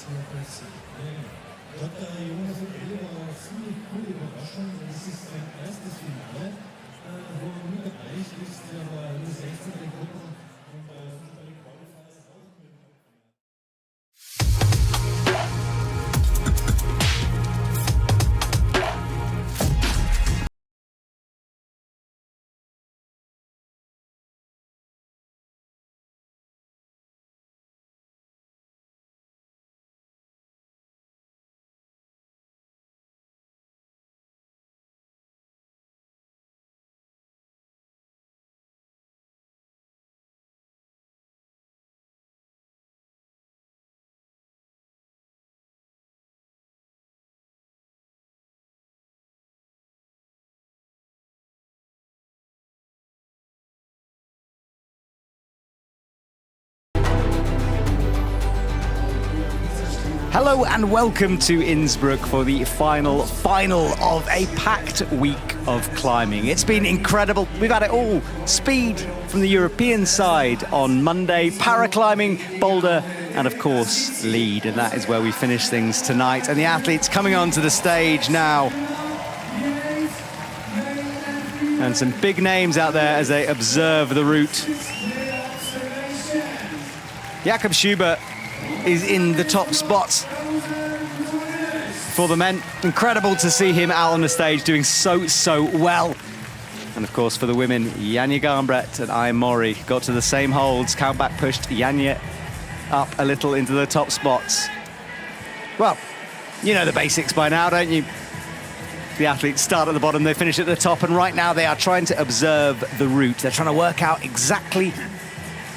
Jonas Utelli war eine ziemlich coole Überraschung. Das ist sein erstes Finale, wo er mit dabei ist. Er war nur 16 der Gruppe und bei den Qualifiers auch mit. Hello and welcome to Innsbruck for the final of a packed week of climbing. It's been incredible. We've had it all. Speed from the European side on Monday, paraclimbing, Boulder, and of course, lead. And that is where we finish things tonight. And the athletes coming onto the stage now. And some big names out there as they observe the route. Jakob Schubert is in the top spots for the men. Incredible to see him out on the stage doing so well. And of course for the women, Janja Garnbret and Mori got to the same holds. Countback pushed Janja up a little into the top spots. Well, you know the basics by now, don't you? The athletes start at the bottom, they finish at the top, and right now they are trying to observe the route. They're trying to work out exactly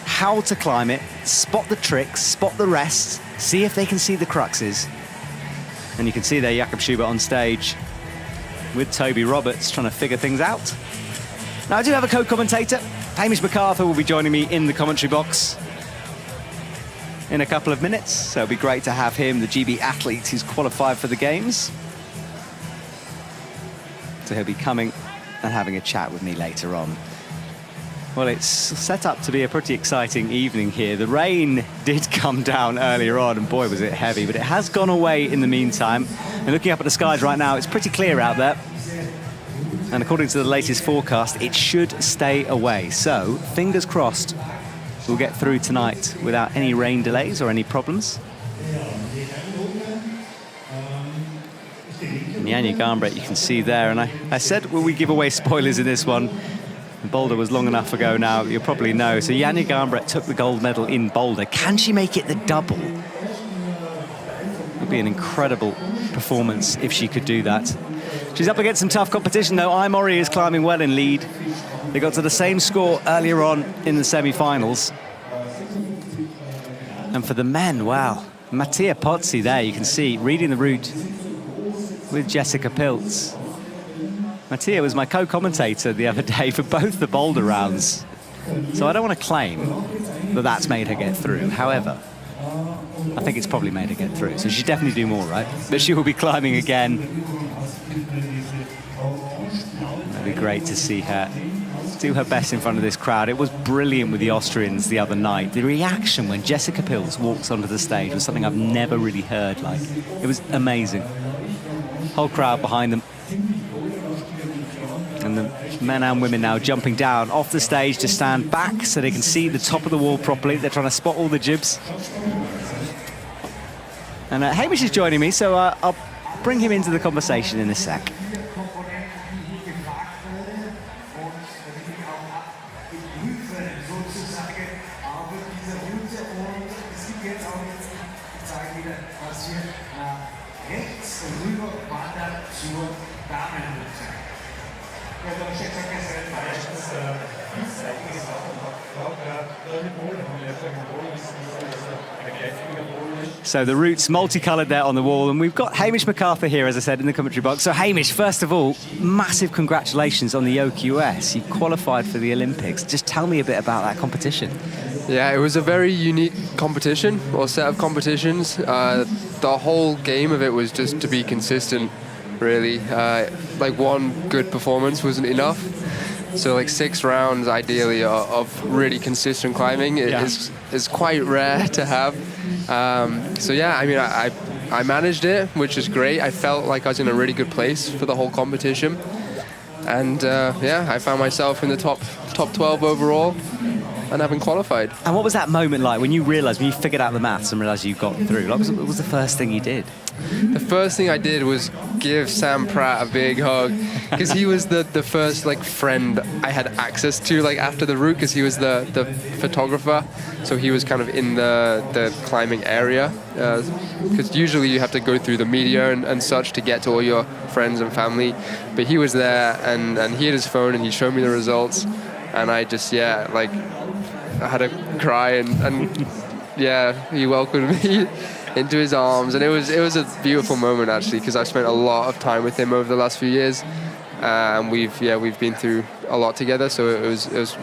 how to climb it, spot the tricks, spot the rests, see if they can see the cruxes. And you can see there Jakob Schubert on stage with Toby Roberts trying to figure things out. Now I do have a co-commentator. Hamish MacArthur will be joining me in the commentary box in a couple of minutes, so it'll be great to have him, the GB athlete who's qualified for the games. So he'll be coming and having a chat with me later on. Well, it's set up to be a pretty exciting evening here. The rain did come down earlier on, and boy, was it heavy, but it has gone away in the meantime. And looking up at the skies right now, it's pretty clear out there. And according to the latest forecast, it should stay away. So, fingers crossed, we'll get through tonight without any rain delays or any problems. Janja Garnbret, you can see there, and I said, will we give away spoilers in this one? Boulder was long enough ago now, you'll probably know. So Janja Garnbret took the gold medal in Boulder. Can she make it the double? It would be an incredible performance if she could do that. She's up against some tough competition though. Mori is climbing well in lead. They got to the same score earlier on in the semi-finals. And for the men, wow. Martina Potzi there, you can see, reading the route with Jessica Pilz. Mattia was my co-commentator the other day for both the Boulder rounds. So I don't want to claim that that's made her get through. However, I think it's probably made her get through. So she'd definitely do more, right? But she will be climbing again. It'd be great to see her do her best in front of this crowd. It was brilliant with the Austrians the other night. The reaction when Jessica Pilz walks onto the stage was something I've never really heard like. It was amazing. Whole crowd behind them. And the men and women now jumping down off the stage to stand back so they can see the top of the wall properly. They're trying to spot all the jibs. And Hamish is joining me, so I'll bring him into the conversation in a sec. So the route's multicoloured there on the wall, and we've got Hamish MacArthur here, as I said, in the commentary box. So Hamish, first of all, massive congratulations on the OQS. You qualified for the Olympics. Just tell me a bit about that competition. Yeah, it was a very unique competition, or set of competitions. The whole game of it was just to be consistent, really. Like one good performance wasn't enough. So like 6 rounds ideally of really consistent climbing is quite rare to have. So yeah, I mean, I managed it, which is great. I felt like I was in a really good place for the whole competition. And I found myself in the top 12 overall and having qualified. And what was that moment like when you figured out the maths and realised you got through? What was the first thing you did? The first thing I did was give Sam Pratt a big hug, because he was the first like friend I had access to like after the route, because he was the photographer, so he was kind of in the climbing area, because usually you have to go through the media and such to get to all your friends and family, but he was there and he had his phone and he showed me the results, and I just I had to cry and he welcomed me into his arms, and it was a beautiful moment actually, because I've spent a lot of time with him over the last few years, and we've been through a lot together, so it was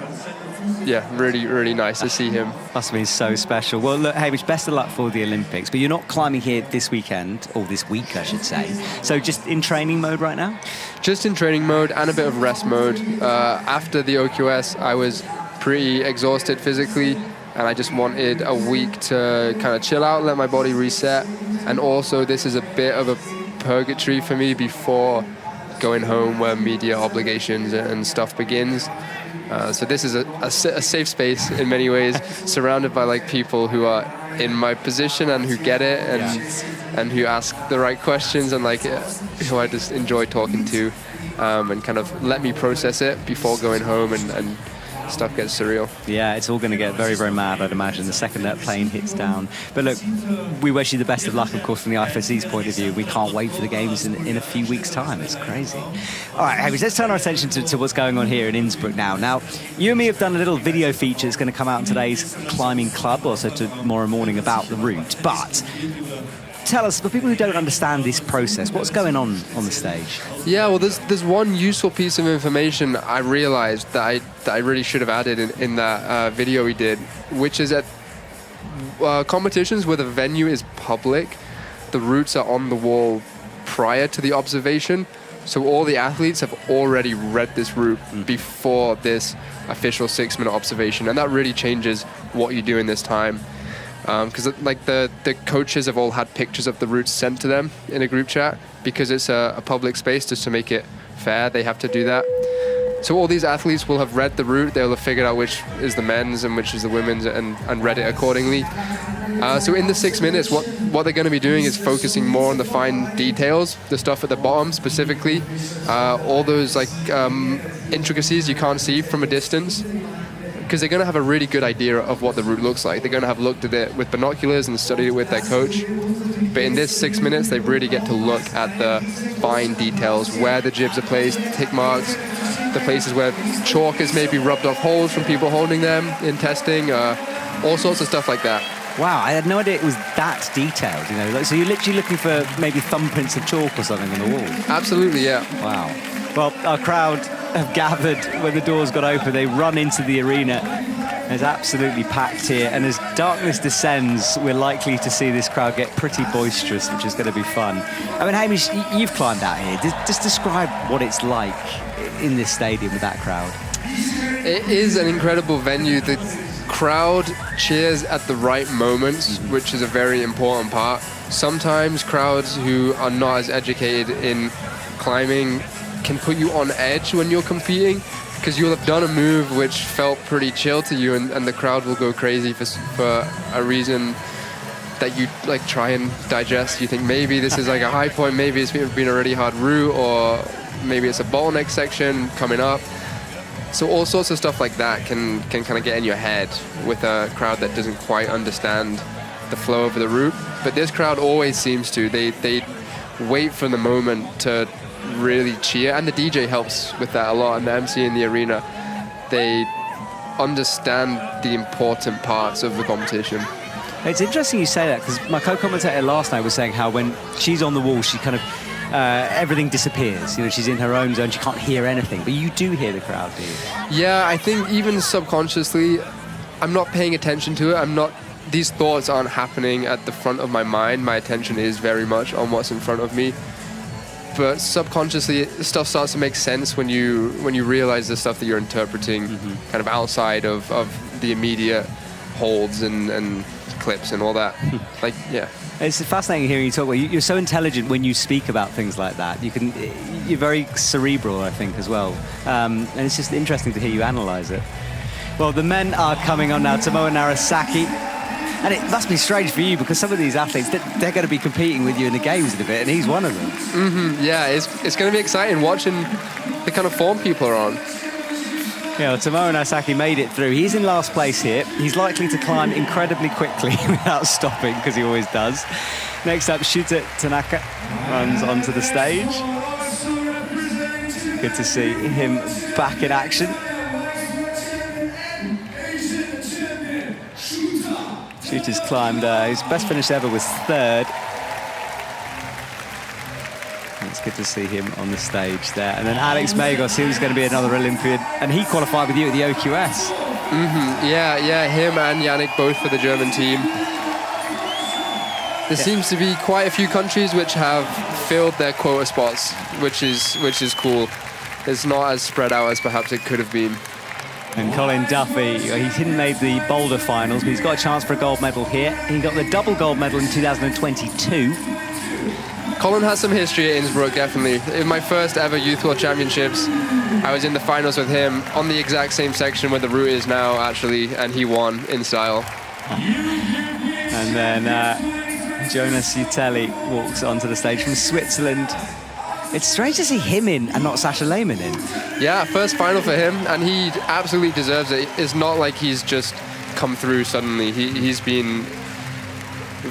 really, really nice to see him. Must have been so special. Well, look, Hamish, best of luck for the Olympics, but you're not climbing here this weekend, or this week I should say, so just in training mode right now? Just in training mode and a bit of rest mode. After the OQS I was pretty exhausted physically, and I just wanted a week to kind of chill out, let my body reset. And also this is a bit of a purgatory for me before going home where media obligations and stuff begins. So this is a safe space in many ways, surrounded by like people who are in my position and who get it and who ask the right questions, and like who I just enjoy talking to, and kind of let me process it before going home and stuff gets surreal. Yeah, it's all going to get very, very mad, I'd imagine, the second that plane hits down. But look, we wish you the best of luck, of course, from the IFSC's point of view. We can't wait for the games in a few weeks' time. It's crazy. All right, Hamish, let's turn our attention to what's going on here in Innsbruck now. Now, you and me have done a little video feature that's going to come out in today's Climbing Club, also tomorrow morning, about the route. But tell us, for people who don't understand this process, what's going on the stage? Yeah, well, there's one useful piece of information I realized that I really should have added in that video we did, which is at competitions where the venue is public, the routes are on the wall prior to the observation. So all the athletes have already read this route before this official 6-minute observation, and that really changes what you do in this time. Because like the coaches have all had pictures of the routes sent to them in a group chat, because it's a public space. Just to make it fair, they have to do that. So all these athletes will have read the route, they'll have figured out which is the men's and which is the women's, and read it accordingly. So in the 6 minutes, what they're going to be doing is focusing more on the fine details, the stuff at the bottom specifically, all those like intricacies you can't see from a distance, because they're going to have a really good idea of what the route looks like. They're going to have looked at it with binoculars and studied it with their coach. But in this 6 minutes, they really get to look at the fine details, where the jibs are placed, tick marks, the places where chalk has maybe rubbed off holes from people holding them in testing, all sorts of stuff like that. Wow, I had no idea it was that detailed, you know. Like, so you're literally looking for maybe thumbprints of chalk or something on the wall? Absolutely, yeah. Wow. Well, our crowd have gathered when the doors got open. They run into the arena. It's absolutely packed here, and as darkness descends, we're likely to see this crowd get pretty boisterous, which is going to be fun. I mean, Hamish, you've climbed out here. Just describe what it's like in this stadium with that crowd. It is an incredible venue. The crowd cheers at the right moments, which is a very important part. Sometimes crowds who are not as educated in climbing can put you on edge when you're competing, because you'll have done a move which felt pretty chill to you, and the crowd will go crazy for a reason that you like try and digest. You think maybe this is like a high point, maybe it's been a really hard route, or maybe it's a bottleneck section coming up. So all sorts of stuff like that can kind of get in your head with a crowd that doesn't quite understand the flow of the route. But this crowd always seems to. They wait for the moment to really cheer, and the DJ helps with that a lot, and the MC in the arena. They understand the important parts of the competition. It's interesting you say that, because my co-commentator last night was saying how when she's on the wall, she kind of everything disappears. You know, she's in her own zone, she can't hear anything. But you do hear the crowd, do you? Yeah, I think even subconsciously, I'm not paying attention to it. These thoughts aren't happening at the front of my mind. My attention is very much on what's in front of me. but subconsciously stuff starts to make sense when you realize the stuff that you're interpreting kind of outside of the immediate holds and clips and all that. Like, yeah. It's fascinating hearing you talk. You're so intelligent when you speak about things like that. You're very cerebral, I think, as well. And it's just interesting to hear you analyze it. Well, the men are coming on now. Tomoa Narasaki. And it must be strange for you because some of these athletes, they're going to be competing with you in the games in a bit, and he's one of them. Yeah, it's going to be exciting watching the kind of form people are on. Yeah, well, Tomoa Narasaki made it through. He's in last place here. He's likely to climb incredibly quickly without stopping, because he always does. Next up, Shuta Tanaka runs onto the stage. Good to see him back in action. Shuta's climbed, his best finish ever was third. It's good to see him on the stage there. And then Alex Megos, who's going to be another Olympian, and he qualified with you at the OQS. Yeah, him and Yannick both for the German team. There seems to be quite a few countries which have filled their quota spots, which is cool. It's not as spread out as perhaps it could have been. And Colin Duffy, he didn't make the Boulder finals, but he's got a chance for a gold medal here. He got the double gold medal in 2022. Colin has some history at Innsbruck, definitely. In my first ever Youth World Championships, I was in the finals with him on the exact same section where the route is now, actually, and he won in style. And then Jonas Utelli walks onto the stage from Switzerland. It's strange to see him in and not Sasha Lehmann in. Yeah, first final for him, and he absolutely deserves it. It's not like he's just come through suddenly. He's been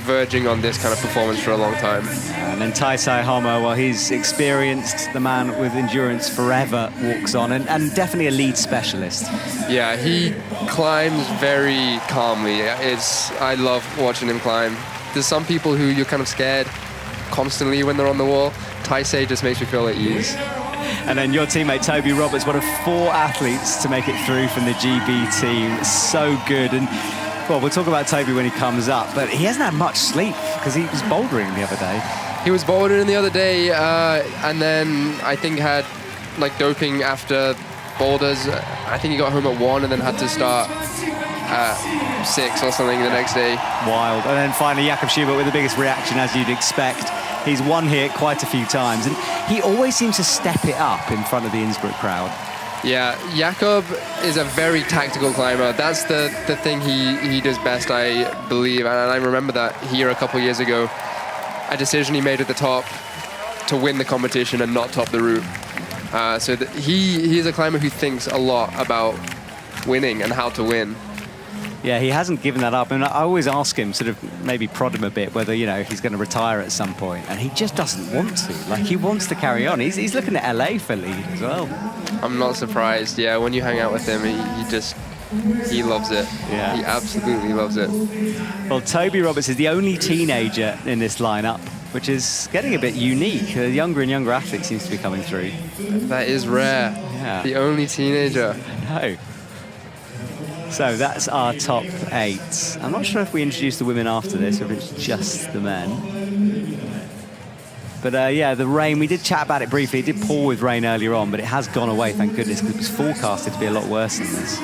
verging on this kind of performance for a long time. And then Taisei Homma, well, he's experienced, the man with endurance forever, walks on, and definitely a lead specialist. Yeah, he climbs very calmly. I love watching him climb. There's some people who you're kind of scared constantly when they're on the wall. Taisei just makes me feel at ease. And then your teammate Toby Roberts, one of 4 athletes to make it through from the GB team. So good. And well, we'll talk about Toby when he comes up, but he hasn't had much sleep because he was bouldering the other day. He was bouldering the other day, and then I think had like doping after boulders. I think he got home at 1 and then had to start at 6 or something the next day. Wild. And then finally Jakob Schubert with the biggest reaction, as you'd expect. He's won here quite a few times, and he always seems to step it up in front of the Innsbruck crowd. Yeah, Jakob is a very tactical climber. That's the thing he does best, I believe. And I remember that here a couple years ago, a decision he made at the top to win the competition and not top the route. So he is a climber who thinks a lot about winning and how to win. Yeah, he hasn't given that up. And I always ask him, sort of maybe prod him a bit, whether, you know, he's going to retire at some point. And he just doesn't want to. Like, he wants to carry on. He's looking at LA for lead as well. I'm not surprised. Yeah, when you hang out with him, he loves it. Yeah. He absolutely loves it. Well, Toby Roberts is the only teenager in this lineup, which is getting a bit unique. The younger and younger athletes seems to be coming through. That is rare. Yeah. The only teenager. No. So that's our top 8. I'm not sure if we introduce the women after this or if it's just the men. But yeah, the rain, we did chat about it briefly. It did pour with rain earlier on, but it has gone away, thank goodness, because it was forecasted to be a lot worse than this.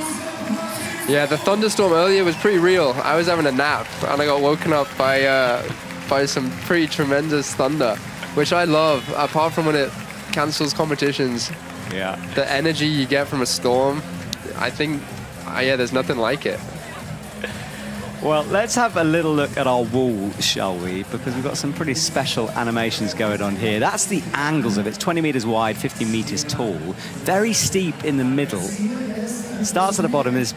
Yeah, the thunderstorm earlier was pretty real. I was having a nap and I got woken up by some pretty tremendous thunder, which I love, apart from when it cancels competitions. Yeah. The energy you get from a storm, I think, yeah, there's nothing like it. Well, let's have a little look at our wall, shall we? Because we've got some pretty special animations going on here. That's the angles of it. It's 20 meters wide, 50 meters tall. Very steep in the middle. Starts at the bottom, is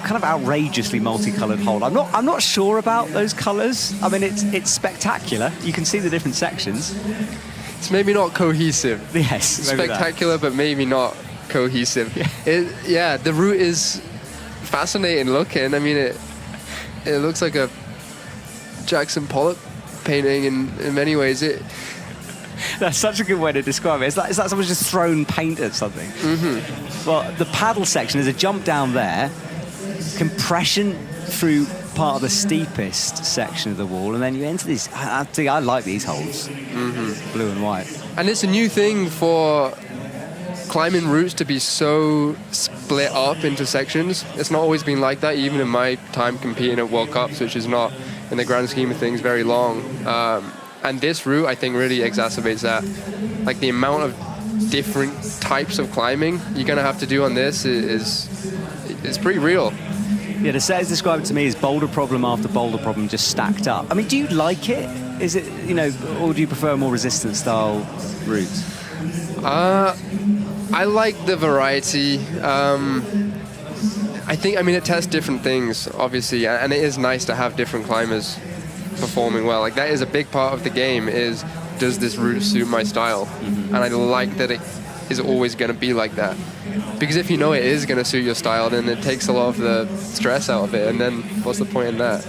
kind of outrageously multicolored hold. I'm not sure about those colors. I mean, it's spectacular. You can see the different sections. It's maybe not cohesive. Yes, spectacular, but maybe not cohesive. Yeah, the route is fascinating looking. I mean, it looks like a Jackson Pollock painting in many ways. That's such a good way to describe it. It's like someone's just thrown paint at something. Mm-hmm. Well, the paddle section is a jump down there, compression through part of the steepest section of the wall, and then you enter these. I like these holes, blue and white. And it's a new thing for climbing routes to be so split up into sections. It's not always been like that, even in my time competing at World Cups, which is not, in the grand scheme of things, very long. And this route, I think, really exacerbates that. Like, the amount of different types of climbing you're going to have to do on this is pretty real. Yeah, the set is described to me as boulder problem after boulder problem just stacked up. I mean, do you like it? Is it, or do you prefer a more resistance style route? I like the variety. I think, it tests different things, obviously, and it is nice to have different climbers performing well. Like, that is a big part of the game, is does this route suit my style? And I like that it is always going to be like that. Because if you know it is going to suit your style, then it takes a lot of the stress out of it, and then what's the point in that?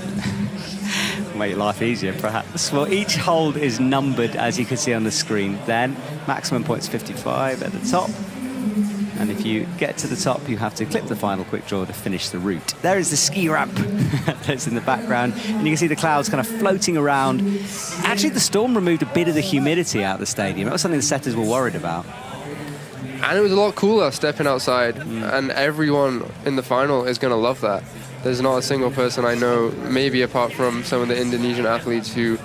Make life easier, perhaps. Well, each hold is numbered, as you can see on the screen. Then, maximum points 55 at the top. And if you get to the top, you have to clip the final quick draw to finish the route. There is the ski ramp that's in the background. And you can see the clouds kind of floating around. Actually, the storm removed a bit of the humidity out of the stadium. That was something the setters were worried about. And it was a lot cooler stepping outside. And everyone in the final is going to love that. There's not a single person I know, maybe apart from some of the Indonesian athletes, who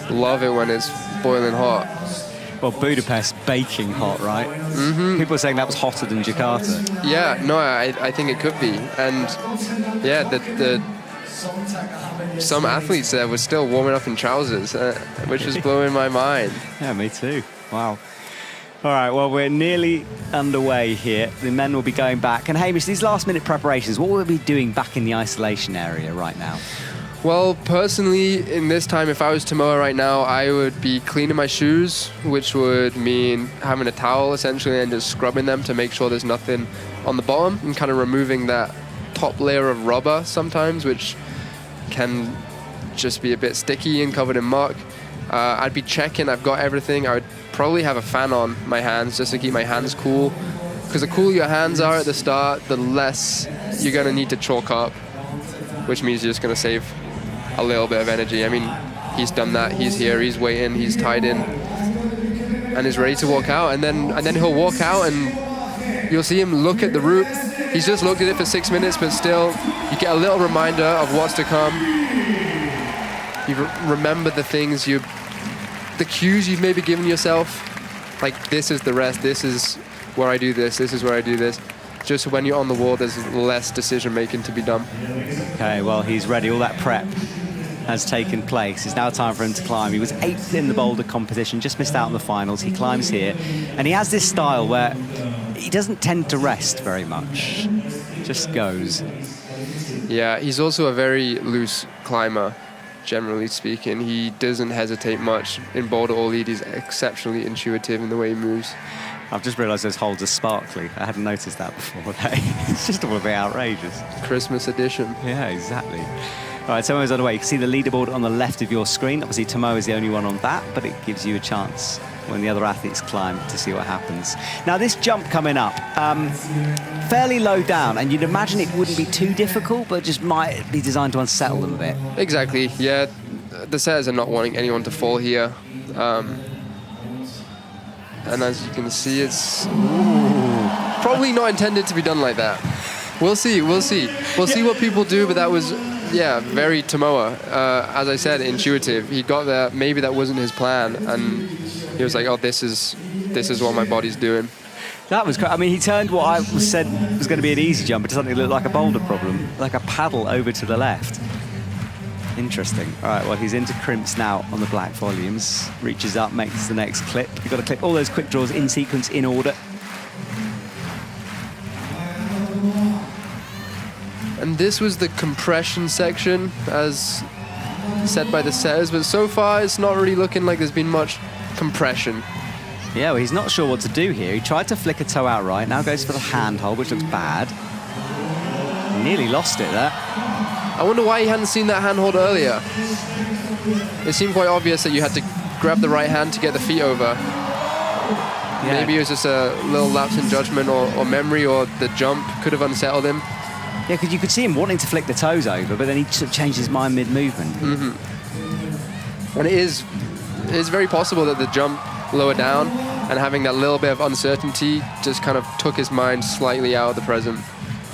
love it when it's boiling hot. Well, Budapest, baking hot, right? People are saying that was hotter than Jakarta. Yeah, no, I think it could be. And yeah, some athletes there were still warming up in trousers, which is blowing my mind. Yeah, me too. Wow. All right, well, we're nearly underway here. The men will be going back. And Hamish, these last-minute preparations, what will we be doing back in the isolation area right now? Well, personally, in this time, if I was Tomoa right now, I would be cleaning my shoes, which would mean having a towel, essentially, and just scrubbing them to make sure there's nothing on the bottom, and kind of removing that top layer of rubber sometimes, which can just be a bit sticky and covered in muck. I'd be checking I've got everything. I would probably have a fan on my hands just to keep my hands cool, because the cooler your hands are at the start, the less you're going to need to chalk up, which means you're just going to save a little bit of energy. I mean, he's done that. He's here. He's waiting. He's tied in, and is ready to walk out. And then he'll walk out, and you'll see him look at the route. He's just looked at it for 6 minutes, but still, you get a little reminder of what's to come. You remember the things the cues you've maybe given yourself, like, this is the rest. This is where I do this. This is where I do this. Just when you're on the wall, there's less decision-making to be done. Okay, well, he's ready. All that prep has taken place. It's now time for him to climb. He was 8th in the boulder competition, just missed out on the finals. He climbs here, and he has this style where he doesn't tend to rest very much. Just goes. Yeah, he's also a very loose climber, generally speaking. He doesn't hesitate much in Boulder or Lead. He's exceptionally intuitive in the way he moves. I've just realised those holes are sparkly. I hadn't noticed that before. It's just all a bit outrageous. Christmas edition. Yeah, exactly. All right, Tomoa's on the way. You can see the leaderboard on the left of your screen. Obviously, Tomoa is the only one on that, but it gives you a chance when the other athletes climb to see what happens. Now, this jump coming up, fairly low down, and you'd imagine it wouldn't be too difficult, but just might be designed to unsettle them a bit. Exactly, yeah. The setters are not wanting anyone to fall here. And as you can see, it's probably not intended to be done like that. We'll see. We'll see what people do, but that was, yeah, very Tomoa. As I said, intuitive. He got there, maybe that wasn't his plan, and he was like, oh, this is what my body's doing. That was, I mean, he turned what I said was going to be an easy jump into something that looked like a boulder problem, like a paddle over to the left. Interesting. All right, well, he's into crimps now on the black volumes. Reaches up, makes the next clip. You've got to clip all those quick draws in sequence, in order. And this was the compression section, as said by the setters, but so far it's not really looking like there's been much compression. Yeah, well, he's not sure what to do here. He tried to flick a toe out right, now goes for the handhold, which looks bad. He nearly lost it there. I wonder why he hadn't seen that handhold earlier. It seemed quite obvious that you had to grab the right hand to get the feet over. Yeah. Maybe it was just a little lapse in judgment or memory, or the jump could have unsettled him. Yeah, because you could see him wanting to flick the toes over, but then he sort of changed his mind mid-movement. And it is very possible that the jump lower down and having that little bit of uncertainty just kind of took his mind slightly out of the present.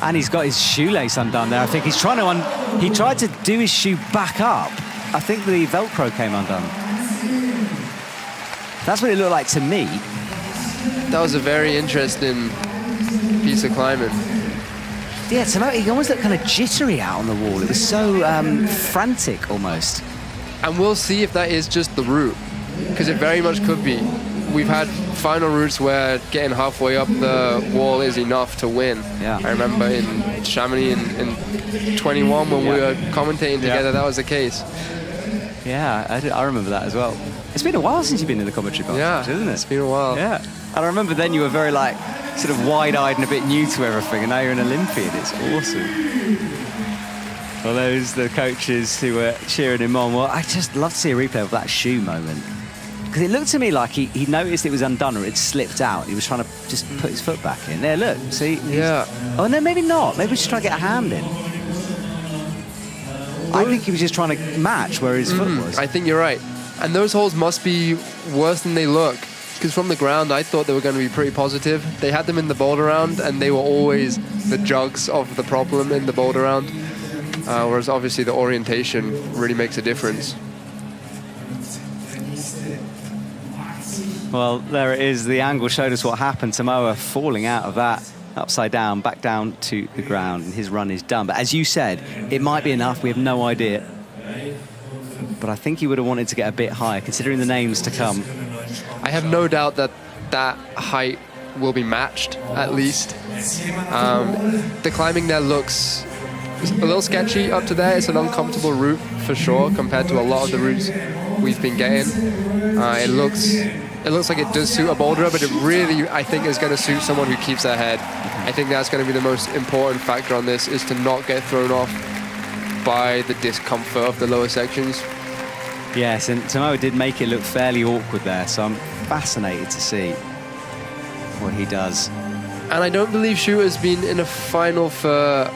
And he's got his shoelace undone there. I think he's trying to he tried to do his shoe back up. I think the Velcro came undone. That's what it looked like to me. That was a very interesting piece of climbing. Yeah, he almost looked kind of jittery out on the wall. It was so frantic almost. And we'll see if that is just the route, because it very much could be. We've had final routes where getting halfway up the wall is enough to win. Yeah. I remember in Chamonix in 21 when we were commentating together, that was the case. Yeah, I remember that as well. It's been a while since you've been in the commentary box, isn't it? It's been a while. Yeah. And I remember then you were very sort of wide-eyed and a bit new to everything, and now you're an Olympian. It's awesome. Well, those the coaches who were cheering him on. Well, I just love to see a replay of that shoe moment. Because it looked to me like he noticed it was undone or it slipped out. He was trying to just put his foot back in. There, look, see? Yeah. Oh, no, maybe not. Maybe he's trying to get a hand in. I think he was just trying to match where his foot was. I think you're right. And those holes must be worse than they look. Because from the ground, I thought they were going to be pretty positive. They had them in the boulder round, and they were always the jugs of the problem in the boulder round. Whereas obviously the orientation really makes a difference. Well, there it is. The angle showed us what happened. Tomoa falling out of that, upside down, back down to the ground, and his run is done. But as you said, it might be enough. We have no idea. But I think he would have wanted to get a bit higher, considering the names to come. I have no doubt that that height will be matched, at least. The climbing there looks a little sketchy up to there. It's an uncomfortable route, for sure, compared to a lot of the routes we've been getting. It looks like it does suit a boulderer, but it really, I think, is going to suit someone who keeps their head. I think that's going to be the most important factor on this, is to not get thrown off by the discomfort of the lower sections. Yes, and Tomoa did make it look fairly awkward there, so I'm fascinated to see what he does. And I don't believe Shuter's been in a final for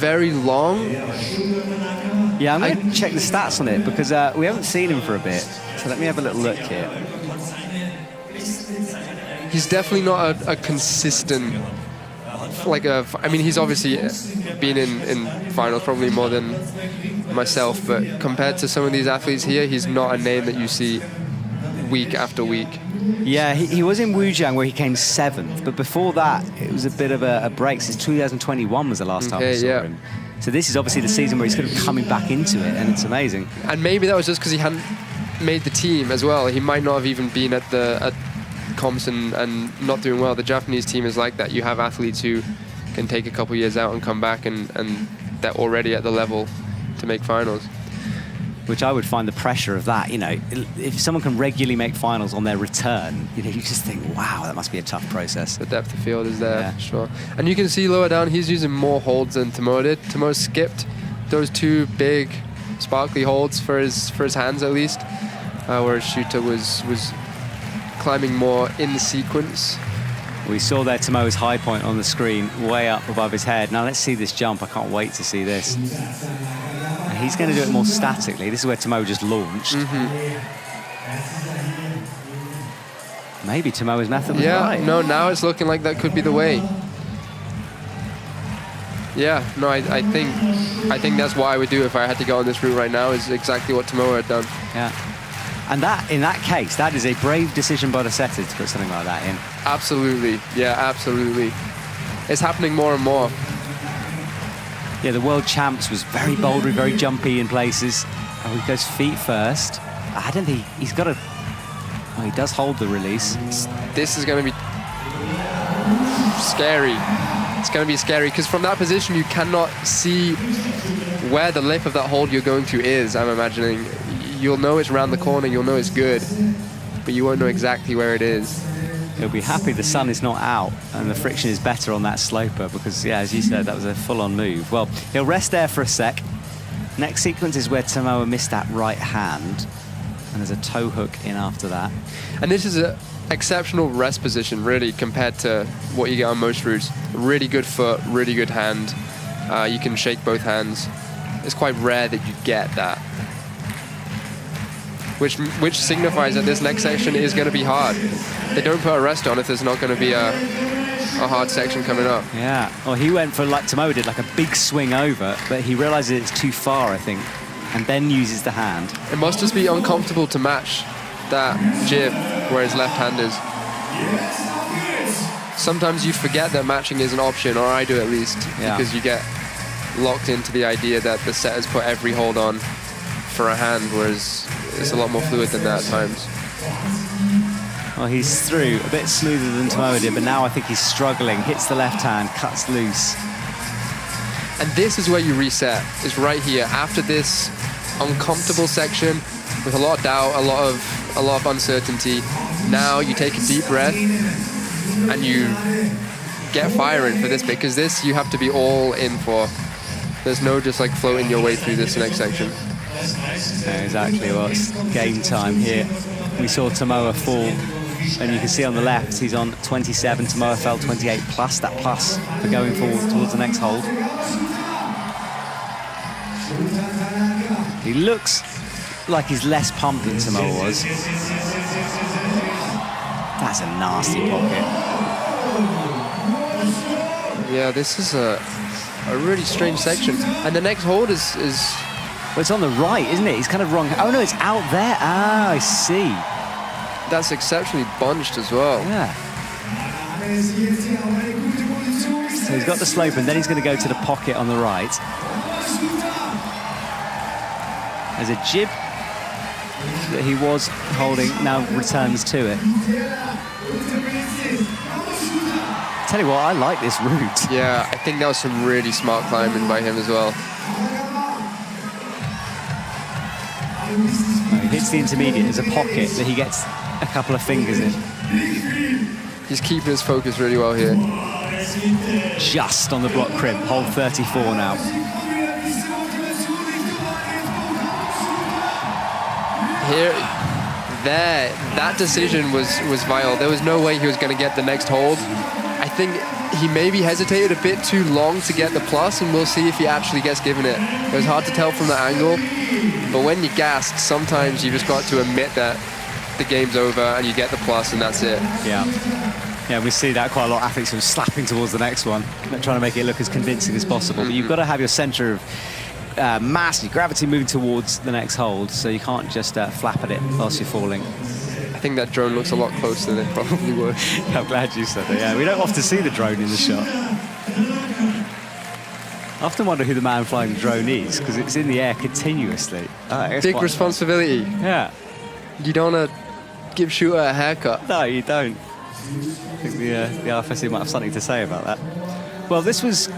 very long. Yeah, I'm going to check the stats on it, because we haven't seen him for a bit. So let me have a little look here. He's definitely not a consistent, I mean, he's obviously been in finals probably more than myself, but compared to some of these athletes here, he's not a name that you see week after week. Yeah, he was in Wujiang where he came 7th, but before that, it was a bit of a break. Since 2021 was the last time we saw him. So this is obviously the season where he's kind of coming back into it, and it's amazing. And maybe that was just because he hadn't made the team as well. He might not have even been at comps and not doing well. The Japanese team is like that. You have athletes who can take a couple years out and come back, and they're already at the level to make finals. Which I would find the pressure of that, if someone can regularly make finals on their return, you just think, wow, that must be a tough process. The depth of field is there, sure. And you can see lower down, he's using more holds than Tomoa did. Tomoa skipped those 2 big, sparkly holds for his hands, at least, whereas Shuta was climbing more in sequence. We saw there Tomoa's high point on the screen, way up above his head. Now let's see this jump. I can't wait to see this. And he's going to do it more statically. This is where Tomoa just launched. Maybe Tomoa's method was right. No, now it's looking like that could be the way. Yeah, no, I think that's what I would do if I had to go on this route right now, is exactly what Tomoa had done. Yeah. And that, in that case, that is a brave decision by the setter to put something like that in. Absolutely. Yeah, absolutely. It's happening more and more. Yeah, the world champs was very bouldery, very jumpy in places. Oh, he goes feet first. I don't think he's got a... Oh, he does hold the release. This is going to be scary. It's going to be scary, because from that position, you cannot see where the lip of that hold you're going to is, I'm imagining. You'll know it's around the corner, you'll know it's good, but you won't know exactly where it is. He'll be happy the sun is not out and the friction is better on that sloper, because, yeah, as you said, that was a full-on move. Well, he'll rest there for a sec. Next sequence is where Tomoa missed that right hand, and there's a toe hook in after that. And this is an exceptional rest position, really, compared to what you get on most routes. Really good foot, really good hand. You can shake both hands. It's quite rare that you get that. Which signifies that this next section is going to be hard. They don't put a rest on if there's not going to be a hard section coming up. Yeah. Well, he went for, like Tomoa did, like a big swing over, but he realizes it's too far, I think, and then uses the hand. It must just be uncomfortable to match that jib where his left hand is. Sometimes you forget that matching is an option, or I do at least, because you get locked into the idea that the setters put every hold on for a hand, whereas it's a lot more fluid than that at times. Well, he's through a bit smoother than Tomoa did, but now I think he's struggling. Hits the left hand, cuts loose. And this is where you reset, is right here. After this uncomfortable section with a lot of doubt, a lot of uncertainty, now you take a deep breath and you get firing for this bit, because this you have to be all in for. There's no just like floating your way through this next section. Yeah, exactly. Well, it's game time here. We saw Tomoa fall, and you can see on the left he's on 27. Tomoa fell 28 plus. That plus for going forward towards the next hold. He looks like he's less pumped than Tomoa was. That's a nasty pocket. Yeah, this is a really strange section. And the next hold is... Well, it's on the right, isn't it? He's kind of wrong. Oh, no, it's out there. Ah, I see. That's exceptionally bunched as well. Yeah. So he's got the slope, and then he's going to go to the pocket on the right. There's a jib that he was holding, now returns to it. Tell you what, I like this route. Yeah, I think that was some really smart climbing by him as well. He hits the intermediate. There's a pocket that he gets a couple of fingers in. He's keeping his focus really well here. Just on the block crimp, hold 34 now. Here, there, that decision was vital. There was no way he was going to get the next hold. I think he maybe hesitated a bit too long to get the plus, and we'll see if he actually gets given it. It was hard to tell from the angle, but when you're gassed, sometimes you just got to admit that the game's over and you get the plus and that's it. Yeah. Yeah, we see that quite a lot. Athletes who are slapping towards the next one, trying to make it look as convincing as possible. But you've got to have your center of mass, your gravity moving towards the next hold, so you can't just flap at it whilst you're falling. I think that drone looks a lot closer than it probably would. I'm glad you said that. Yeah, we don't often see the drone in the shot. I often wonder who the man flying the drone is, because it's in the air continuously. Big responsibility. Yeah. You don't want to give Shuta a haircut. No, you don't. I think the RFSC might have something to say about that. Well, this was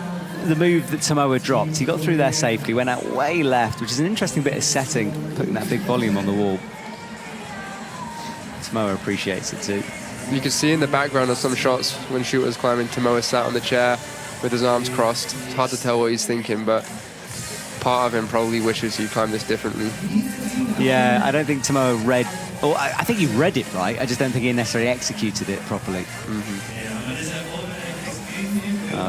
the move that Tomoa dropped. He got through there safely, went out way left, which is an interesting bit of setting, putting that big volume on the wall. Tomoa appreciates it too. You can see in the background of some shots when Shuta was climbing, Tomoa sat on the chair with his arms crossed. It's hard to tell what he's thinking, but part of him probably wishes he climbed this differently. Yeah, I don't think Tomoa read... Or I think he read it right. I just don't think he necessarily executed it properly.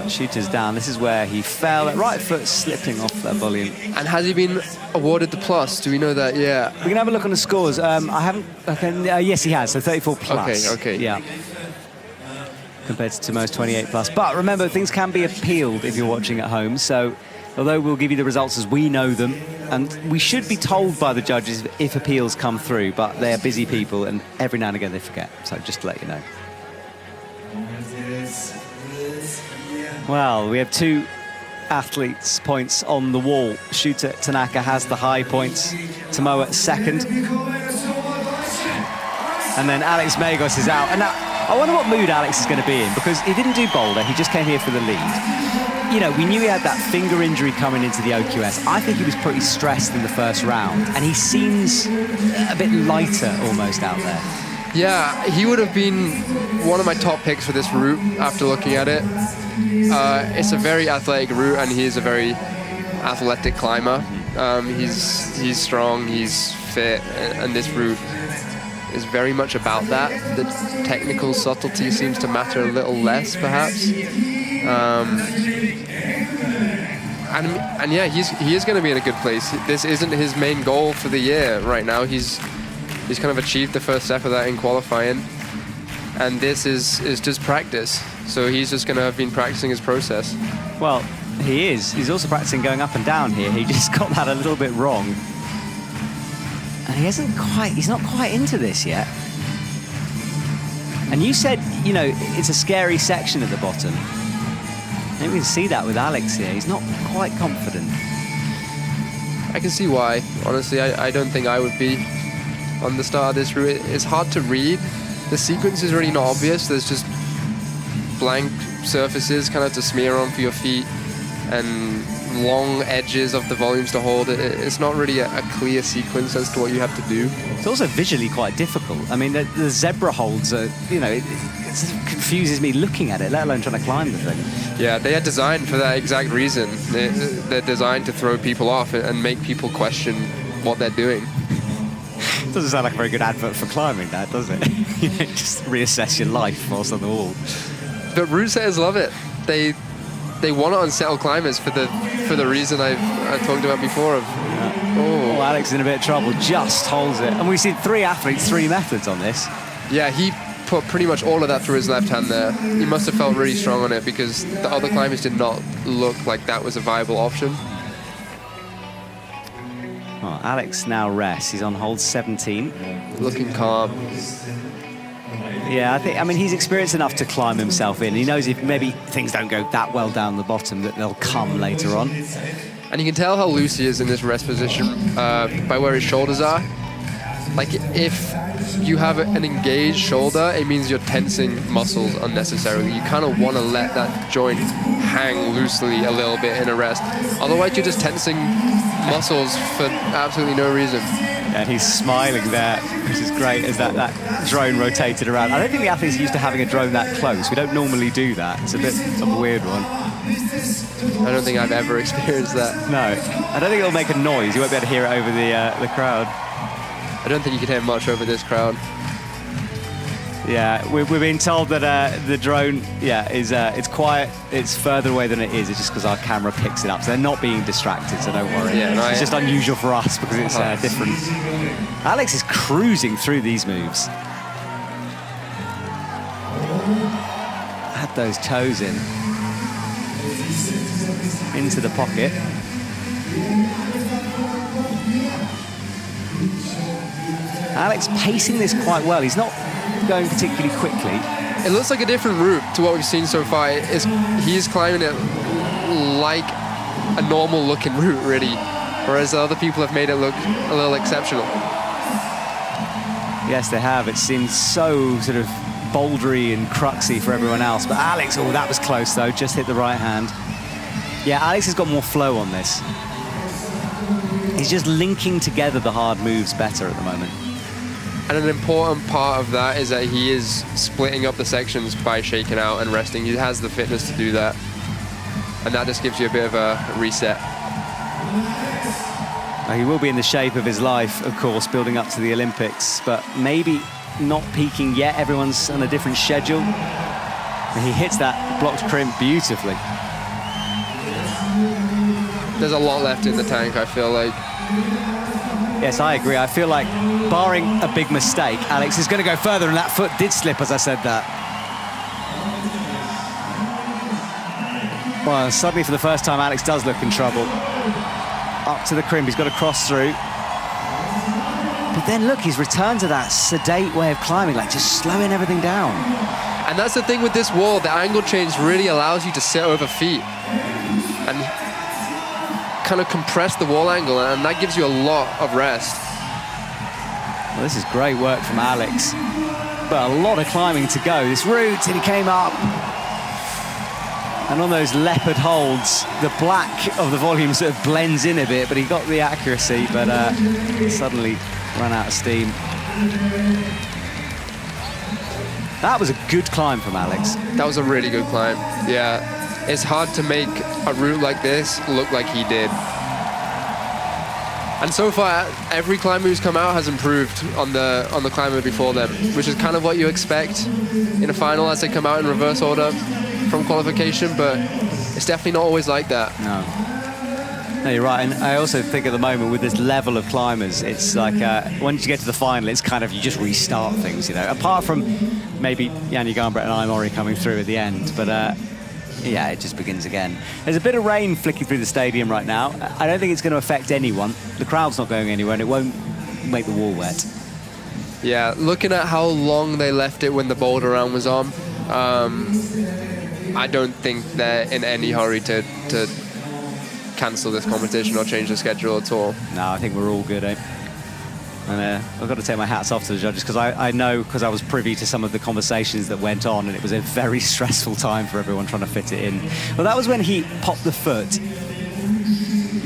Shooter's down. This is where he fell. Right foot slipping off that volume. And has he been awarded the plus? Do we know that? Yeah. We can have a look on the scores. I haven't... yes, he has. So 34 plus. Okay. Yeah. Compared to Tomoa's 28 plus. But remember, things can be appealed if you're watching at home. So although we'll give you the results as we know them, and we should be told by the judges if appeals come through, but they're busy people, and every now and again they forget. So just to let you know. Well, we have two athletes' points on the wall. Shuta Tanaka has the high points. Tomoa second. And then Alex Megos is out. And now, I wonder what mood Alex is going to be in, because he didn't do Boulder, he just came here for the lead. You know, we knew he had that finger injury coming into the OQS. I think he was pretty stressed in the first round, and he seems a bit lighter almost out there. Yeah, he would have been one of my top picks for this route after looking at it. It's a very athletic route, and he is a very athletic climber. He's strong, he's fit, and this route is very much about that. The technical subtlety seems to matter a little less, perhaps. And yeah, he is going to be in a good place. This isn't his main goal for the year right now. He's kind of achieved the first step of that in qualifying, and this is just practice. So he's just going to have been practicing his process. Well, he is. He's also practicing going up and down here. He just got that a little bit wrong. And he's not quite into this yet. And you said, you know, it's a scary section at the bottom. Maybe we can see that with Alex here. He's not quite confident. I can see why. Honestly, I don't think I would be on the start of this route. It's hard to read. The sequence is really not obvious. There's just blank surfaces kind of to smear on for your feet and long edges of the volumes to hold. It's not really a clear sequence as to what you have to do. It's also visually quite difficult. I mean, the zebra holds are, you know, it confuses me looking at it, let alone trying to climb the thing. Yeah, they are designed for that exact reason. They're designed to throw people off and make people question what they're doing. Doesn't sound like a very good advert for climbing, that, does it? You know, just reassess your life whilst on the wall. But route setters love it. They want to unsettle climbers for the reason I talked about before. Oh, Alex is in a bit of trouble. Just holds it. And we've seen 3 athletes, 3 methods on this. Yeah, he put pretty much all of that through his left hand there. He must have felt really strong on it because the other climbers did not look like that was a viable option. Well, Alex now rests. He's on hold 17. Looking calm. Yeah, I mean, he's experienced enough to climb himself in. He knows if maybe things don't go that well down the bottom, that they'll come later on. And you can tell how loose he is in this rest position by where his shoulders are. Like, if you have an engaged shoulder, it means you're tensing muscles unnecessarily. You kind of want to let that joint hang loosely a little bit in a rest. Otherwise, you're just tensing muscles for absolutely no reason. And he's smiling there, which is great, as that drone rotated around. I don't think the athletes are used to having a drone that close. We don't normally do that. It's a bit of a weird one. I don't think I've ever experienced that. No, I don't think it'll make a noise. You won't be able to hear it over the crowd. I don't think you can hear much over this crowd. Yeah, we're being told that the drone, it's quiet. It's further away than it is. It's just because our camera picks it up. So they're not being distracted, so don't worry. Yeah, no, it's just unusual for us because it's different. Alex is cruising through these moves. Had those toes into the pocket. Alex pacing this quite well. He's not going particularly quickly. It looks like a different route to what we've seen so far. He's climbing it like a normal looking route, really, whereas other people have made it look a little exceptional. Yes, they have. It seems so sort of bouldery and cruxy for everyone else. But Alex, oh, that was close though. Just hit the right hand. Yeah, Alex has got more flow on this. He's just linking together the hard moves better at the moment. And an important part of that is that he is splitting up the sections by shaking out and resting. He has the fitness to do that. And that just gives you a bit of a reset. He will be in the shape of his life, of course, building up to the Olympics, but maybe not peaking yet. Everyone's on a different schedule. And he hits that blocked crimp beautifully. There's a lot left in the tank, I feel like. Yes, I agree. I feel like, barring a big mistake, Alex is going to go further, and that foot did slip as I said that. Well, suddenly for the first time, Alex does look in trouble. Up to the crimp, he's got to cross through. But then look, he's returned to that sedate way of climbing, like just slowing everything down. And that's the thing with this wall, the angle change really allows you to sit over feet and kind of compress the wall angle, and that gives you a lot of rest. Well, this is great work from Alex, but a lot of climbing to go. This route, and he came up, and on those leopard holds, the black of the volume sort of blends in a bit, but he got the accuracy, but suddenly ran out of steam. That was a good climb from Alex. That was a really good climb, yeah. It's hard to make a route like this look like he did. And so far, every climber who's come out has improved on the climber before them, which is kind of what you expect in a final as they come out in reverse order from qualification, but it's definitely not always like that. No, you're right. And I also think at the moment with this level of climbers, it's like once you get to the final, it's kind of you just restart things, you know. Apart from maybe Janja Garnbret and Mori coming through at the end, but yeah, it just begins again. There's a bit of rain flicking through the stadium right now. I don't think it's going to affect anyone. The crowd's not going anywhere, and it won't make the wall wet. Yeah, looking at how long they left it when the Boulder round was on, I don't think they're in any hurry to cancel this competition or change the schedule at all. No, I think we're all good, eh? And I've got to take my hats off to the judges because I know, because I was privy to some of the conversations that went on, and it was a very stressful time for everyone trying to fit it in. Well, that was when he popped the foot,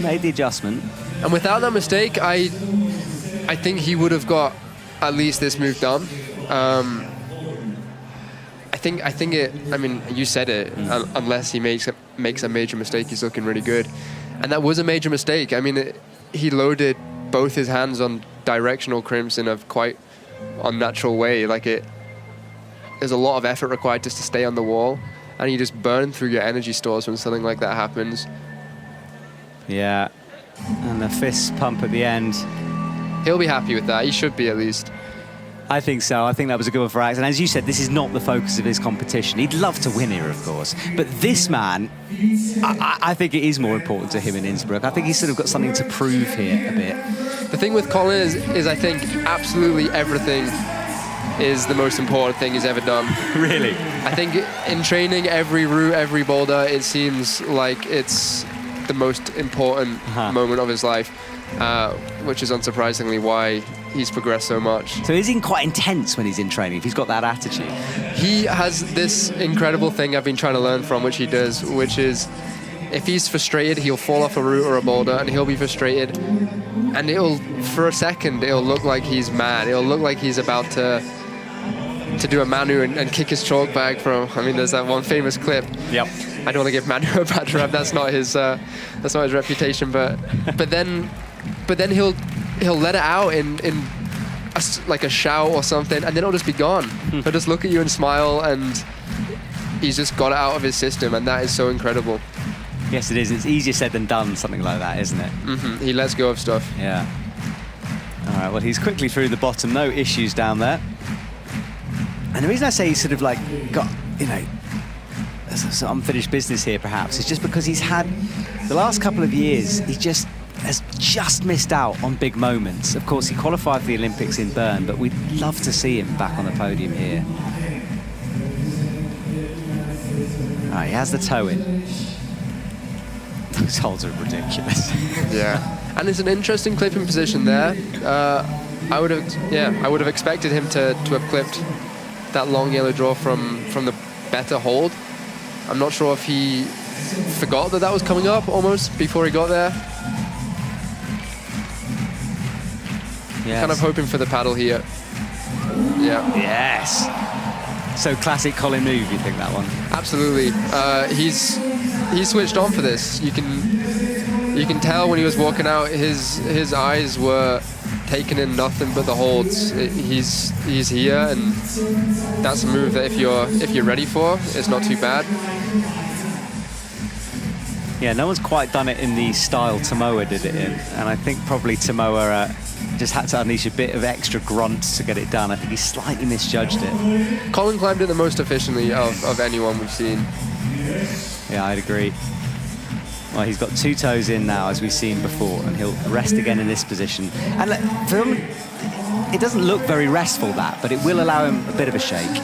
made the adjustment. And without that mistake, I think he would have got at least this move done. I think it. I mean, you said it. Unless he makes a major mistake, he's looking really good, and that was a major mistake. I mean, he loaded both his hands on directional crimps in a quite unnatural way. Like there's a lot of effort required just to stay on the wall, and you just burn through your energy stores when something like that happens. Yeah, and the fist pump at the end. He'll be happy with that. He should be, at least. I think so. I think that was a good one for Axe. And as you said, this is not the focus of his competition. He'd love to win here, of course. But this man, I think it is more important to him in Innsbruck. I think he's sort of got something to prove here a bit. The thing with Colin is I think absolutely everything is the most important thing he's ever done. Really? I think in training, every route, every boulder, it seems like it's the most important moment of his life, which is unsurprisingly why he's progressed so much. So is he quite intense when he's in training, if he's got that attitude? He has this incredible thing I've been trying to learn from, which he does, which is if he's frustrated, he'll fall off a route or a boulder and he'll be frustrated, and for a second, it'll look like he's mad. It'll look like he's about to do a Manu and kick his chalk bag from, I mean, there's that one famous clip. Yep. I don't want to give Manu a bad rap. That's not his reputation. But then he'll let it out in like a shout or something, and then it'll just be gone. He'll just look at you and smile, and he's just got it out of his system, and that is so incredible. Yes, it is. It's easier said than done, something like that, isn't it? Mm-hmm. He lets go of stuff. Yeah. All right, well, he's quickly through the bottom. No issues down there. And the reason I say he's sort of like got, you know, some unfinished business here perhaps is just because he's had the last couple of years, he has just missed out on big moments. Of course, he qualified for the Olympics in Bern, but we'd love to see him back on the podium here. All right, he has the toe in. Those holds are ridiculous. Yeah, and it's an interesting clipping position there. I would have expected him to have clipped that long yellow draw from the better hold. I'm not sure if he forgot that was coming up almost before he got there. Yes. Kind of hoping for the paddle here. Yeah. Yes. So classic Colin move, you think, that one? Absolutely. He's switched on for this. You can tell when he was walking out, his eyes were taking in nothing but the holds. He's here, and that's a move that if you're ready for, it's not too bad. Yeah, no one's quite done it in the style Tomoa did it in, and I think probably Tomoa just had to unleash a bit of extra grunt to get it done. I think he slightly misjudged it. Colin climbed it the most efficiently of anyone we've seen. Yeah, I'd agree. Well, he's got two toes in now, as we've seen before, and he'll rest again in this position. And for him, it doesn't look very restful, that, but it will allow him a bit of a shake.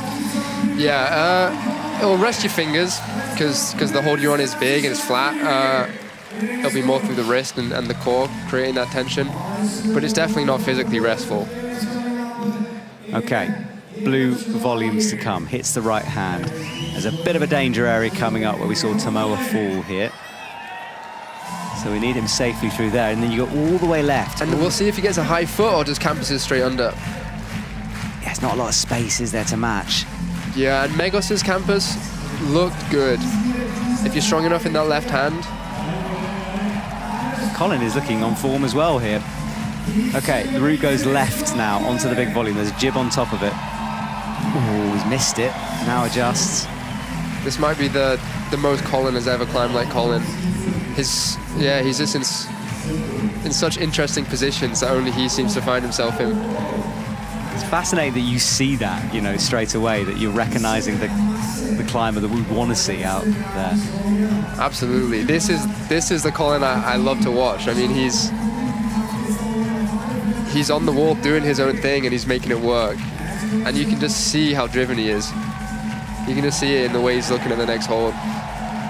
Yeah, it'll rest your fingers, because the hold you're on is big and it's flat. It'll be more through the wrist and the core, creating that tension. But it's definitely not physically restful. Okay, blue volumes to come. Hits the right hand. There's a bit of a danger area coming up where we saw Tomoa fall here. So we need him safely through there, and then you go all the way left. And we'll see if he gets a high foot or just campuses straight under. Yeah, there's not a lot of space, is there, to match? Yeah, and Megos' campus looked good. If you're strong enough in that left hand. Colin is looking on form as well here. Okay, the route goes left now onto the big volume. There's a jib on top of it. Oh, he's missed it. Now adjusts. This might be the most Colin has ever climbed like Colin. He's just in such interesting positions that only he seems to find himself in. It's fascinating that you see that, you know, straight away, that you're recognizing the climber that we want to see out there. Absolutely. This is the Colin I love to watch. I mean, he's on the wall doing his own thing and he's making it work. And you can just see how driven he is. You can just see it in the way he's looking at the next hold.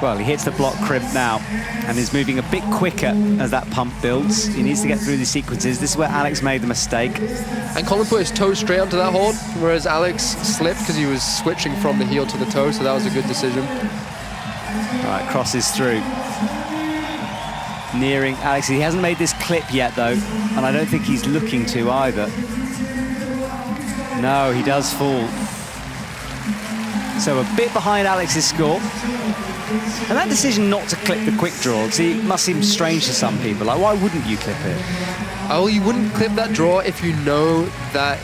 Well, he hits the block crimp now and is moving a bit quicker as that pump builds. He needs to get through the sequences. This is where Alex made the mistake. And Colin put his toe straight onto that hold, whereas Alex slipped because he was switching from the heel to the toe, so that was a good decision. All right, crosses through. Nearing Alex. He hasn't made this clip yet, though, and I don't think he's looking to either. No, he does fall. So a bit behind Alex's score. And that decision not to clip the quick draw, see, it must seem strange to some people. Like, why wouldn't you clip it? Oh, you wouldn't clip that draw if you know that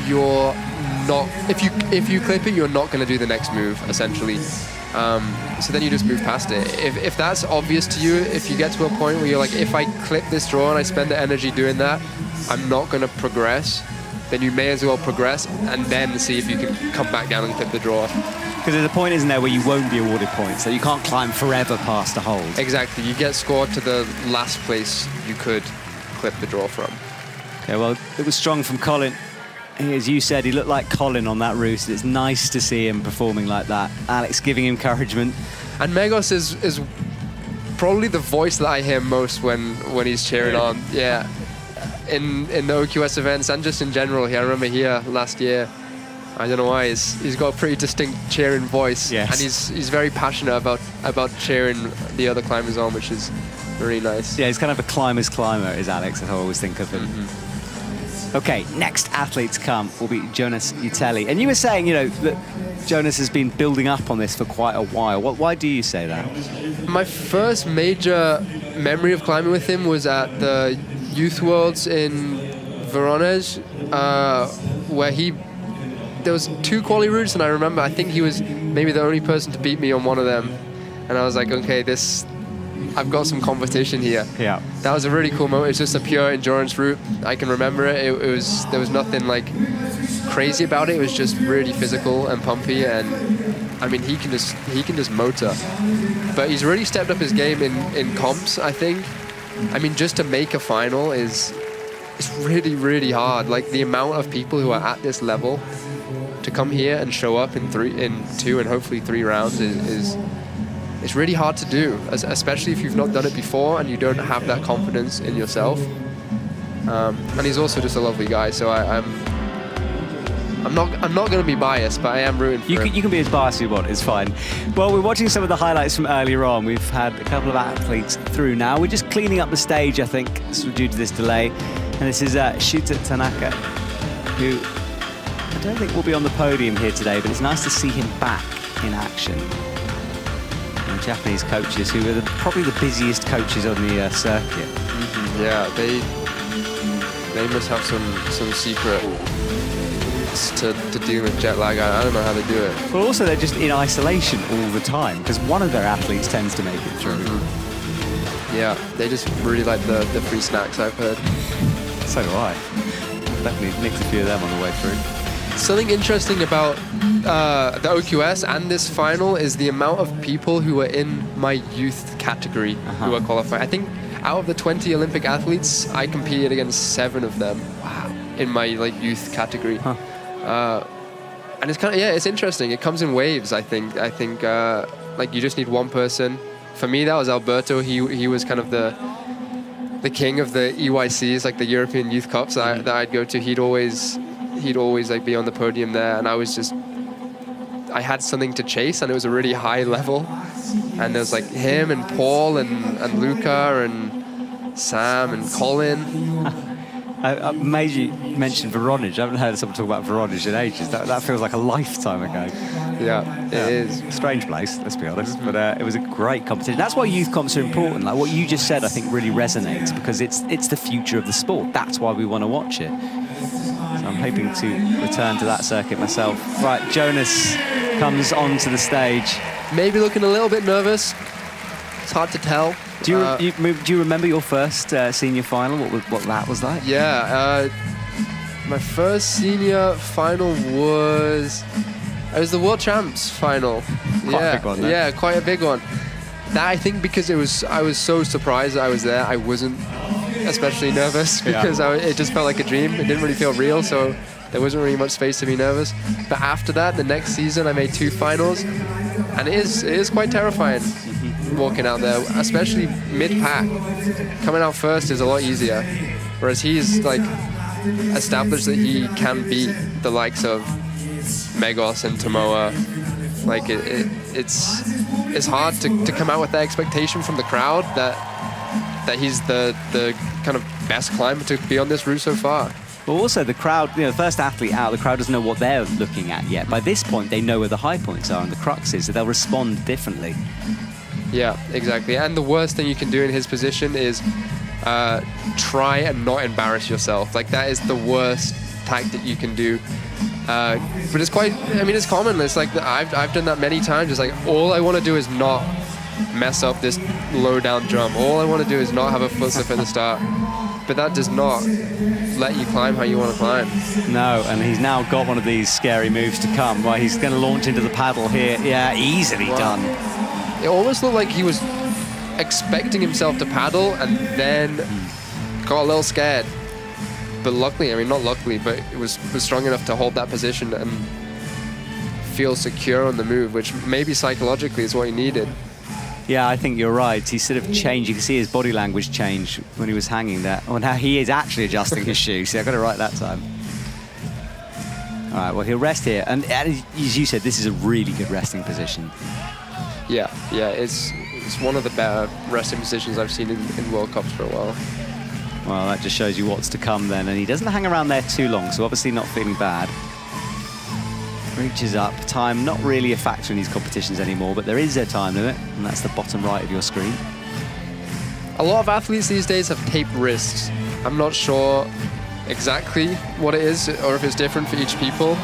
you're not... If you clip it, you're not going to do the next move, essentially. So then you just move past it. If that's obvious to you, if you get to a point where you're like, if I clip this draw and I spend the energy doing that, I'm not going to progress, then you may as well progress and then see if you can come back down and clip the draw. Because there's a point, isn't there, where you won't be awarded points, so you can't climb forever past a hold. Exactly. You get scored to the last place you could clip the draw from. Okay, well, it was strong from Colin. As you said, he looked like Colin on that route. It's nice to see him performing like that. Alex giving him encouragement. And Megos is probably the voice that I hear most when he's cheering on. Yeah. In the OQS events and just in general here. I remember here last year, I don't know why, he's got a pretty distinct cheering voice. Yes. And he's very passionate about cheering the other climbers on, which is really nice. Yeah, he's kind of a climber's climber, is Alex, I always think of him. Mm-hmm. Okay, next athlete to come will be Jonas Utelli. And you were saying, you know, that Jonas has been building up on this for quite a while. Why do you say that? My first major memory of climbing with him was at the Youth Worlds in Voronezh, where there was 2 quali routes, and I remember I think he was maybe the only person to beat me on one of them, and I was like, okay, I've got some competition here. Yeah, that was a really cool moment. It's just a pure endurance route. I can remember it. There was nothing like crazy about it. It was just really physical and pumpy, and I mean he can just motor. But he's really stepped up his game in comps, I think. I mean, just to make a final it's really, really hard. Like, the amount of people who are at this level to come here and show up in 2 and hopefully 3 rounds it's really hard to do, especially if you've not done it before and you don't have that confidence in yourself. And he's also just a lovely guy, so I'm not going to be biased, but I am rooting for him. You can be as biased as you want, it's fine. Well, we're watching some of the highlights from earlier on. We've had a couple of athletes through now. We're just cleaning up the stage, I think, due to this delay. And this is Shuta Tanaka, who I don't think will be on the podium here today, but it's nice to see him back in action. And Japanese coaches, who are probably the busiest coaches on the circuit. Mm-hmm. Yeah, they must have some secret to deal with jet lag. I don't know how they do it. Well, also they're just in isolation all the time because one of their athletes tends to make it through. Mm-hmm. Yeah, they just really like the free snacks, I've heard. So do I. Definitely nicked a few of them on the way through. Something interesting about the OQS and this final is the amount of people who are in my youth category who are qualified. I think out of the 20 Olympic athletes, I competed against 7 of them. Wow. In my youth category. Huh. And it's kind of, it's interesting. It comes in waves, I think. You just need one person. For me, that was Alberto. He was kind of the king of the EYCs, like the European Youth Cups that I'd go to. He'd always be on the podium there, and I had something to chase, and it was a really high level. And there was like him and Paul and Luca and Sam and Colin. I made you mention Voronezh. I haven't heard someone talk about Voronezh in ages. That feels like a lifetime ago. Yeah, it is. Strange place, let's be honest. But it was a great competition. That's why youth comps are important. Like what you just said, I think really resonates because it's the future of the sport. That's why we want to watch it. So I'm hoping to return to that circuit myself. Right, Jonas comes onto the stage. Maybe looking a little bit nervous. It's hard to tell. Do you remember your first senior final? What that was like? Yeah, my first senior final was the World Champs final. Quite a big one, though. Yeah, quite a big one. That I think because I was so surprised that I was there. I wasn't especially nervous because it just felt like a dream. It didn't really feel real, so there wasn't really much space to be nervous. But after that, the next season, I made 2 finals, and it is quite terrifying walking out there, especially mid-pack. Coming out first is a lot easier, whereas he's like established that he can beat the likes of Megos and Tomoa. Like it's hard to come out with that expectation from the crowd that he's the kind of best climber to be on this route so far. But also the crowd, the first athlete out, the crowd doesn't know what they're looking at yet. By this point, they know where the high points are and the cruxes, so they'll respond differently. Yeah, exactly. And the worst thing you can do in his position is try and not embarrass yourself. Like that is the worst tactic you can do. But it's it's common. It's like I've done that many times. It's like all I want to do is not mess up this low down jump. All I want to do is not have a foot slip at the start. But that does not let you climb how you want to climb. No, and he's now got one of these scary moves to come. Well, he's going to launch into the paddle here. Yeah, easily done. It almost looked like he was expecting himself to paddle and then got a little scared. But luckily, not luckily, but it was strong enough to hold that position and feel secure on the move, which maybe psychologically is what he needed. Yeah, I think you're right. He's sort of changed. You can see his body language change when he was hanging there. Oh, now he is actually adjusting his shoe. See, I got it right that time. All right, well, he'll rest here. And as you said, this is a really good resting position. Yeah, it's one of the better resting positions I've seen in World Cups for a while. Well, that just shows you what's to come then. And he doesn't hang around there too long, so obviously not feeling bad. Reaches up. Time not really a factor in these competitions anymore, but there is a time limit, and that's the bottom right of your screen. A lot of athletes these days have taped wrists. I'm not sure exactly what it is or if it's different for each people,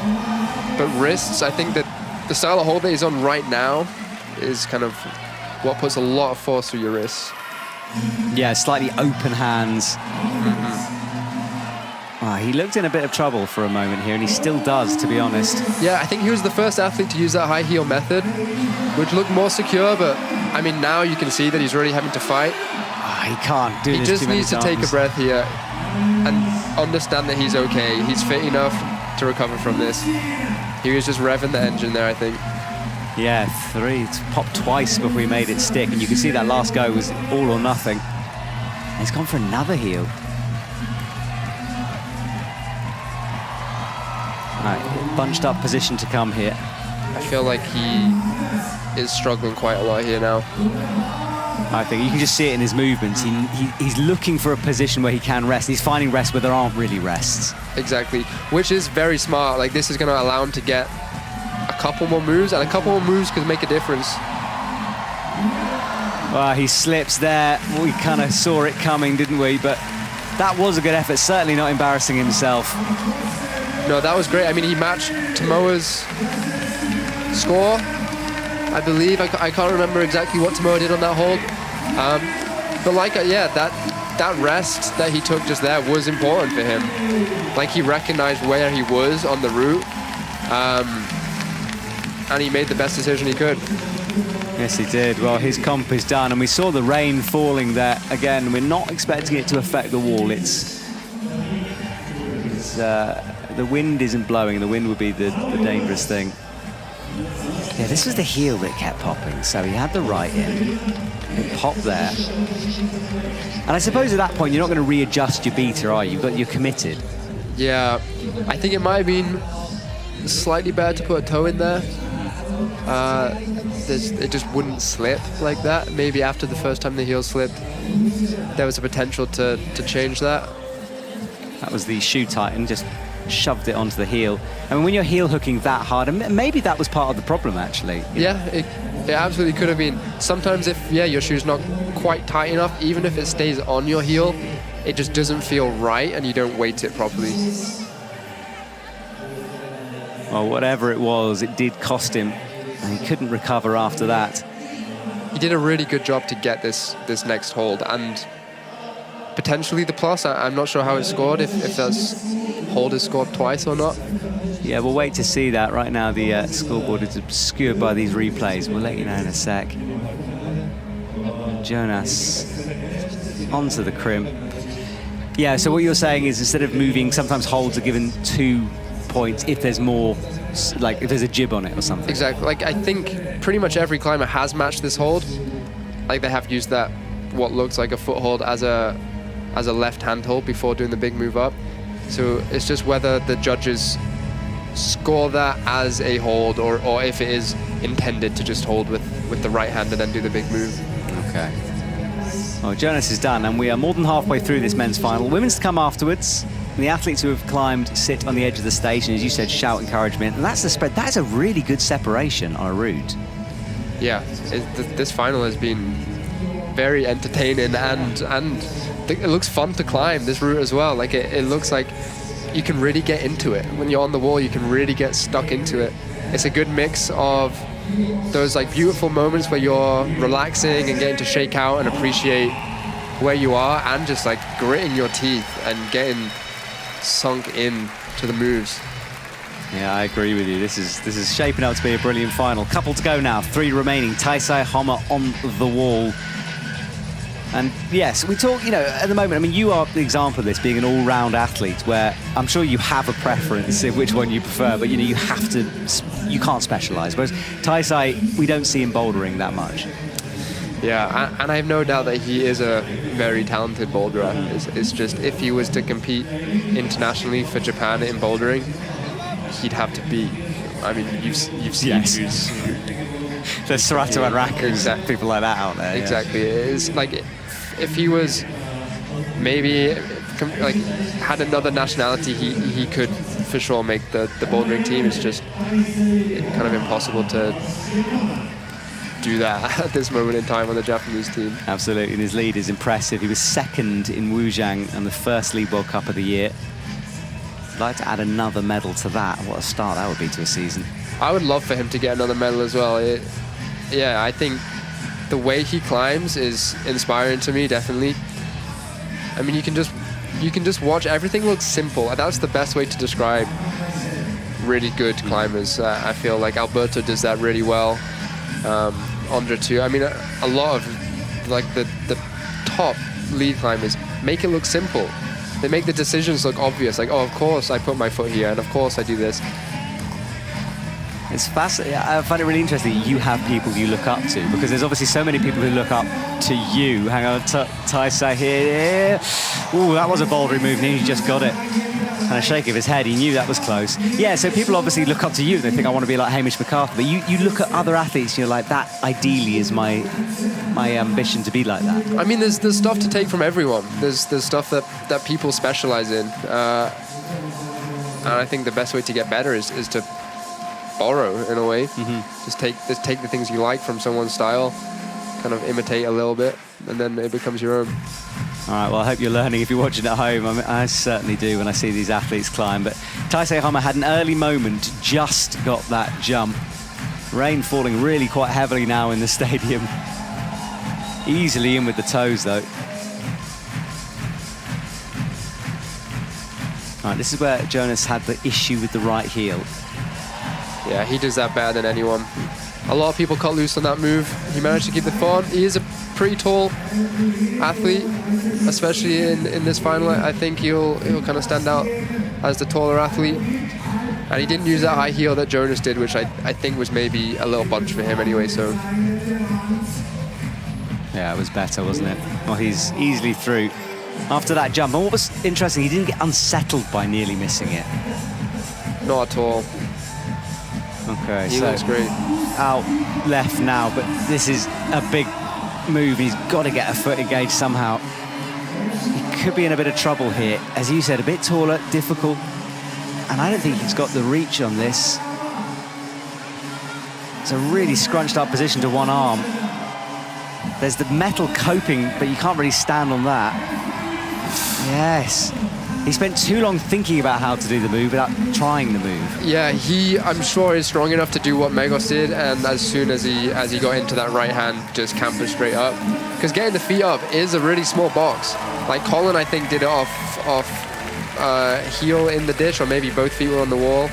but wrists, I think that the style of hold that he's on right now is kind of what puts a lot of force through your wrists. Yeah, slightly open hands. He looked in a bit of trouble for a moment here, and he still does, to be honest. Yeah, I think he was the first athlete to use that high heel method, which looked more secure, but now you can see that he's really having to fight. He can't do this. He just needs to take a breath here and understand that he's okay. He's fit enough to recover from this. He was just revving the engine there, I think. Yeah, 3. It's popped twice before he made it stick, and you can see that last go was all or nothing. And he's gone for another heel. Right, bunched up position to come here. I feel like he is struggling quite a lot here now. I think you can just see it in his movements. He's looking for a position where he can rest. He's finding rest where there aren't really rests. Exactly, which is very smart. Like this is going to allow him to get a couple more moves, and a couple more moves could make a difference. Well, he slips there. We kind of saw it coming, didn't we? But that was a good effort. Certainly not embarrassing himself. No, that was great. He matched Tomoa's score, I believe. I can't remember exactly what Tomoa did on that hold. But that rest that he took just there was important for him. Like he recognized where he was on the route, and he made the best decision he could. Yes, he did. Well, his comp is done, and we saw the rain falling there. Again, we're not expecting it to affect the wall. The wind isn't blowing. The wind would be the dangerous thing. Yeah, this was the heel that kept popping, so he had the right in. It popped there. And I suppose at that point, you're not going to readjust your beta, are you? But you're committed. Yeah, I think it might have been slightly better to put a toe in there. It just wouldn't slip like that. Maybe after the first time the heel slipped, there was a potential to change that. That was the shoe tighten, just shoved it onto the heel. I mean, when you're heel hooking that hard, and maybe that was part of the problem, actually. Yeah, it absolutely could have been. Sometimes if, your shoe's not quite tight enough, even if it stays on your heel, it just doesn't feel right and you don't weight it properly. Well, whatever it was, it did cost him, and he couldn't recover after that. He did a really good job to get this next hold, and potentially the plus. I'm not sure how it's scored, if that's hold is scored twice or not. Yeah, we'll wait to see that. Right now the scoreboard is obscured by these replays. We'll let you know in a sec. Jonas onto the crimp. Yeah, so what you're saying is instead of moving, sometimes holds are given 2 points if there's more, like if there's a jib on it or something. Exactly. Like, I think pretty much every climber has matched this hold. Like, they have used that, what looks like a foothold, as a left hand hold before doing the big move up. So it's just whether the judges score that as a hold or if it is intended to just hold with the right hand and then do the big move. Okay. Well, Jonas is done, and we are more than halfway through this men's final. Women's to come afterwards. And the athletes who have climbed sit on the edge of the stage, and as you said, shout encouragement. And that's the spread. That is a really good separation on a route. Yeah, this final has been very entertaining, and it looks fun to climb this route as well. Like, it looks like you can really get into it. When you're on the wall, you can really get stuck into it. It's a good mix of those like beautiful moments where you're relaxing and getting to shake out and appreciate where you are, and just like gritting your teeth and getting sunk in to the moves. Yeah, I agree with you. This is shaping up to be a brilliant final. Couple to go now, 3 remaining. Taisei Homma on the wall. And yes, we talk, at the moment, I mean, you are the example of this, being an all-round athlete, where I'm sure you have a preference in which one you prefer, but you can't specialize. Whereas Taisei, we don't see him bouldering that much. Yeah, and I have no doubt that he is a very talented boulderer. It's just, if he was to compete internationally for Japan in bouldering, he'd have to be, I mean, you've seen who's... There's Serato and Raku, exactly. People like that out there. Exactly. Yeah. It's like, if he was maybe like had another nationality, he could for sure make the bouldering team. It's just kind of impossible to do that at this moment in time on the Japanese team. Absolutely, and his lead is impressive. He was second in Wujiang and the first Lead World Cup of the year. I'd like to add another medal to that. What a start that would be to a season. I would love for him to get another medal as well. Yeah, I think the way he climbs is inspiring to me, definitely. I mean, you can just watch. Everything looks simple, and that's the best way to describe really good climbers. I feel like Alberto does that really well. Andre too. I mean, a lot of like the top lead climbers make it look simple. They make the decisions look obvious. Like, oh, of course I put my foot here, and of course I do this. It's fascinating. I find it really interesting you have people you look up to, because there's obviously so many people who look up to you. Hang on, Taisei here. Ooh, that was a bouldering move, and he just got it. And a shake of his head, he knew that was close. Yeah, so people obviously look up to you. They think, I want to be like Hamish McArthur. But you look at other athletes, and you're like, that ideally is my ambition to be like that. I mean, there's stuff to take from everyone. There's stuff that people specialize in. And I think the best way to get better is to borrow, in a way. Mm-hmm. Just take the things you like from someone's style, kind of imitate a little bit, and then it becomes your own. All right, well, I hope you're learning if you're watching at home. I certainly do when I see these athletes climb. But Taisei Homma had an early moment, just got that jump. Rain falling really quite heavily now in the stadium. Easily in with the toes, though. All right, this is where Jonas had the issue with the right heel. Yeah, he does that better than anyone. A lot of people cut loose on that move. He managed to keep the foot on. He is a pretty tall athlete, especially in this final. I think he'll kind of stand out as the taller athlete. And he didn't use that high heel that Jonas did, which I think was maybe a little bunch for him anyway, so... Yeah, it was better, wasn't it? Well, he's easily through after that jump. And what was interesting, he didn't get unsettled by nearly missing it. Not at all. Okay, he looks great. Out left now, but this is a big move. He's got to get a foot engaged somehow. he could be in a bit of trouble here. As you said, a bit taller, difficult, and I don't think he's got the reach on this. It's a really scrunched up position to one arm. There's the metal coping, but you can't really stand on that. Yes. He spent too long thinking about how to do the move without trying the move. Yeah, I'm sure is strong enough to do what Megos did, and as soon as he got into that right hand, just camper straight up. Because getting the feet up is a really small box. Like Colin, I think, did it off heel in the dish, or maybe both feet were on the wall.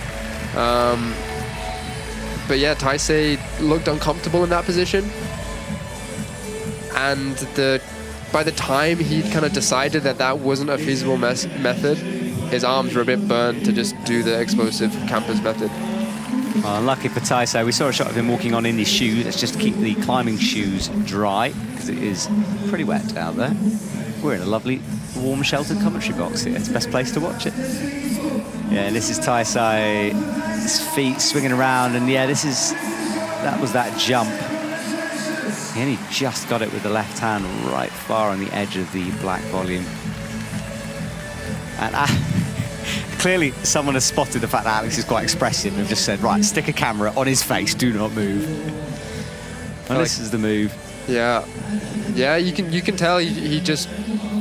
But yeah, Taisei looked uncomfortable in that position. And by the time he'd kind of decided that wasn't a feasible method, his arms were a bit burned to just do the explosive campers method. Well, unlucky for Taisei, we saw a shot of him walking on in his shoes. Let's just keep the climbing shoes dry, because it is pretty wet out there. We're in a lovely, warm, sheltered commentary box here. It's the best place to watch it. Yeah, this is Taisei, his feet swinging around, and yeah, that was that jump. He only just got it with the left hand right far on the edge of the black volume. And clearly someone has spotted the fact that Alex is quite expressive and just said, right, stick a camera on his face, do not move. And this is the move. Yeah, you can tell he just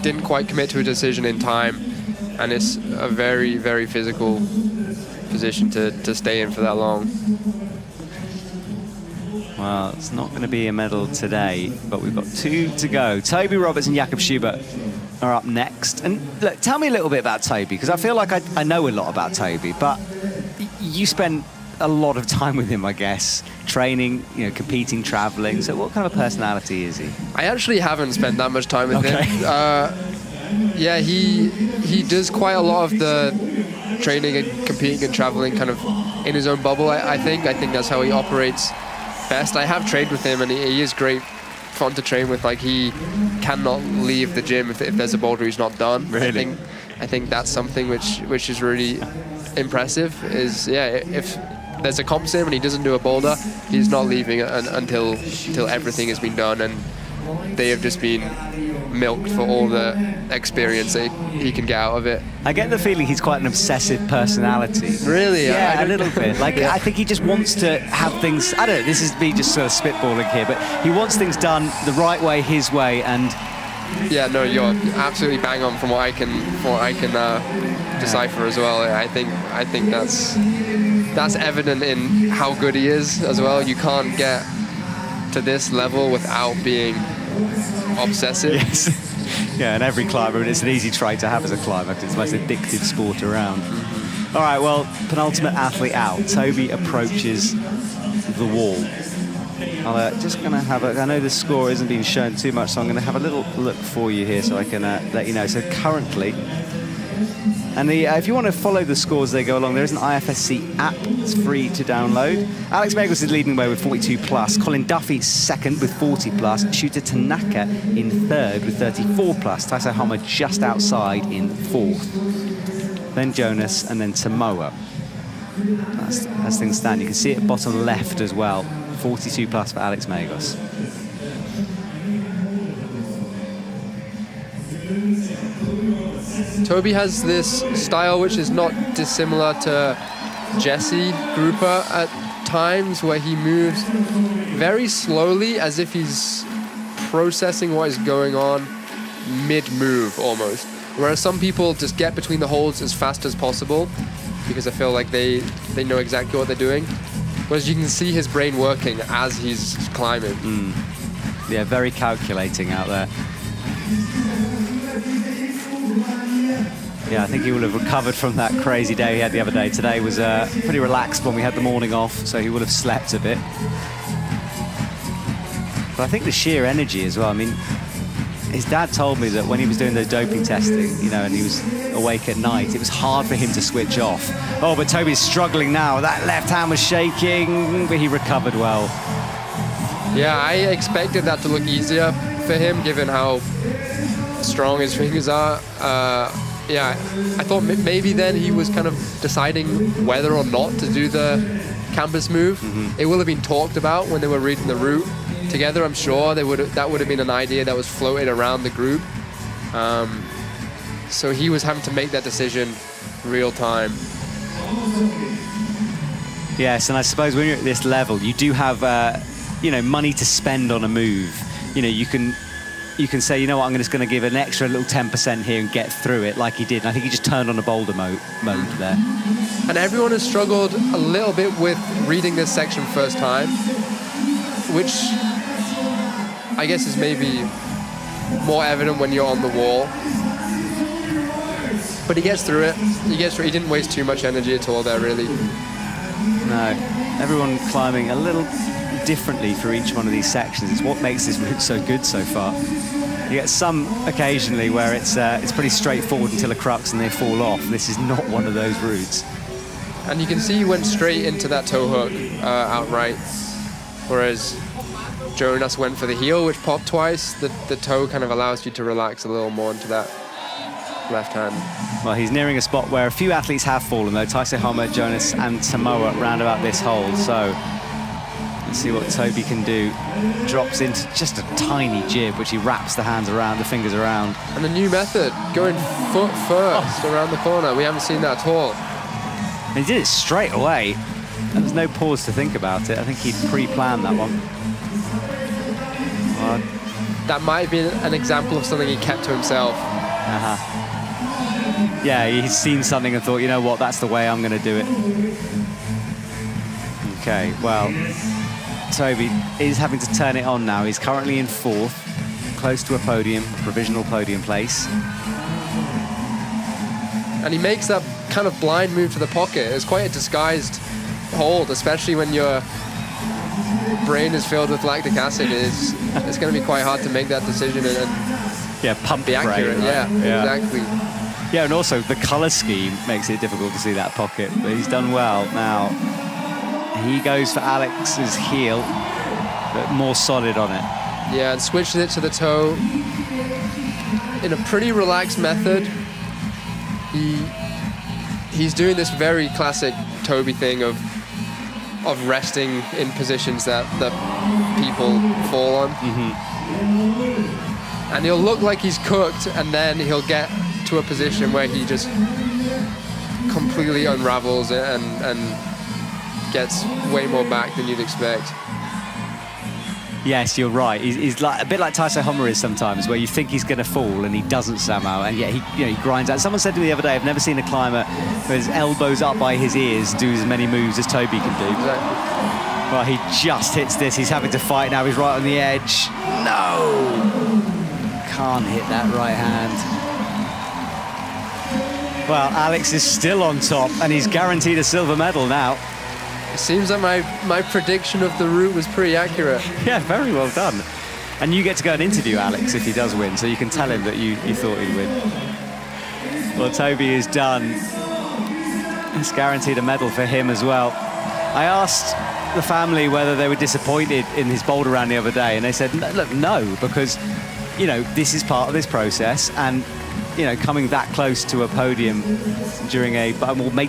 didn't quite commit to a decision in time, and it's a very, very physical position to stay in for that long. Well, it's not going to be a medal today, but we've got 2 to go. Toby Roberts and Jakob Schubert are up next. And look, tell me a little bit about Toby, because I feel like I know a lot about Toby, but you spend a lot of time with him, I guess, training, competing, traveling. So what kind of personality is he? I actually haven't spent that much time with him. Yeah, he does quite a lot of the training and competing and traveling kind of in his own bubble, I think. I think that's how he operates best. I have trained with him, and he is great fun to train with. Like, he cannot leave the gym if there's a boulder he's not done. Really? I think that's something which is really impressive. Is if there's a comp sim and he doesn't do a boulder, he's not leaving it until everything has been done, and they have just been milked for all the experience that he can get out of it. I get the feeling he's quite an obsessive personality. Really? Yeah, a little bit. Like, I think he just wants to have things, I don't know, this is me just sort of spitballing here, but he wants things done the right way, his way, and... Yeah, no, you're absolutely bang on from what I can decipher as well. I think that's evident in how good he is as well. You can't get to this level without being obsessive. Yes. Yeah, and every climber, and it's an easy trait to have as a climber, because it's the most addictive sport around. All right, well, penultimate athlete out. Toby approaches the wall. I'm just going to have I know the score isn't being shown too much, so I'm going to have a little look for you here so I can let you know. So currently, and if you want to follow the scores as they go along, there is an IFSC app. It's free to download. Alex Megos is leading the way with 42+. Colin Duffy second with 40+. Shuta Tanaka in third with 34+. Taisei Homma just outside in fourth. Then Jonas, and then Tomoa. That's as things stand. You can see it bottom left as well. 42+ for Alex Megos. Toby has this style which is not dissimilar to Jesse Grouper at times, where he moves very slowly as if he's processing what is going on mid-move almost. Whereas some people just get between the holds as fast as possible because I feel like they know exactly what they're doing. Whereas you can see his brain working as he's climbing. Yeah, very calculating out there. Yeah, I think he will have recovered from that crazy day he had the other day. Today was pretty relaxed when we had the morning off, so he would have slept a bit. But I think the sheer energy as well. I mean, his dad told me that when he was doing those doping testing, and he was awake at night, it was hard for him to switch off. Oh, but Toby's struggling now. That left hand was shaking, but he recovered well. Yeah, I expected that to look easier for him, given how strong his fingers are. Yeah, I thought maybe then he was kind of deciding whether or not to do the campus move. It will have been talked about when they were reading the route together, I'm sure. That would have been an idea that was floated around the group. So he was having to make that decision real time. Yes, and I suppose when you're at this level, you do have, money to spend on a move. You can say, you know what, I'm just going to give an extra little 10% here and get through it like he did. And I think he just turned on a boulder mode there. And everyone has struggled a little bit with reading this section first time, which I guess is maybe more evident when you're on the wall. But he gets through it. He didn't waste too much energy at all there, really. No, everyone climbing a little differently for each one of these sections. It's what makes this route so good so far. You get some occasionally where it's pretty straightforward until a crux and they fall off. This is not one of those routes. And you can see he went straight into that toe hook outright, whereas Jonas went for the heel, which popped twice. The toe kind of allows you to relax a little more into that left hand. Well, he's nearing a spot where a few athletes have fallen, though. Taisei Homma, Jonas and Tomoa round about this hold. So let's see what Toby can do. Drops into just a tiny jib, which he wraps the hands around, the fingers around. And a new method, going foot first around the corner. We haven't seen that at all. And he did it straight away. There was no pause to think about it. I think he'd pre-planned that one. That might have been an example of something he kept to himself. Yeah, he's seen something and thought, you know what, that's the way I'm going to do it. Okay, well, Toby is having to turn it on now. He's currently in 4th, close to a podium, provisional podium place. And he makes that kind of blind move to the pocket. It's quite a disguised hold, especially when your brain is filled with lactic acid. It's going to be quite hard to make that decision and pump be accurate. Brain, right? Yeah, exactly. Yeah, and also the color scheme makes it difficult to see that pocket, but he's done well. Now, he goes for Alex's heel, but more solid on it. Yeah, and switches it to the toe in a pretty relaxed method. He's doing this very classic Toby thing of resting in positions that people fall on. And he'll look like he's cooked, and then he'll get to a position where he just completely unravels it and gets way more back than you'd expect. Yes, you're right. He's like a bit like Taisei Homma is sometimes, where you think he's going to fall and he doesn't somehow, and yet he grinds out. Someone said to me the other day, I've never seen a climber with his elbows up by his ears do as many moves as Toby can do. Exactly. Well, he just hits this. He's having to fight now. He's right on the edge. No! Can't hit that right hand. Well, Alex is still on top, and he's guaranteed a silver medal now. It seems like my prediction of the route was pretty accurate. Yeah, very well done. And you get to go and interview Alex if he does win, so you can tell him that you thought he'd win. Well, Toby is done. It's guaranteed a medal for him as well. I asked the family whether they were disappointed in his boulder round the other day, and they said, look, no, because, this is part of this process, and coming that close to a podium during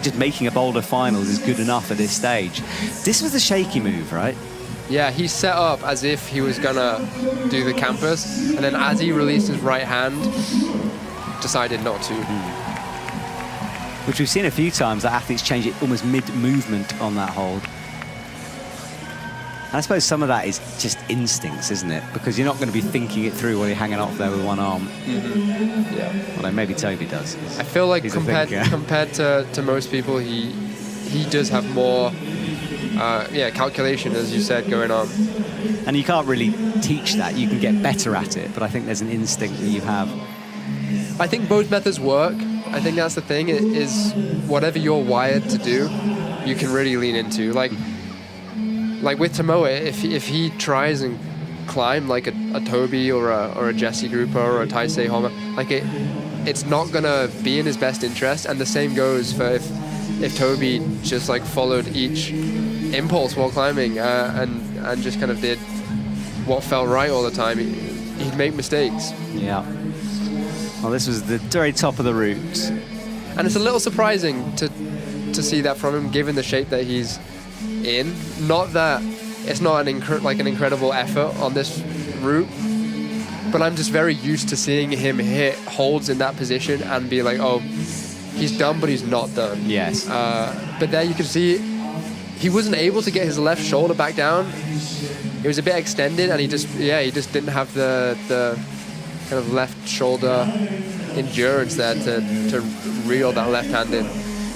just making a boulder finals is good enough at this stage. This was the shaky move, right? Yeah, he set up as if he was gonna do the campus, and then as he released his right hand, decided not to. Which we've seen a few times, that athletes change it almost mid-movement on that hold. And I suppose some of that is just instincts, isn't it? Because you're not going to be thinking it through while you're hanging off there with one arm. Yeah. Well, maybe Toby does. I feel like compared to most people, he does have more calculation, as you said, going on. And you can't really teach that. You can get better at it, but I think there's an instinct that you have. I think both methods work. I think that's the thing, is whatever you're wired to do, you can really lean into. Like with Tomoa, if he tries and climb like a Toby or a Jesse Grouper or a Taisei Homma, it's not gonna be in his best interest. And the same goes for if Toby just followed each impulse while climbing and just kind of did what felt right all the time, he'd make mistakes. Yeah. Well, this was the very top of the route, and it's a little surprising to see that from him, given the shape that he's in. Not that it's not an incredible effort on this route, but I'm just very used to seeing him hit holds in that position and be like, oh, he's done, but he's not done. Yes. But there you can see he wasn't able to get his left shoulder back down. It was a bit extended, and he just didn't have the kind of left shoulder endurance there to reel that left hand in.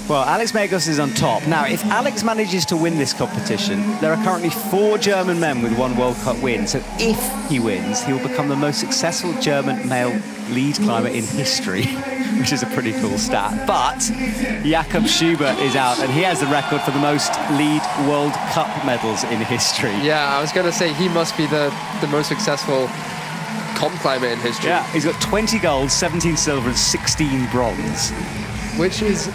Well, Alex Megos is on top. Now, if Alex manages to win this competition, there are currently 4 German men with 1 World Cup win. So if he wins, he will become the most successful German male lead climber in history, which is a pretty cool stat. But Jakob Schubert is out, and he has the record for the most lead World Cup medals in history. Yeah, I was going to say he must be the most successful comp climber in history. Yeah, he's got 20 gold, 17 silver, and 16 bronze. Which is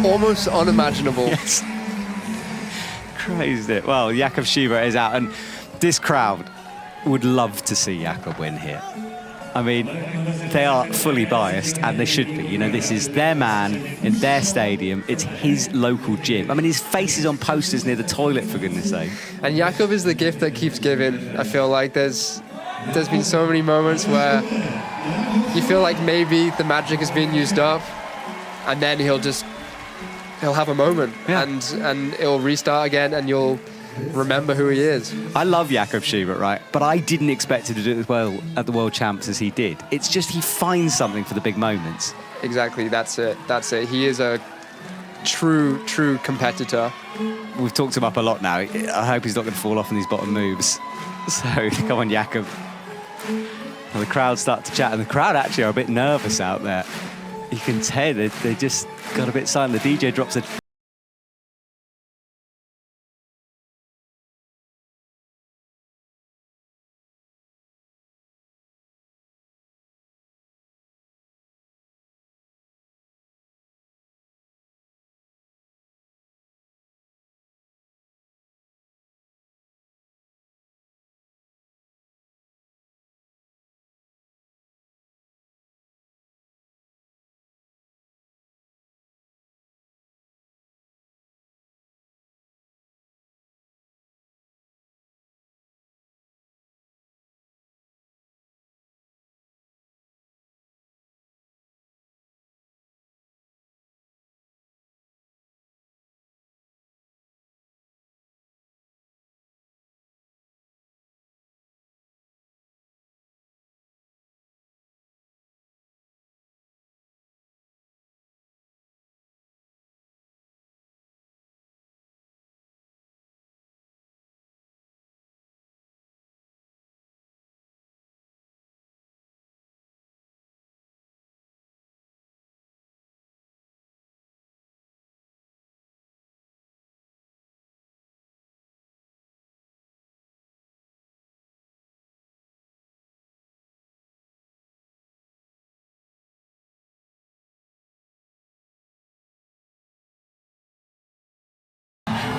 almost unimaginable. Yes. Crazy. Well, Jakob Schubert is out, and this crowd would love to see Jakob win here. I mean, they are fully biased, and they should be. You know, this is their man in their stadium. It's his local gym. I mean, his face is on posters near the toilet, for goodness sake. And Jakob is the gift that keeps giving. I feel like there's been so many moments where you feel like maybe the magic is being used up, and then he'll have a moment, yeah, and it'll restart again, and you'll remember who he is. I love Jakob Schubert, right? But I didn't expect him to do it as well at the World Champs as he did. It's just he finds something for the big moments. Exactly, that's it. He is a true competitor. We've talked him up a lot now. I hope he's not going to fall off in these bottom moves. So, come on, Jakob. And the crowd start to chat, and the crowd actually are a bit nervous out there. You can tell they just got a bit silent. The DJ drops a...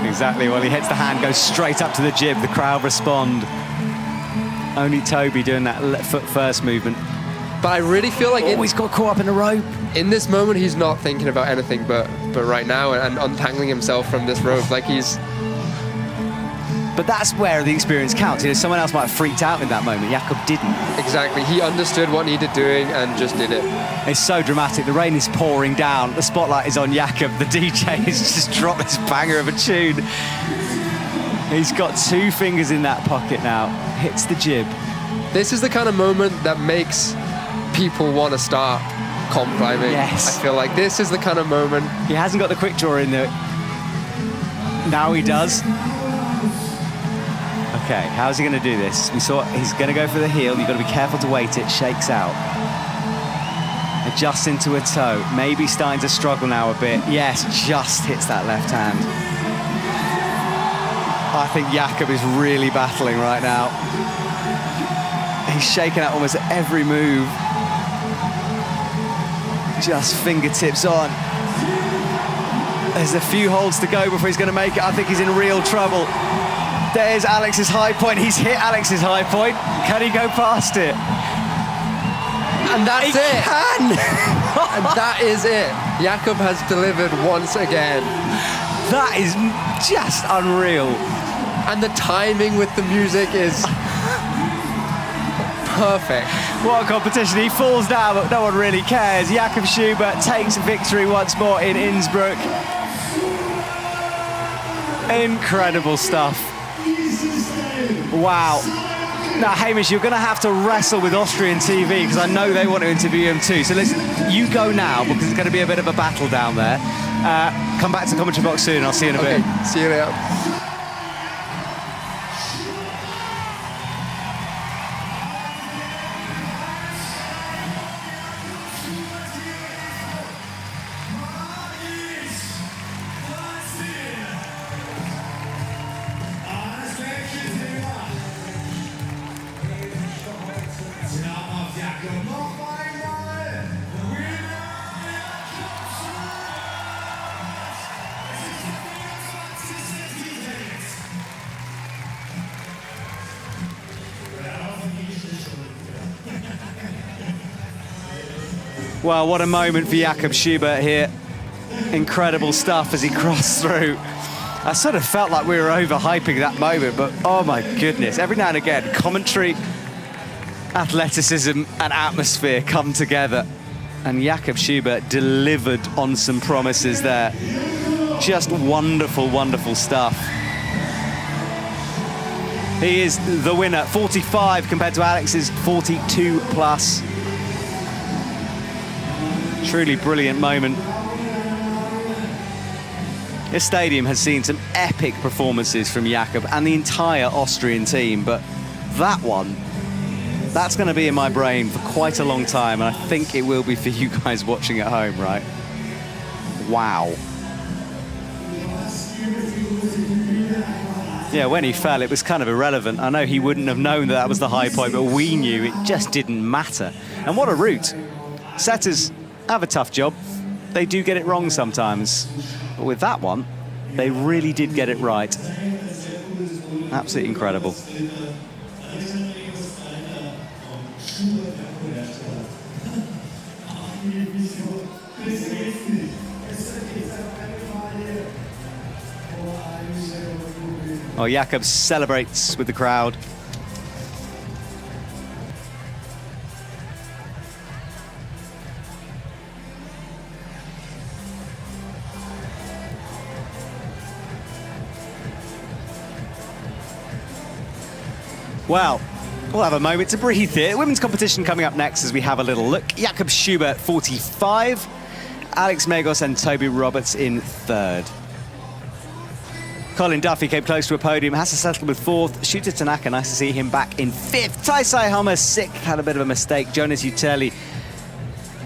Exactly. Well, he hits the hand, goes straight up to the jib. The crowd respond. Only Toby doing that foot first movement. But I really feel like he's got caught up in a rope. In this moment, he's not thinking about anything but right now and untangling himself from this rope. Like he's... But that's where the experience counts. You know, someone else might have freaked out in that moment. Jakob didn't. Exactly. He understood what needed doing and just did it. It's so dramatic. The rain is pouring down. The spotlight is on Jakob. The DJ has just dropped this banger of a tune. He's got 2 fingers in that pocket now. Hits the jib. This is the kind of moment that makes people want to start comp climbing. Yes. I feel like this is the kind of moment. He hasn't got the quick draw in there. Now he does. Okay, how's he going to do this? We saw he's going to go for the heel. You've got to be careful to wait it. Shakes out. Adjusts into a toe. Maybe starting to struggle now a bit. Yes, just hits that left hand. I think Jakob is really battling right now. He's shaking out almost every move. Just fingertips on. There's a few holds to go before he's going to make it. I think he's in real trouble. There's Alex's high point. He's hit Alex's high point. Can he go past it? And that's he it. Can. And that is it. Jakob has delivered once again. That is just unreal. And the timing with the music is perfect. What a competition. He falls down, but no one really cares. Jakob Schubert takes victory once more in Innsbruck. Incredible stuff. Wow. Now, Hamish, you're going to have to wrestle with Austrian TV because I know they want to interview him too. So listen, you go now because it's going to be a bit of a battle down there. Come back to the commentary box soon. I'll see you in a bit. See you later. Well, what a moment for Jakob Schubert here. Incredible stuff as he crossed through. I sort of felt like we were overhyping that moment, but oh my goodness. Every now and again, commentary, athleticism and atmosphere come together. And Jakob Schubert delivered on some promises there. Just wonderful, wonderful stuff. He is the winner, 45 compared to Alex's 42 plus. Truly brilliant moment. This stadium has seen some epic performances from Jakob and the entire Austrian team, but that one, that's going to be in my brain for quite a long time, and I think it will be for you guys watching at home, right? Wow. Yeah, when he fell, it was kind of irrelevant. I know he wouldn't have known that was the high point, but we knew it just didn't matter. And what a route. Setters have a tough job. They do get it wrong sometimes. But with that one, they really did get it right. Absolutely incredible. Oh, Jakob celebrates with the crowd. Well, we'll have a moment to breathe here. Women's competition coming up next as we have a little look. Jakob Schubert, 45. Alex Megos and Toby Roberts in third. Colin Duffy came close to a podium, has to settle with fourth. Shuta Tanaka, nice to see him back in fifth. Taisei Homma, sick, had a bit of a mistake. Jonas Utelli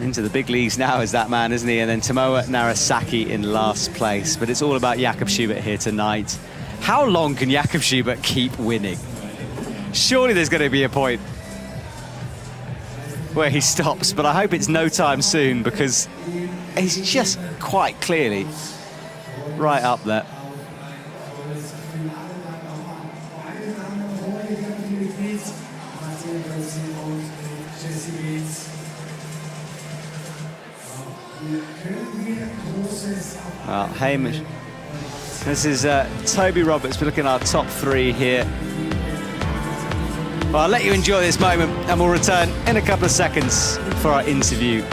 into the big leagues now is that man, isn't he? And then Tomoa Narasaki in last place. But it's all about Jakob Schubert here tonight. How long can Jakob Schubert keep winning? Surely there's going to be a point where he stops, but I hope it's no time soon because he's just quite clearly right up there. Well, Hamish. This is Toby Roberts. We're looking at our top three here. Well, I'll let you enjoy this moment and we'll return in a couple of seconds for our interview.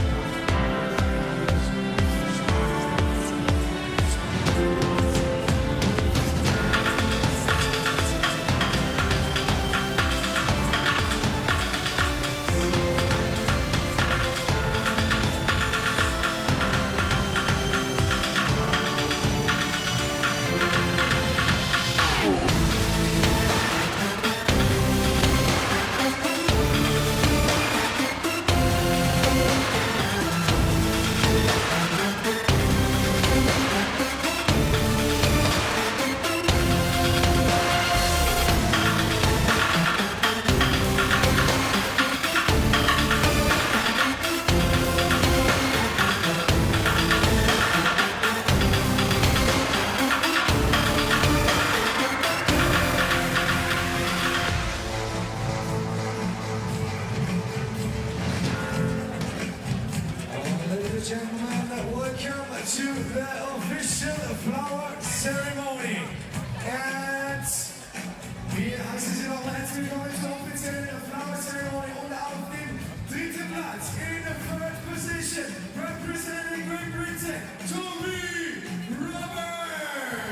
Hier heißen Sie noch herzlich willkommen zur offiziellen Flower Ceremony. Dritter Platz in the third position, representing Great Britain, Toby Roberts.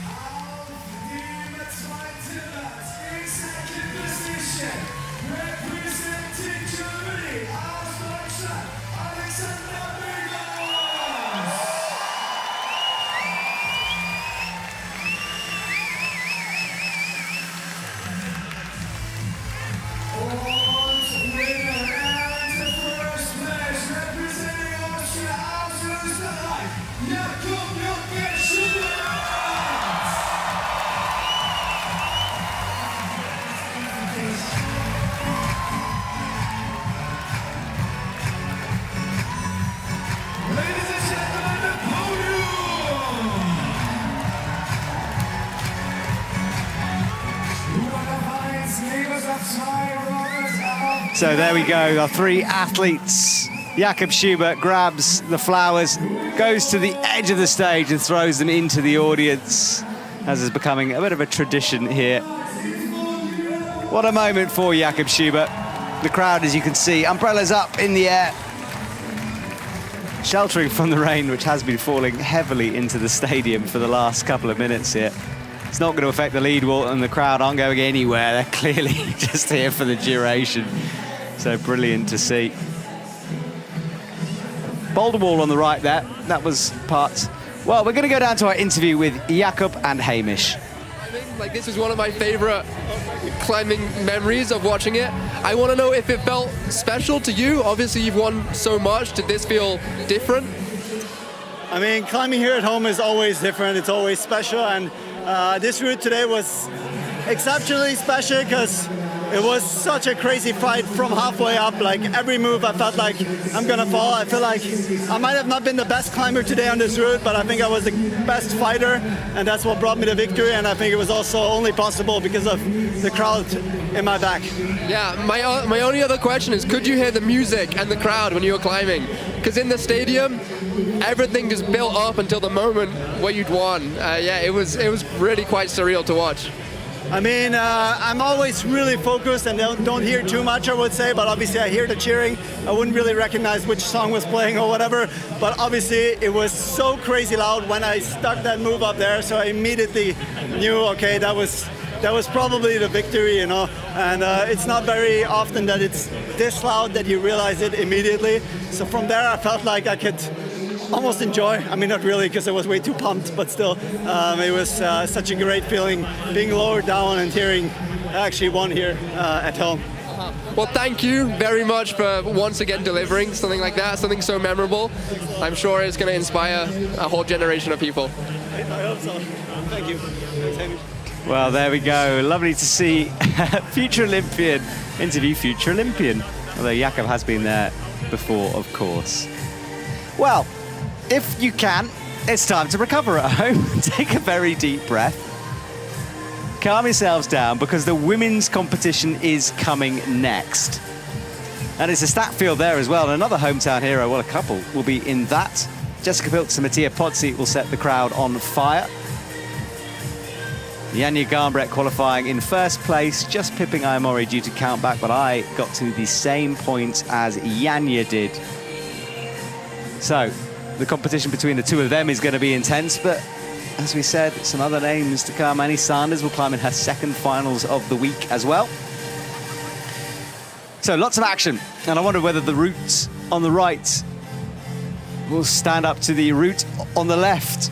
Auf dem zweiten Platz in second position, representing Germany, aus Deutschland, Alexander Megos. Und winner and the first place, representing Austria, aus Österreich, Jakob Schubert. Ladies and gentlemen, the podium. Megos auf 2, Roberts auf. So there we go, our three athletes. Jakob Schubert grabs the flowers, goes to the edge of the stage and throws them into the audience, as is becoming a bit of a tradition here. What a moment for Jakob Schubert. The crowd, as you can see, umbrellas up in the air, sheltering from the rain, which has been falling heavily into the stadium for the last couple of minutes here. It's not going to affect the lead wall, and the crowd aren't going anywhere. They're clearly just here for the duration. So brilliant to see. Boulder wall on the right there. That was part. Well, we're going to go down to our interview with Jakob and Hamish. Like, this is one of my favorite climbing memories of watching it. I want to know if it felt special to you. Obviously, you've won so much. Did this feel different? I mean, climbing here at home is always different. It's always special, and this route today was exceptionally special because it was such a crazy fight from halfway up. Like, every move I felt like I'm gonna fall. I feel like I might have not been the best climber today on this route, but I think I was the best fighter, and that's what brought me the victory. And I think it was also only possible because of the crowd in my back. Yeah, my only other question is, could you hear the music and the crowd when you were climbing? Because in the stadium, everything just built up until the moment where you'd won. Yeah, it was really quite surreal to watch. I mean, I'm always really focused and don't hear too much, I would say, but obviously I hear the cheering. I wouldn't really recognize which song was playing or whatever, but obviously it was so crazy loud when I stuck that move up there, so I immediately knew, okay, that was probably the victory, you know, and it's not very often that it's this loud that you realize it immediately. So from there I felt like I could almost enjoy. I mean, not really, because I was way too pumped, but still, it was such a great feeling being lowered down and hearing I actually won here at home. Well, thank you very much for once again delivering something like that, something so memorable. I'm sure it's going to inspire a whole generation of people. I hope so. Thank you. Thanks, Hamish. Well, there we go. Lovely to see future Olympian interview future Olympian. Although Jakob has been there before, of course. Well, if you can, it's time to recover at home. Take a very deep breath. Calm yourselves down, because the women's competition is coming next. And it's a stat field there as well. And another hometown hero, well, a couple will be in that. Jessica Pilz and Martina Potzi will set the crowd on fire. Janja Garnbret qualifying in first place, just pipping Mori due to countback, but I got to the same point as Janja did. So the competition between the two of them is going to be intense, but as we said, some other names to come. Annie Sanders will climb in her second finals of the week as well. So lots of action, and I wonder whether the route on the right will stand up to the route on the left,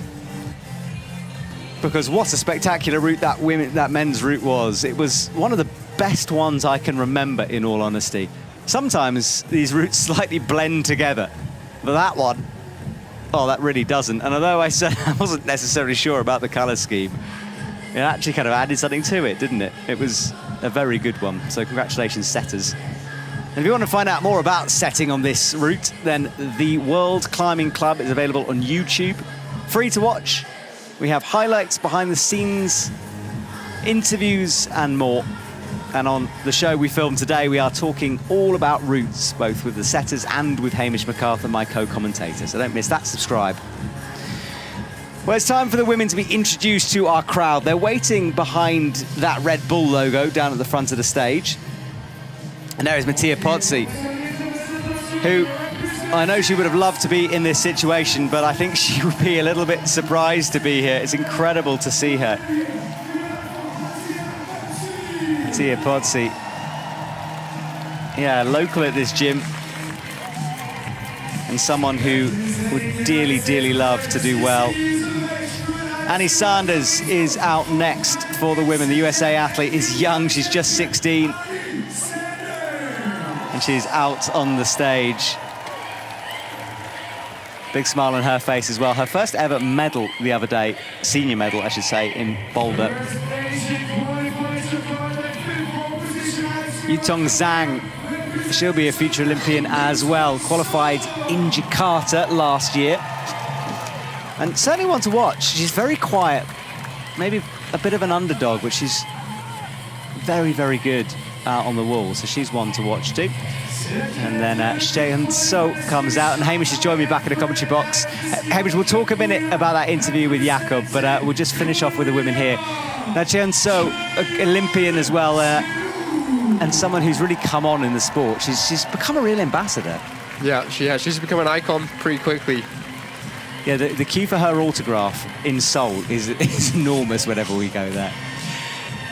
because what a spectacular route that men's route was. It was one of the best ones I can remember, in all honesty. Sometimes these routes slightly blend together, but that one, oh, that really doesn't. And although I said I wasn't necessarily sure about the colour scheme, it actually kind of added something to it, didn't it? It was a very good one. So congratulations, setters. And if you want to find out more about setting on this route, then the World Climbing Club is available on YouTube, free to watch. We have highlights, behind the scenes, interviews and more. And on the show we filmed today, we are talking all about routes, both with the setters and with Hamish MacArthur, my co-commentator. So don't miss that, subscribe. Well, it's time for the women to be introduced to our crowd. They're waiting behind that Red Bull logo down at the front of the stage. And there is Martina Potzi, who I know she would have loved to be in this situation, but I think she would be a little bit surprised to be here. It's incredible to see her. Martina Potzi, yeah, local at this gym, and someone who would dearly, dearly love to do well. Annie Sanders is out next for the women. The USA athlete is young, she's just 16. And she's out on the stage. Big smile on her face as well. Her first ever medal the other day, senior medal, I should say, in Boulder. Yutong Zhang, she'll be a future Olympian as well. Qualified in Jakarta last year. And certainly one to watch. She's very quiet, maybe a bit of an underdog, but she's very, very good out on the wall. So she's one to watch too. And then Chae-hyun So comes out, and Hamish has joined me back in the commentary box. Hamish, we'll talk a minute about that interview with Jakob, but we'll just finish off with the women here. Now, Chae-hyun So, Olympian as well, and someone who's really come on in the sport. She's become a real ambassador. Yeah, she's become an icon pretty quickly. Yeah, the queue for her autograph in Seoul is enormous whenever we go there.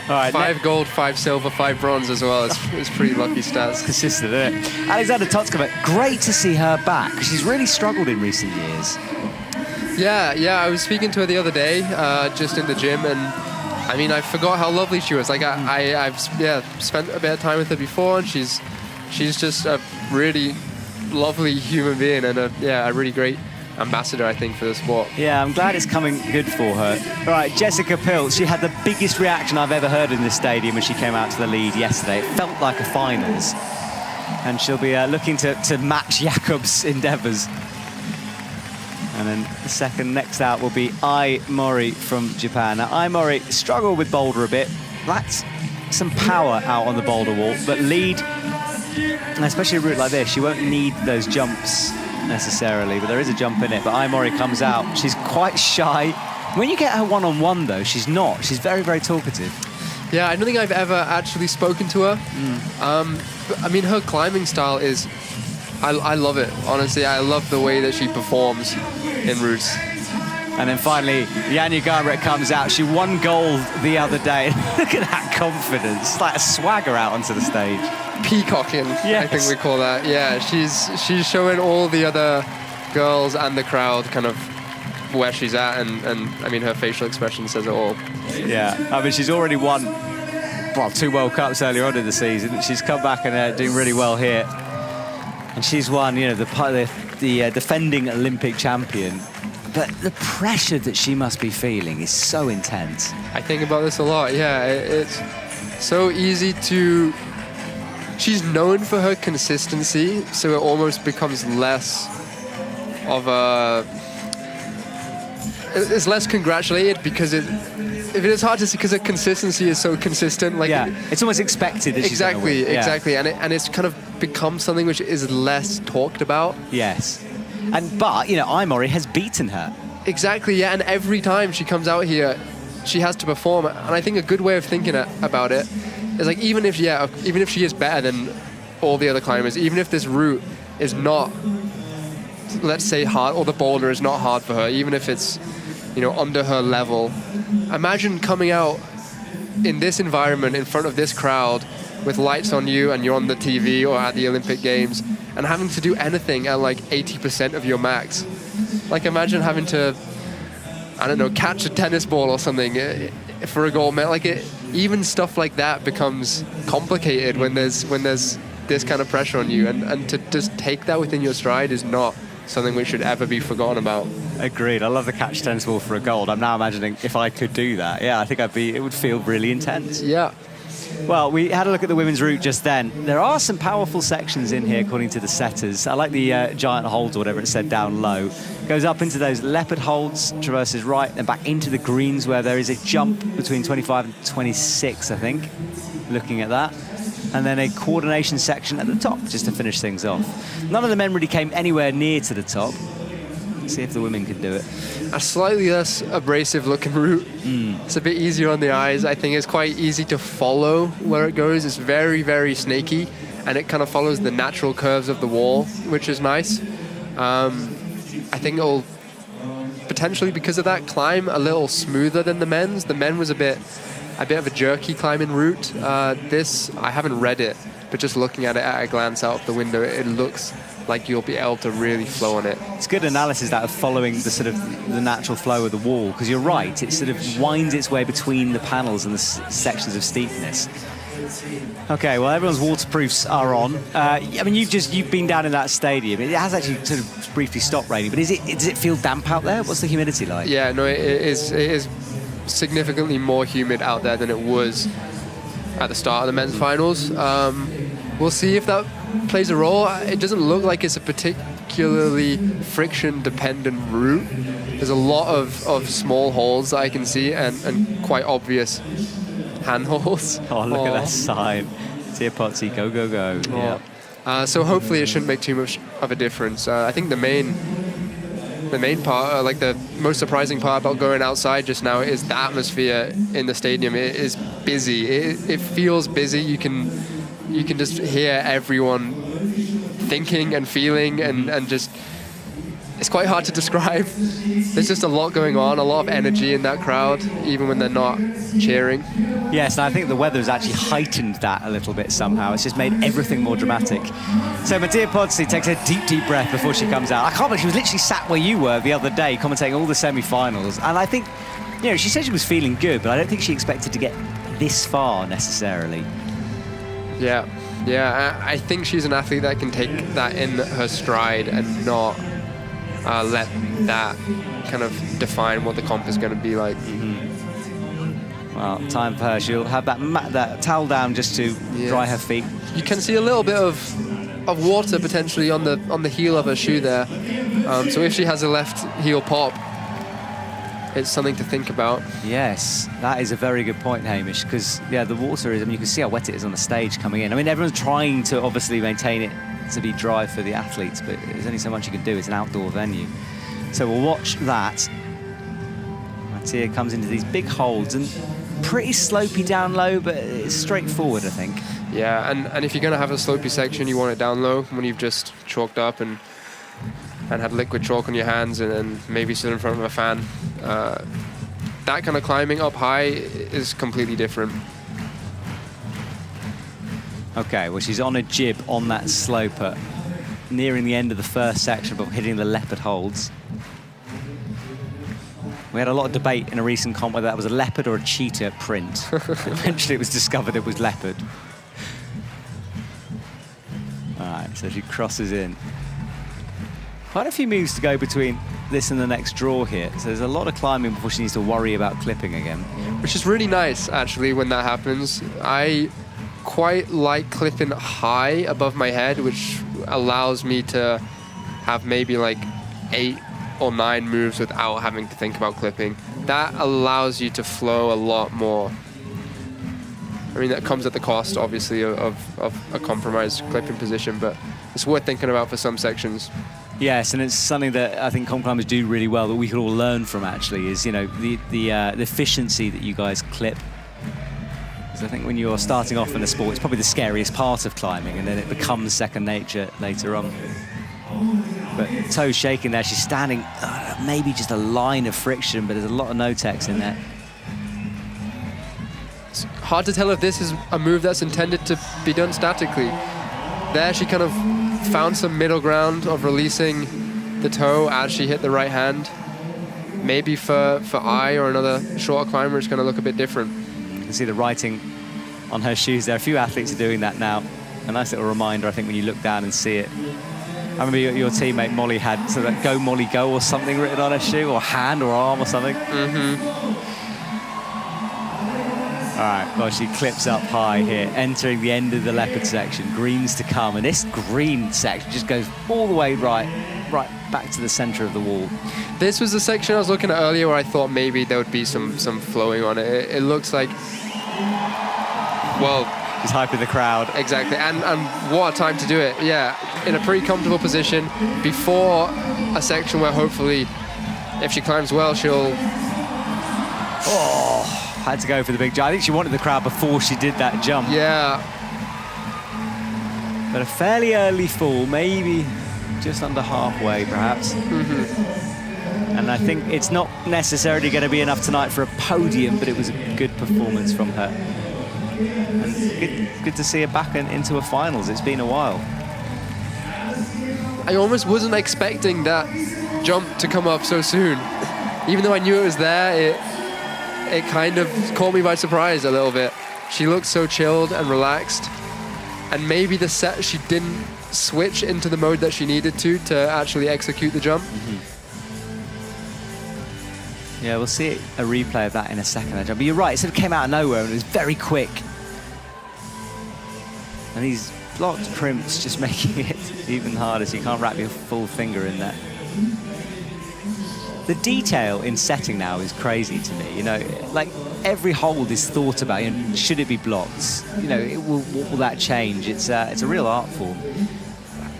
All right, 5 gold, 5 silver, 5 bronze as well. It's pretty lucky stats. Consistent, isn't it? Alexander Totskova, great to see her back. She's really struggled in recent years. Yeah, I was speaking to her the other day, just in the gym, and I mean, I forgot how lovely she was. Like, I've spent a bit of time with her before, and she's just a really lovely human being and a really great ambassador, I think, for the sport. Yeah, I'm glad it's coming good for her. All right, Jessica Pilz, she had the biggest reaction I've ever heard in this stadium when she came out to the lead yesterday. It felt like a finals. And she'll be looking to match Jakob's endeavours. And then the second next out will be Ai Mori from Japan. Now, Ai Mori struggled with boulder a bit. That's some power out on the boulder wall, but lead, and especially a route like this, she won't need those jumps necessarily, but there is a jump in it. But Ai Mori comes out. She's quite shy. When you get her one-on-one, though, she's not. She's very, very talkative. Yeah, I don't think I've ever actually spoken to her. But, I mean, her climbing style is... I love it, honestly. I love the way that she performs in routes. And then finally, Janja Garnbret comes out. She won gold the other day. Look at that confidence. It's like a swagger out onto the stage. Peacocking, yes. I think we call that. Yeah, she's showing all the other girls and the crowd kind of where she's at, and I mean, her facial expression says it all. Yeah, I mean, she's already won, well, 2 World Cups earlier on in the season. She's come back and doing really well here. And she's won, you know, the defending Olympic champion. But the pressure that she must be feeling is so intense. I think about this a lot, yeah. It's so easy to... She's known for her consistency, so it almost becomes less of a... It's less congratulated because it is hard to see because her consistency is so consistent. Like, yeah, it's almost expected that she's gonna win. Exactly. And it's kind of become something which is less talked about. Yes. But, you know, Ai Mori has beaten her. Exactly, yeah, and every time she comes out here, she has to perform. And I think a good way of thinking about it is like, even if she is better than all the other climbers, even if this route is not, let's say, hard, or the boulder is not hard for her, even if it's, you know, under her level, imagine coming out in this environment in front of this crowd with lights on you and you're on the TV or at the Olympic Games and having to do anything at like 80% of your max. Like, imagine having to, I don't know, catch a tennis ball or something for a gold medal. Like, even stuff like that becomes complicated when there's this kind of pressure on you, and to just take that within your stride is not something which should ever be forgotten about. Agreed. I love the catch tennis ball for a gold. I'm now imagining if I could do that. Yeah, I think it would feel really intense. Yeah. Well, we had a look at the women's route just then. There are some powerful sections in here, according to the setters. I like the giant holds, or whatever it said, down low. Goes up into those leopard holds, traverses right, and back into the greens, where there is a jump between 25 and 26, I think, looking at that. And then a coordination section at the top, just to finish things off. None of the men really came anywhere near to the top. See if the women can do it. A slightly less abrasive looking route. It's a bit easier on the eyes. I think it's quite easy to follow where it goes. It's very, very snaky, and it kind of follows the natural curves of the wall, which is nice. I think it'll potentially, because of that, climb a little smoother than the men's. The men was a bit of a jerky climbing route. This, I haven't read it, but just looking at it at a glance out of the window, it looks like you'll be able to really flow on it. It's good analysis that of following the sort of the natural flow of the wall, because you're right, it sort of winds its way between the panels and the sections of steepness. Okay, well, everyone's waterproofs are on. I mean, you've been down in that stadium. It has actually sort of briefly stopped raining, but does it feel damp out there? What's the humidity like? Yeah, no, it is significantly more humid out there than it was at the start of the men's finals. We'll see if that plays a role. It doesn't look like it's a particularly friction-dependent route. There's a lot of small holes that I can see and quite obvious handholds. Oh, look at that sign. Martina Potzi, go, go, go. Yeah. So hopefully it shouldn't make too much of a difference. I think the main part, like the most surprising part about going outside just now, is the atmosphere in the stadium. It is busy. It feels busy. You can just hear everyone thinking and feeling and just, it's quite hard to describe. There's just a lot going on, a lot of energy in that crowd, even when they're not cheering. Yes, and I think the weather has actually heightened that a little bit somehow. It's just made everything more dramatic. So Martina Potzi takes a deep, deep breath before she comes out. I can't believe she was literally sat where you were the other day, commentating all the semi-finals. And I think, she said she was feeling good, but I don't think she expected to get this far necessarily. Yeah, I think she's an athlete that can take that in her stride and not let that kind of define what the comp is going to be like. Well, time for her. She'll have that towel down just to dry her feet. You can see a little bit of water potentially on the heel of her shoe there. So if she has a left heel pop, it's something to think about. Yes, that is a very good point, Hamish, because, the water is, you can see how wet it is on the stage coming in. I mean, everyone's trying to obviously maintain it to be dry for the athletes, but there's only so much you can do. It's an outdoor venue. So we'll watch that. Martina comes into these big holds and pretty slopey down low, but it's straightforward, I think. Yeah, and if you're going to have a slopey section, you want it down low when you've just chalked up and had liquid chalk on your hands and maybe sit in front of a fan. That kind of climbing up high is completely different. Okay, well, she's on a jib on that slope nearing the end of the first section, but hitting the leopard holds. We had a lot of debate in a recent comp whether that was a leopard or a cheetah print. Eventually it was discovered it was leopard. All right, so she crosses in. Quite a few moves to go between this and the next draw here. So there's a lot of climbing before she needs to worry about clipping again. Which is really nice, actually, when that happens. I quite like clipping high above my head, which allows me to have maybe like 8 or 9 moves without having to think about clipping. That allows you to flow a lot more. I mean, that comes at the cost, obviously, of a compromised clipping position, but it's worth thinking about for some sections. Yes, and it's something that I think comp climbers do really well that we could all learn from, actually, is, the efficiency that you guys clip. Because I think when you're starting off in a sport, it's probably the scariest part of climbing, and then it becomes second nature later on. But toes shaking there, she's standing maybe just a line of friction, but there's a lot of no-techs in there. It's hard to tell if this is a move that's intended to be done statically. There she kind of found some middle ground of releasing the toe as she hit the right hand. Maybe for I or another shorter climber, it's going to look a bit different. You can see the writing on her shoes there. A few athletes are doing that now. A nice little reminder, I think, when you look down and see it. I remember your teammate Molly had sort of "Go Molly Go" or something written on her shoe, or hand or arm or something. All right, well, she clips up high here, entering the end of the leopard section. Greens to come, and this green section just goes all the way right back to the center of the wall. This was the section I was looking at earlier where I thought maybe there would be some flowing on it. It looks like, well, He's hyping the crowd. Exactly, and what a time to do it. Yeah, in a pretty comfortable position before a section where hopefully, if she climbs well, she'll... Oh, had to go for the big jump. I think she wanted the crowd before she did that jump. Yeah. But a fairly early fall, maybe just under halfway, perhaps. And I think it's not necessarily going to be enough tonight for a podium, but it was a good performance from her. And good to see her back into a finals. It's been a while. I almost wasn't expecting that jump to come up so soon. Even though I knew it was there, it kind of caught me by surprise a little bit. She looked so chilled and relaxed. And maybe the set, she didn't switch into the mode that she needed to actually execute the jump. Yeah, we'll see a replay of that in a second. But you're right, it sort of came out of nowhere and it was very quick. And these blocked crimps just making it even harder, so you can't wrap your full finger in there. The detail in setting now is crazy to me. You know, like every hold is thought about. You know, should it be blocked? You know, what will that change? It's a real art form.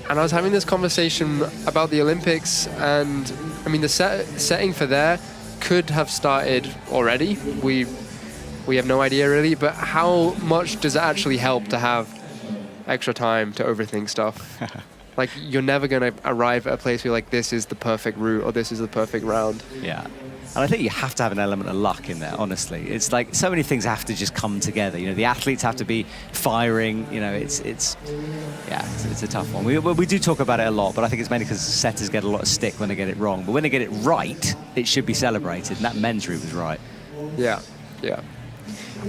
And I was having this conversation about the Olympics, and I mean the setting for there could have started already. We have no idea really, but how much does it actually help to have extra time to overthink stuff? Like, you're never going to arrive at a place where you're like, this is the perfect route or this is the perfect round. Yeah. And I think you have to have an element of luck in there, honestly. It's like so many things have to just come together. You know, the athletes have to be firing. You know, it's a tough one. We do talk about it a lot, but I think it's mainly because setters get a lot of stick when they get it wrong. But when they get it right, it should be celebrated. And that men's route was right. Yeah, yeah.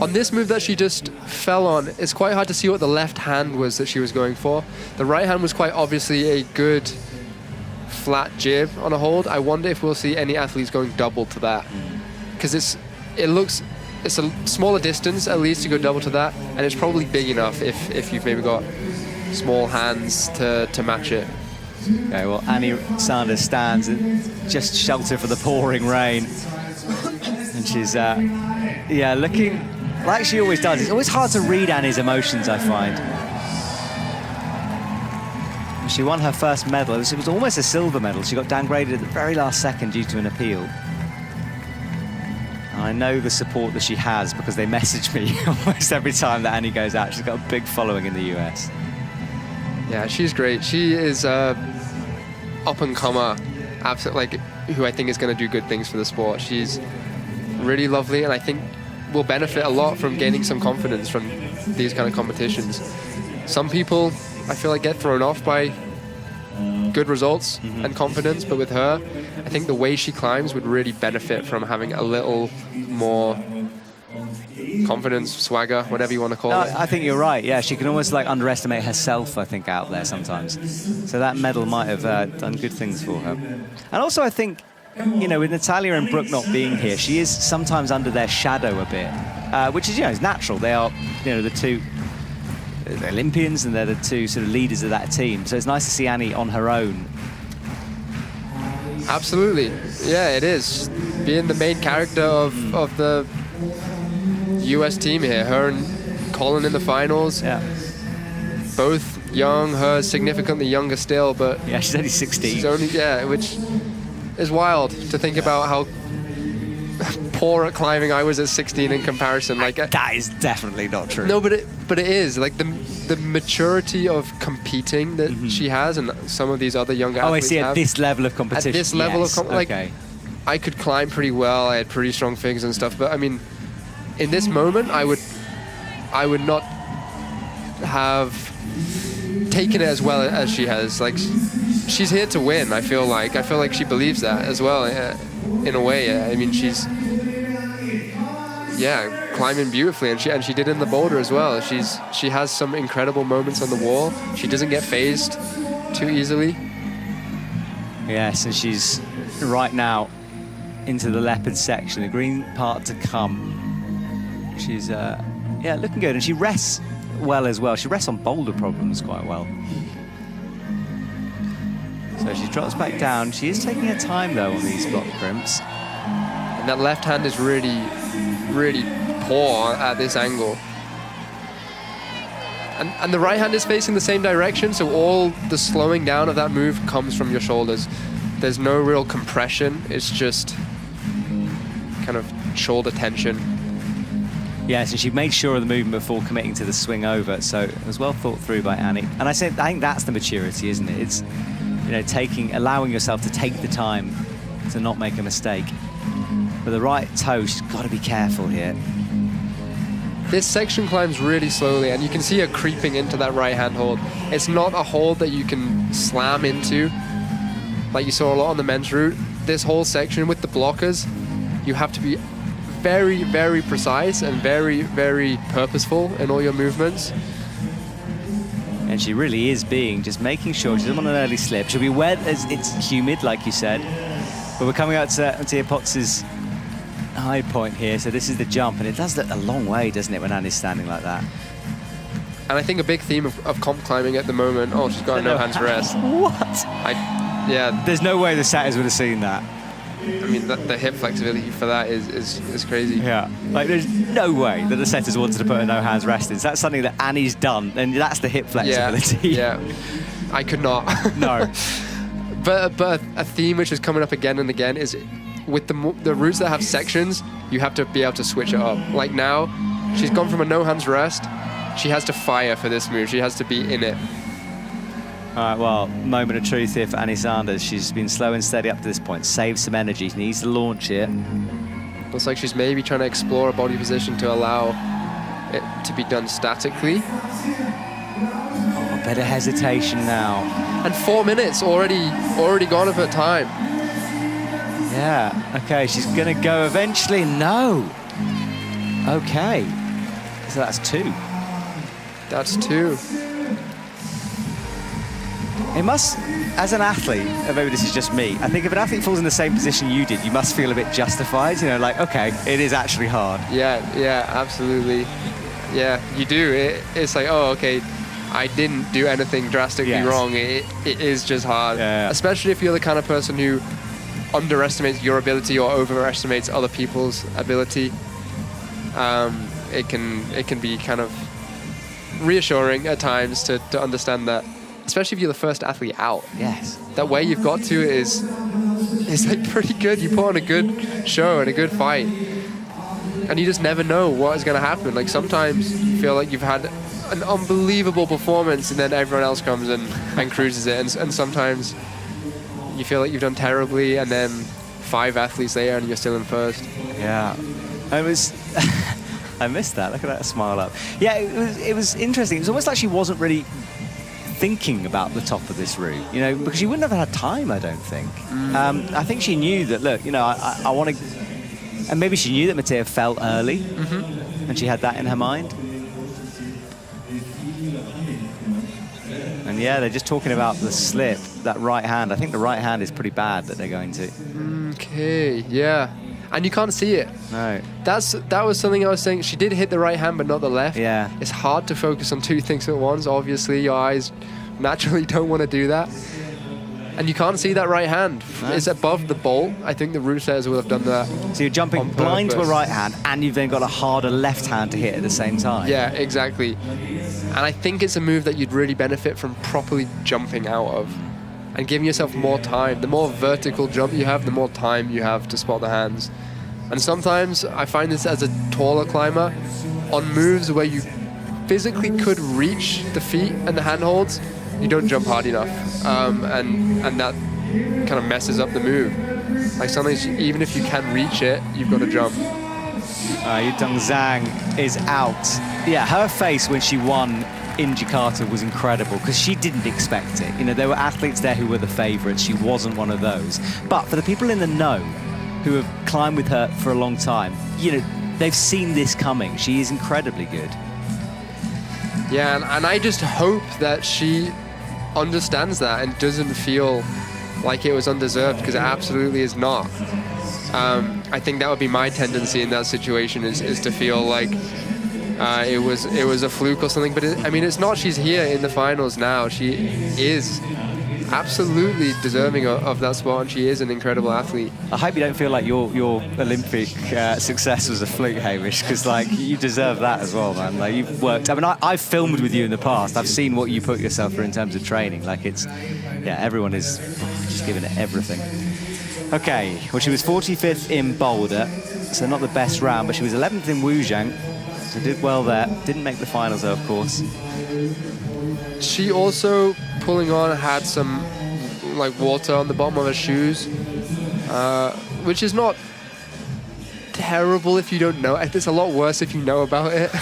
On this move that she just fell on, it's quite hard to see what the left hand was that she was going for. The right hand was quite obviously a good flat jib on a hold. I wonder if we'll see any athletes going double to that. Because it's a smaller distance at least to go double to that, and it's probably big enough if you've maybe got small hands to match it. Okay, well, Annie Sanders stands just shelter for the pouring rain. And she's, looking like she always does. It's always hard to read Annie's emotions, I find. She won her first medal. It was almost a silver medal. She got downgraded at the very last second due to an appeal. And I know the support that she has because they message me almost every time that Annie goes out. She's got a big following in the US. Yeah, she's great. She is up-and-comer, absolutely, who I think is going to do good things for the sport. She's really lovely, and I think will benefit a lot from gaining some confidence from these kind of competitions. Some people, I feel like, get thrown off by good results and confidence, but with her, I think the way she climbs would really benefit from having a little more confidence, swagger, whatever you want to call it. I think you're right. Yeah, she can almost like underestimate herself, I think, out there sometimes. So that medal might have done good things for her. And also, I think, you know, with Natalia and Brooke not being here, she is sometimes under their shadow a bit, which is, you know, is natural. They are, you know, the two Olympians, and they're the two sort of leaders of that team. So it's nice to see Annie on her own. Absolutely. Yeah, it is. Being the main character of the US team here. Her and Colin in the finals. Yeah. Both young, her significantly younger still, but... Yeah, she's only 16. She's only, yeah, which is wild to think about how poor at climbing I was at 16 in comparison. Like, that is definitely not true. No, but it is. Like, the maturity of competing that she has, and some of these other younger athletes I see, have. at this level of competition. At this level of like, okay. I could climb pretty well. I had pretty strong fingers and stuff. But I mean, in this moment, I would not have taken it as well as she has. Like, she's here to win. I feel like she believes that as well. In a way, I mean, she's climbing beautifully, and she did in the boulder as well. She has some incredible moments on the wall. She doesn't get phased too easily. Yes, and she's right now into the leopard section, the green part to come. She's looking good, and she rests well as well. She rests on boulder problems quite well. So she drops back down. She is taking her time though on these block crimps. And that left hand is really, really poor at this angle. And the right hand is facing the same direction, so all the slowing down of that move comes from your shoulders. There's no real compression, it's just kind of shoulder tension. Yes, and she made sure of the movement before committing to the swing over, so it was well thought through by Annie. And I think that's the maturity, isn't it? It's, you know, allowing yourself to take the time to not make a mistake. With the right toe, she's got to be careful here. This section climbs really slowly, and you can see her creeping into that right hand hold. It's not a hold that you can slam into, like you saw a lot on the men's route. This whole section with the blockers, you have to be very, very precise and very, very purposeful in all your movements. And she really is just making sure she doesn't want an early slip. She'll be aware that it's humid, like you said. But we're coming out to Potzi's high point here, so this is the jump, and it does look a long way, doesn't it, when Annie's standing like that? And I think a big theme of comp climbing at the moment, oh, she's got a no hands rest. What? Yeah. There's no way the setters would have seen that. I mean, the hip flexibility for that is crazy. Yeah, like there's no way that the setters wanted to put a no hands rest in. So that's something that Annie's done, and that's the hip flexibility. Yeah, I could not. No. But a theme which is coming up again and again is with the routes that have sections, you have to be able to switch it up. Like now, she's gone from a no hands rest. She has to fire for this move. She has to be in it. All right, well, moment of truth here for Annie Sanders. She's been slow and steady up to this point. Saved some energy. She needs to launch it. Looks like she's maybe trying to explore a body position to allow it to be done statically. Oh, a bit of hesitation now. And 4 minutes already gone of her time. Yeah, okay, she's going to go eventually. No. Okay. So that's 2. That's 2. It must, as an athlete, maybe this is just me, I think if an athlete falls in the same position you did, you must feel a bit justified, you know, like, okay, it is actually hard. Yeah, absolutely. Yeah, you do. It's like, oh, okay, I didn't do anything drastically wrong. It is just hard. Yeah. Especially if you're the kind of person who underestimates your ability or overestimates other people's ability. It can be kind of reassuring at times to understand that, especially if you're the first athlete out. Yes. That way you've got to is like pretty good. You put on a good show and a good fight. And you just never know what is going to happen. Like sometimes you feel like you've had an unbelievable performance and then everyone else comes and cruises it. And sometimes you feel like you've done terribly and then 5 athletes later and you're still in first. Yeah. I missed that. Look at that smile up. Yeah, it was interesting. It was almost like she wasn't really thinking about the top of this route, you know, because she wouldn't have had time, I don't think. I think she knew that, look, you know, I want to, and maybe she knew that Mattea fell early, and she had that in her mind. And yeah, they're just talking about the slip, that right hand. I think the right hand is pretty bad that they're going to. Okay, yeah. And you can't see it. No. That was something I was saying. She did hit the right hand, but not the left. Yeah. It's hard to focus on 2 things at once. Obviously, your eyes naturally don't want to do that. And you can't see that right hand. No. It's above the bolt. I think the route setters would have done that. So you're jumping blind to a right hand, and you've then got a harder left hand to hit at the same time. Yeah, exactly. And I think it's a move that you'd really benefit from properly jumping out of and giving yourself more time. The more vertical jump you have, the more time you have to spot the hands. And sometimes I find this as a taller climber, on moves where you physically could reach the feet and the handholds, you don't jump hard enough. And that kind of messes up the move. Like sometimes, even if you can reach it, you've got to jump. Yudong Zhang is out. Yeah, her face when she won in Jakarta was incredible because she didn't expect it. You know, there were athletes there who were the favourites. She wasn't one of those. But for the people in the know who have climbed with her for a long time, you know, they've seen this coming. She is incredibly good. Yeah, and I just hope that she understands that and doesn't feel like it was undeserved, because it absolutely is not. I think that would be my tendency in that situation, is to feel like it was a fluke or something. But I mean, it's not. She's here in the finals now. She is absolutely deserving of that spot, and she is an incredible athlete. I hope you don't feel like your Olympic success was a fluke, Hamish, because like you deserve that as well, man. Like you've worked. I mean, I've filmed with you in the past. I've seen what you put yourself through in terms of training. Like it's, yeah, everyone is just giving it everything. Okay, well, she was 45th in Boulder, so not the best round, but she was 11th in Wuzhang, so did well there. Didn't make the finals, though, of course. She also, pulling on, had some like water on the bottom of her shoes, which is not terrible if you don't know it. It's a lot worse if you know about it.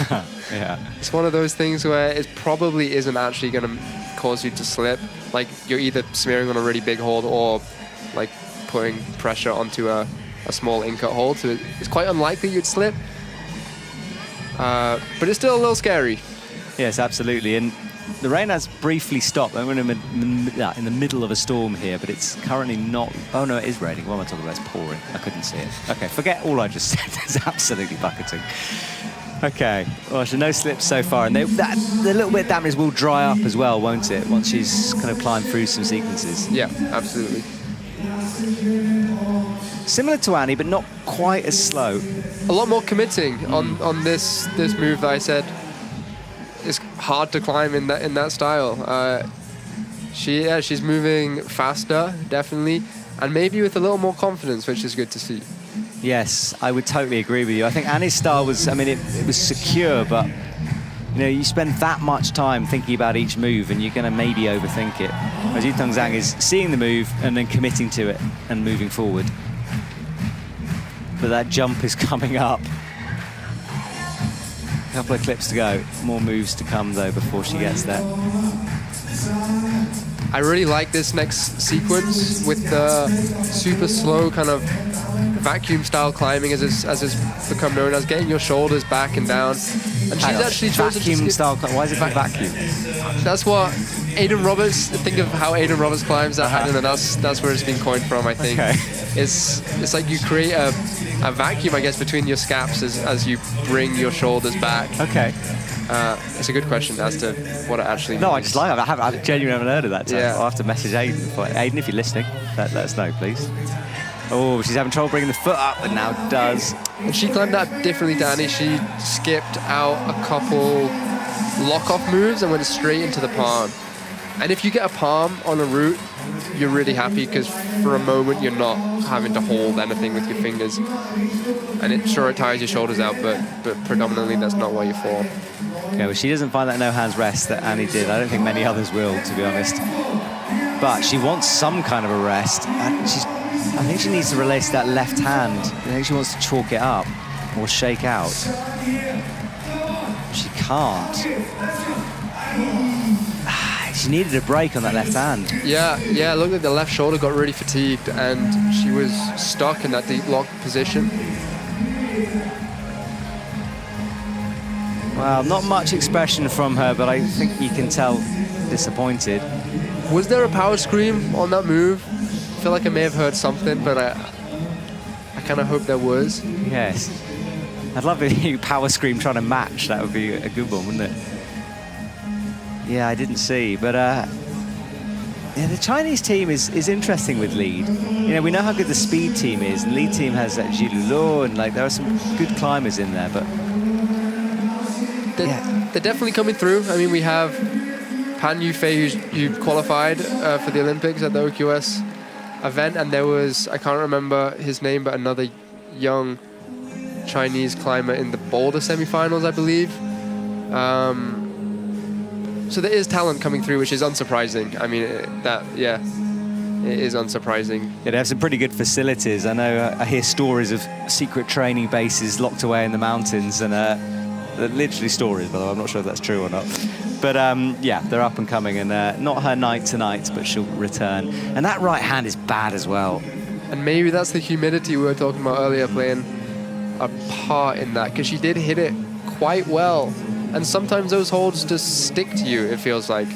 Yeah. It's one of those things where it probably isn't actually going to cause you to slip. Like you're either smearing on a really big hold or like putting pressure onto a small in-cut hold, so it's quite unlikely you'd slip. But it's still a little scary. Yes, absolutely. And the rain has briefly stopped. We're in the middle of a storm here, but it's currently not. Oh no, it is raining. What am I talking about? It's pouring. I couldn't see it. Okay, forget all I just said. It's absolutely bucketing. Okay, well, so no slips so far, and the little bit of damage will dry up as well, won't it? Once she's kind of climbed through some sequences. Yeah, absolutely. Similar to Annie, but not quite as slow. A lot more committing on this move that I said. It's hard to climb in that style. She's moving faster, definitely, and maybe with a little more confidence, which is good to see. Yes, I would totally agree with you. I think Annie's style was, I mean, it was secure, but you know, you spend that much time thinking about each move and you're going to maybe overthink it. Whereas Yutong Zhang is seeing the move and then committing to it and moving forward. But that jump is coming up. A couple of clips to go. More moves to come, though, before she gets there. I really like this next sequence with the super slow kind of vacuum-style climbing, as it's become known as, getting your shoulders back and down. And she's actually chosen vacuum-style climb. Why is it vacuum? That's what Aiden Roberts. Think of how Aiden Roberts climbs. And then that's where it's been coined from, I think. Okay. It's like you create a vacuum, I guess, between your scaps as you bring your shoulders back. Okay. It's a good question as to what it actually means. No, I just like it. I genuinely haven't heard of that term. Yeah. I'll have to message Aiden. Aiden, if you're listening, let us know, please. Oh, she's having trouble bringing the foot up, but now does. And she climbed that differently to Annie. She skipped out a couple lock-off moves and went straight into the palm. And if you get a palm on a route, you're really happy because for a moment you're not having to hold anything with your fingers. And it tires your shoulders out, but predominantly that's not why you fall. Okay, well, she doesn't find that no-hands rest that Annie did. I don't think many others will, to be honest. But she wants some kind of a rest. And I think she needs to release that left hand. I think she wants to chalk it up or shake out. She can't. She needed a break on that left hand. Yeah, it looked like the left shoulder got really fatigued and she was stuck in that deep lock position. Well, not much expression from her, but I think you can tell disappointed. Was there a power scream on that move? I feel like I may have heard something, but I kind of hope there was. Yes. I'd love if you power scream trying to match. That would be a good one, wouldn't it? Yeah, I didn't see, but yeah, the Chinese team is interesting with lead. You know, we know how good the speed team is, and lead team has Ji Lulo, and like there are some good climbers in there, but they're definitely coming through. I mean, we have Pan Yufei who qualified for the Olympics at the OQS event, and there was, I can't remember his name, but another young Chinese climber in the Boulder semifinals, I believe. So there is talent coming through, which is unsurprising. I mean, it is unsurprising. Yeah, they have some pretty good facilities. I know I hear stories of secret training bases locked away in the mountains, and literally stories, by the way. I'm not sure if that's true or not. But yeah, they're up and coming, and not her night tonight, but she'll return. And that right hand is bad as well. And maybe that's the humidity we were talking about earlier playing a part in that, because she did hit it quite well. And sometimes those holds just stick to you, it feels like.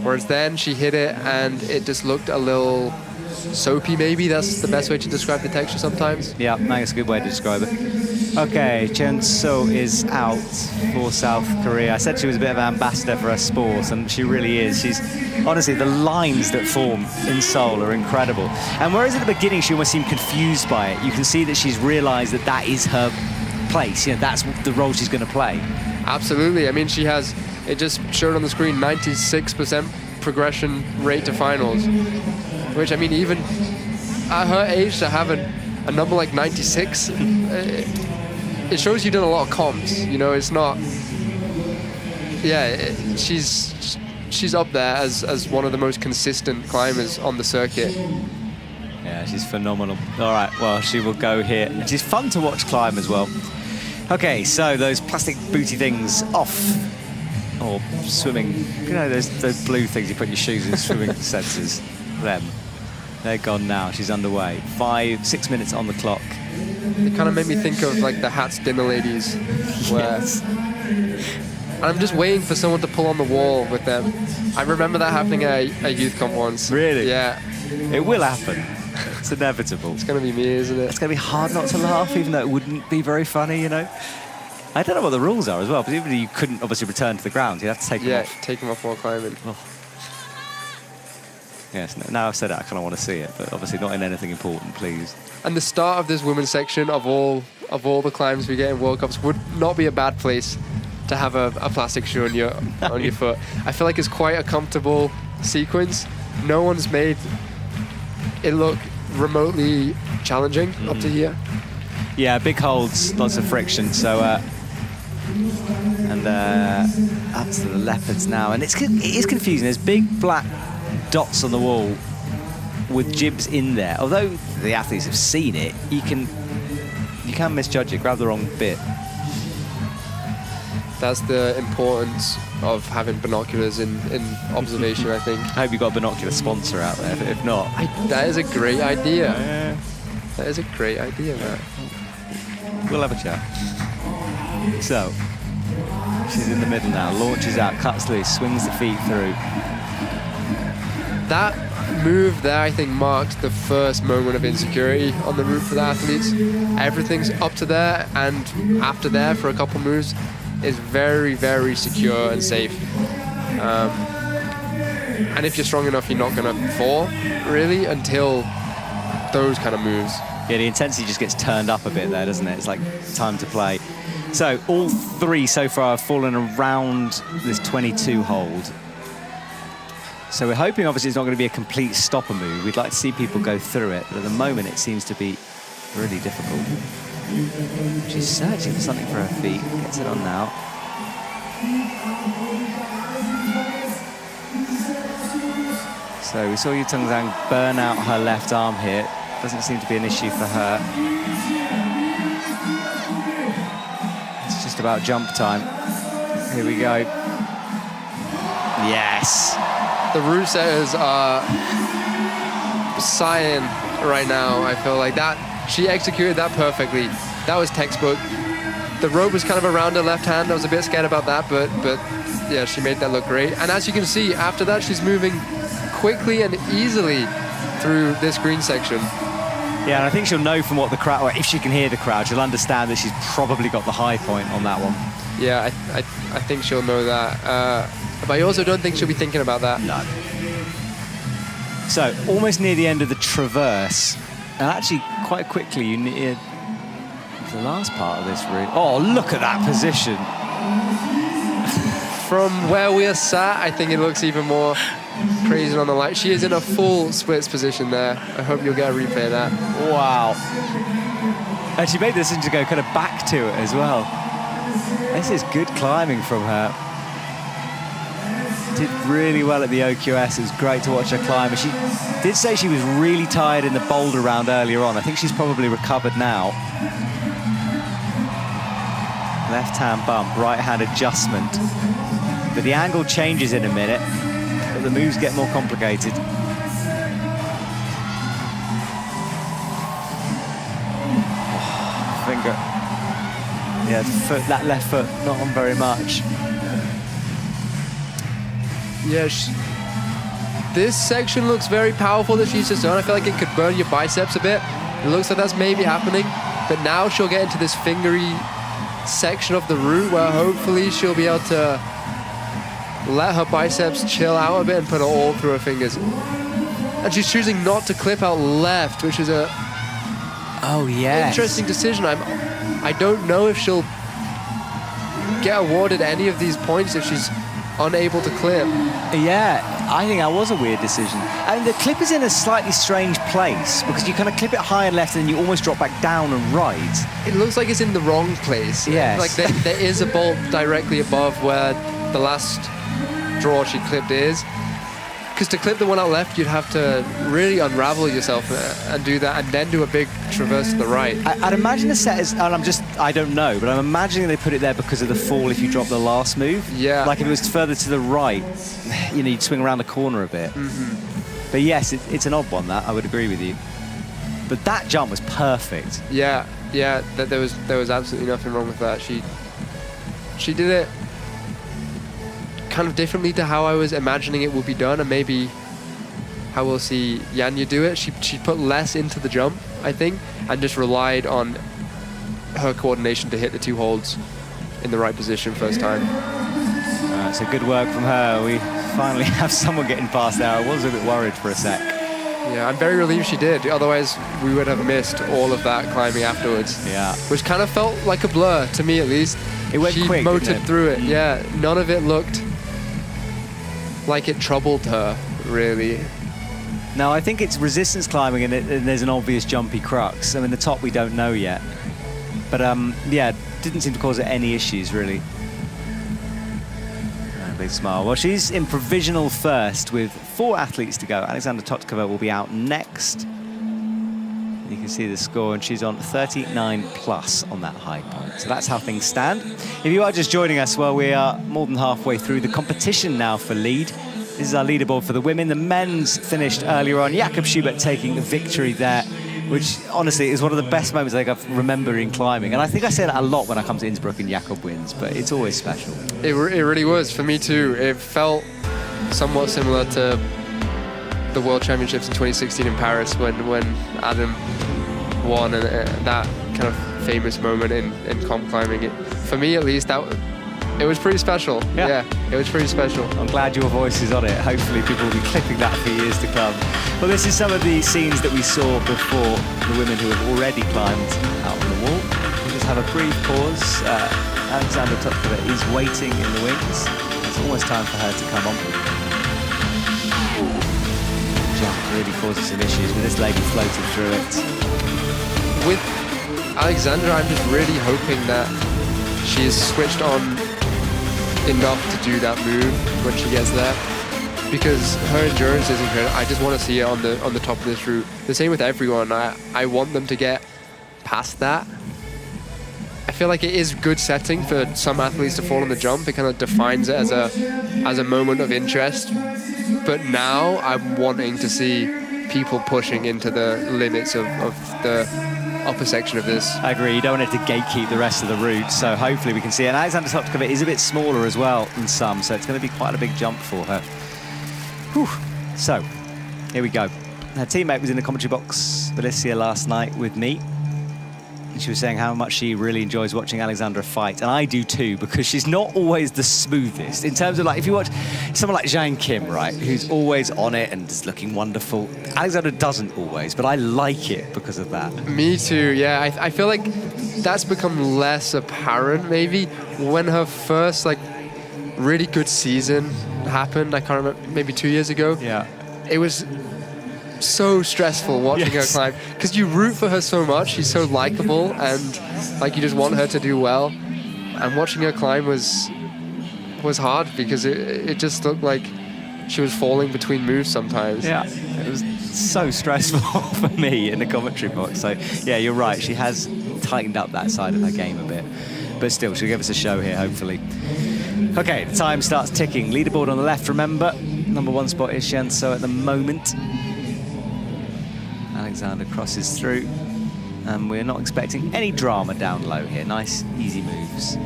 Whereas then she hit it and it just looked a little soapy, maybe. That's the best way to describe the texture sometimes. Yeah, I think it's a good way to describe it. Okay, Cheon So is out for South Korea. I said she was a bit of an ambassador for her sport, and she really is. She's honestly, the lines that form in Seoul are incredible. And whereas at the beginning she almost seemed confused by it, you can see that she's realised that that is her place. You know, that's the role she's going to play. Absolutely. I mean, she has, it just showed on the screen, 96% progression rate to finals, which, I mean, even at her age to have a number like 96, it shows you've done a lot of comps. You know, it's not, yeah, she's up there as one of the most consistent climbers on the circuit. Yeah, she's phenomenal. All right, well, she will go here. She's fun to watch climb as well. Okay, so those plastic booty things off. Or swimming, you know, those blue things you put in your shoes in, swimming sensors. Them. They're gone now. She's underway. 6 minutes on the clock. It kind of made me think of like the Hats dinner ladies, where I'm just waiting for someone to pull on the wall with them. I remember that happening at a youth comp once. Really? Yeah. It will happen. It's inevitable. It's going to be me, isn't it? It's going to be hard not to laugh, even though it wouldn't be very funny, you know. I don't know what the rules are as well, but even you couldn't obviously return to the ground. You'd have to take them off. Yeah, take them off while climbing. Oh. Yes, now I've said it, I kind of want to see it, but obviously not in anything important, please. And the start of this women's section of all the climbs we get in World Cups would not be a bad place to have a plastic shoe on your foot. I feel like it's quite a comfortable sequence. No one's made it look remotely challenging up to here. Yeah, big holds, lots of friction. So, and up to the leopards now, and it is confusing. There's big black dots on the wall with jibs in there. Although the athletes have seen it, you can misjudge it. Grab the wrong bit. That's the importance of having binoculars in observation, I think. I hope you've got a binocular sponsor out there. But if not, that is a great idea. That is a great idea, Matt. We'll have a chat. So, she's in the middle now, launches out, cuts loose, swings the feet through. That move there, I think, marked the first moment of insecurity on the route for the athletes. Everything's up to there, and after there, for a couple moves, is very, very secure and safe. And if you're strong enough, you're not going to fall, really, until those kind of moves. Yeah, the intensity just gets turned up a bit there, doesn't it? It's like time to play. So all three so far have fallen around this 22 hold. So we're hoping, obviously, it's not going to be a complete stopper move. We'd like to see people go through it, but at the moment it seems to be really difficult. She's searching for something for her feet. Gets it on now. So we saw Yu Tongzang burn out her left arm here. Doesn't seem to be an issue for her. It's just about jump time. Here we go. Yes. The route setters are sighing right now. I feel like that. She executed that perfectly. That was textbook. The rope was kind of around her left hand. I was a bit scared about that, but yeah, she made that look great. And as you can see, after that, she's moving quickly and easily through this green section. Yeah, and I think she'll know from what the crowd, or if she can hear the crowd, she'll understand that she's probably got the high point on that one. Yeah, I think she'll know that. But I also don't think she'll be thinking about that. No. So, almost near the end of the traverse, and actually quite quickly you near the last part of this route. Oh, look at that position. From where we are sat, I think it looks even more crazy on the light. She is in a full splits position there. I hope you'll get a replay of that. Wow. And she made the decision to go kind of back to it as well. This is good climbing from her. Did really well at the OQS. It was great to watch her climb. And she did say she was really tired in the boulder round earlier on. I think she's probably recovered now. Left hand bump, right hand adjustment. But the angle changes in a minute. But the moves get more complicated. Finger. Yeah, foot, that left foot not on very much. Yeah, this section looks very powerful that she's just done. I feel like it could burn your biceps a bit. It looks like that's maybe happening. But now she'll get into this fingery section of the route where hopefully she'll be able to let her biceps chill out a bit and put it all through her fingers. And she's choosing not to clip out left, which is a interesting decision. I don't know if she'll get awarded any of these points if she's unable to clip. Yeah, I think that was a weird decision. And the clip is in a slightly strange place because you kind of clip it high and left and then you almost drop back down and right. It looks like it's in the wrong place. Yes. Like there is a bolt directly above where the last draw she clipped is. Because to clip the one out left, you'd have to really unravel yourself and do that, and then do a big traverse to the right. I'd imagine the set is, and I don't know, but I'm imagining they put it there because of the fall if you drop the last move. Yeah. Like if it was further to the right, you'd swing around the corner a bit. Mm-hmm. But yes, it's an odd one, that, I would agree with you. But that jump was perfect. Yeah, there was absolutely nothing wrong with that. She did it kind of differently to how I was imagining it would be done, and maybe how we'll see Janja do it. She put less into the jump, I think, and just relied on her coordination to hit the 2 holds in the right position first time. So good work from her. We finally have someone getting past there. I was a bit worried for a sec. Yeah, I'm very relieved she did. Otherwise, we would have missed all of that climbing afterwards. Yeah. Which kind of felt like a blur, to me at least. It went quick, She motored didn't it? through it. Yeah, none of it looked like it troubled her, really. No, I think it's resistance climbing and there's an obvious jumpy crux. I mean, the top we don't know yet. But yeah, didn't seem to cause her any issues, really. A big smile. Well, she's in provisional first with 4 athletes to go. Alexandra Totkova will be out next. You can see the score, and she's on 39 plus on that high point. So that's how things stand. If you are just joining us, well, we are more than halfway through the competition now for lead. This is our leaderboard for the women. The men's finished earlier on. Jakob Schubert taking the victory there, which honestly is one of the best moments I think I remember in climbing. And I think I say that a lot when I come to Innsbruck and Jakob wins, but it's always special. It really was, for me too. It felt somewhat similar to the World Championships in 2016 in Paris when Adam won, and that kind of famous moment in comp climbing. For me at least, it was pretty special. Yeah, it was pretty special. I'm glad your voice is on it. Hopefully people will be clipping that for years to come. Well, this is some of the scenes that we saw before the women who have already climbed out on the wall. We'll just have a brief pause. Alexandra Totkova is waiting in the wings. It's almost time for her to come on. Jump really causes some issues, but this lady floated through it. With Alexandra, I'm just really hoping that she's switched on enough to do that move when she gets there, because her endurance is incredible. I just want to see it on the top of this route. The same with everyone. I want them to get past that. I feel like it is good setting for some athletes to fall on the jump. It kind of defines it as a moment of interest. But now I'm wanting to see people pushing into the limits of the upper section of this. I agree. You don't want it to gatekeep the rest of the route, so hopefully we can see it. And Alexandra Totkova is a bit smaller as well than some, so it's going to be quite a big jump for her. Whew. So, here we go. Her teammate was in the commentary box, Felicia, last night with me. And she was saying how much she really enjoys watching Alexandra fight. And I do too, because she's not always the smoothest. In terms of, like, if you watch someone like Zhang Kim, right, who's always on it and is looking wonderful. Alexandra doesn't always, but I like it because of that. Me too, yeah. I feel like that's become less apparent, maybe, when her first, like, really good season happened. I can't remember, maybe 2 years ago. Yeah. It was so stressful watching her climb, because you root for her so much. She's so likable, and like you just want her to do well. And watching her climb was hard, because it just looked like she was falling between moves sometimes. Yeah, it was so stressful for me in the commentary box. So yeah, you're right. She has tightened up that side of her game a bit, but still, she'll give us a show here, hopefully. Okay, the time starts ticking. Leaderboard on the left, remember. Number 1 spot is Shenso at the moment. Alexander crosses through, and we're not expecting any drama down low here. Nice, easy moves.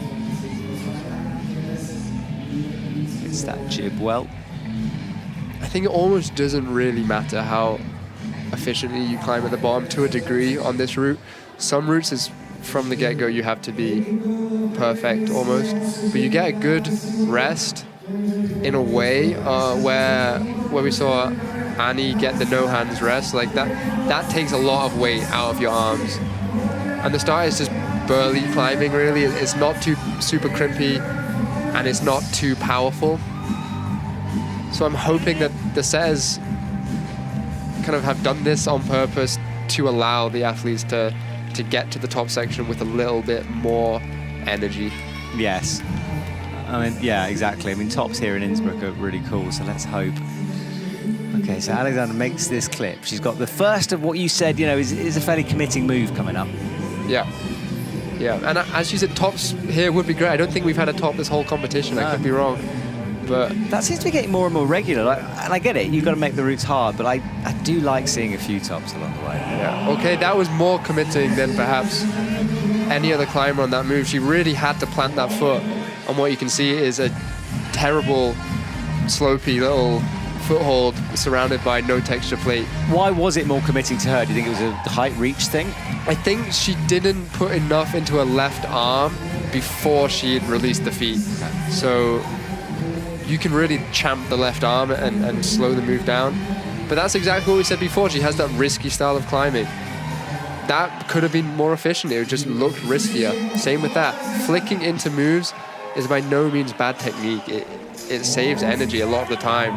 Hits that jib well. I think it almost doesn't really matter how efficiently you climb at the bottom to a degree on this route. Some routes is from the get-go you have to be perfect almost, but you get a good rest in a way where we saw Annie get the no hands rest. Like that takes a lot of weight out of your arms, and the start is just burly climbing. Really, it's not too super crimpy and it's not too powerful. So I'm hoping that the setters kind of have done this on purpose to allow the athletes to get to the top section with a little bit more energy. Yes. I mean, yeah, exactly. I mean, tops here in Innsbruck are really cool, so let's hope. Okay, so Alexandra makes this clip. She's got the first of what you said, you know, is a fairly committing move coming up. Yeah. Yeah, and as you said, tops here would be great. I don't think we've had a top this whole competition. No. I could be wrong. But that seems to be getting more and more regular. Like, and I get it, you've got to make the routes hard, but I do like seeing a few tops along the way. Yeah, okay, that was more committing than perhaps any other climber on that move. She really had to plant that foot. And what you can see is a terrible, slopey little foothold surrounded by no texture plate. Why was it more committing to her? Do you think it was a height reach thing? I think she didn't put enough into her left arm before she had released the feet. So you can really champ the left arm and slow the move down. But that's exactly what we said before. She has that risky style of climbing. That could have been more efficient. It just looked riskier. Same with that. Flicking into moves is by no means bad technique. It saves energy a lot of the time.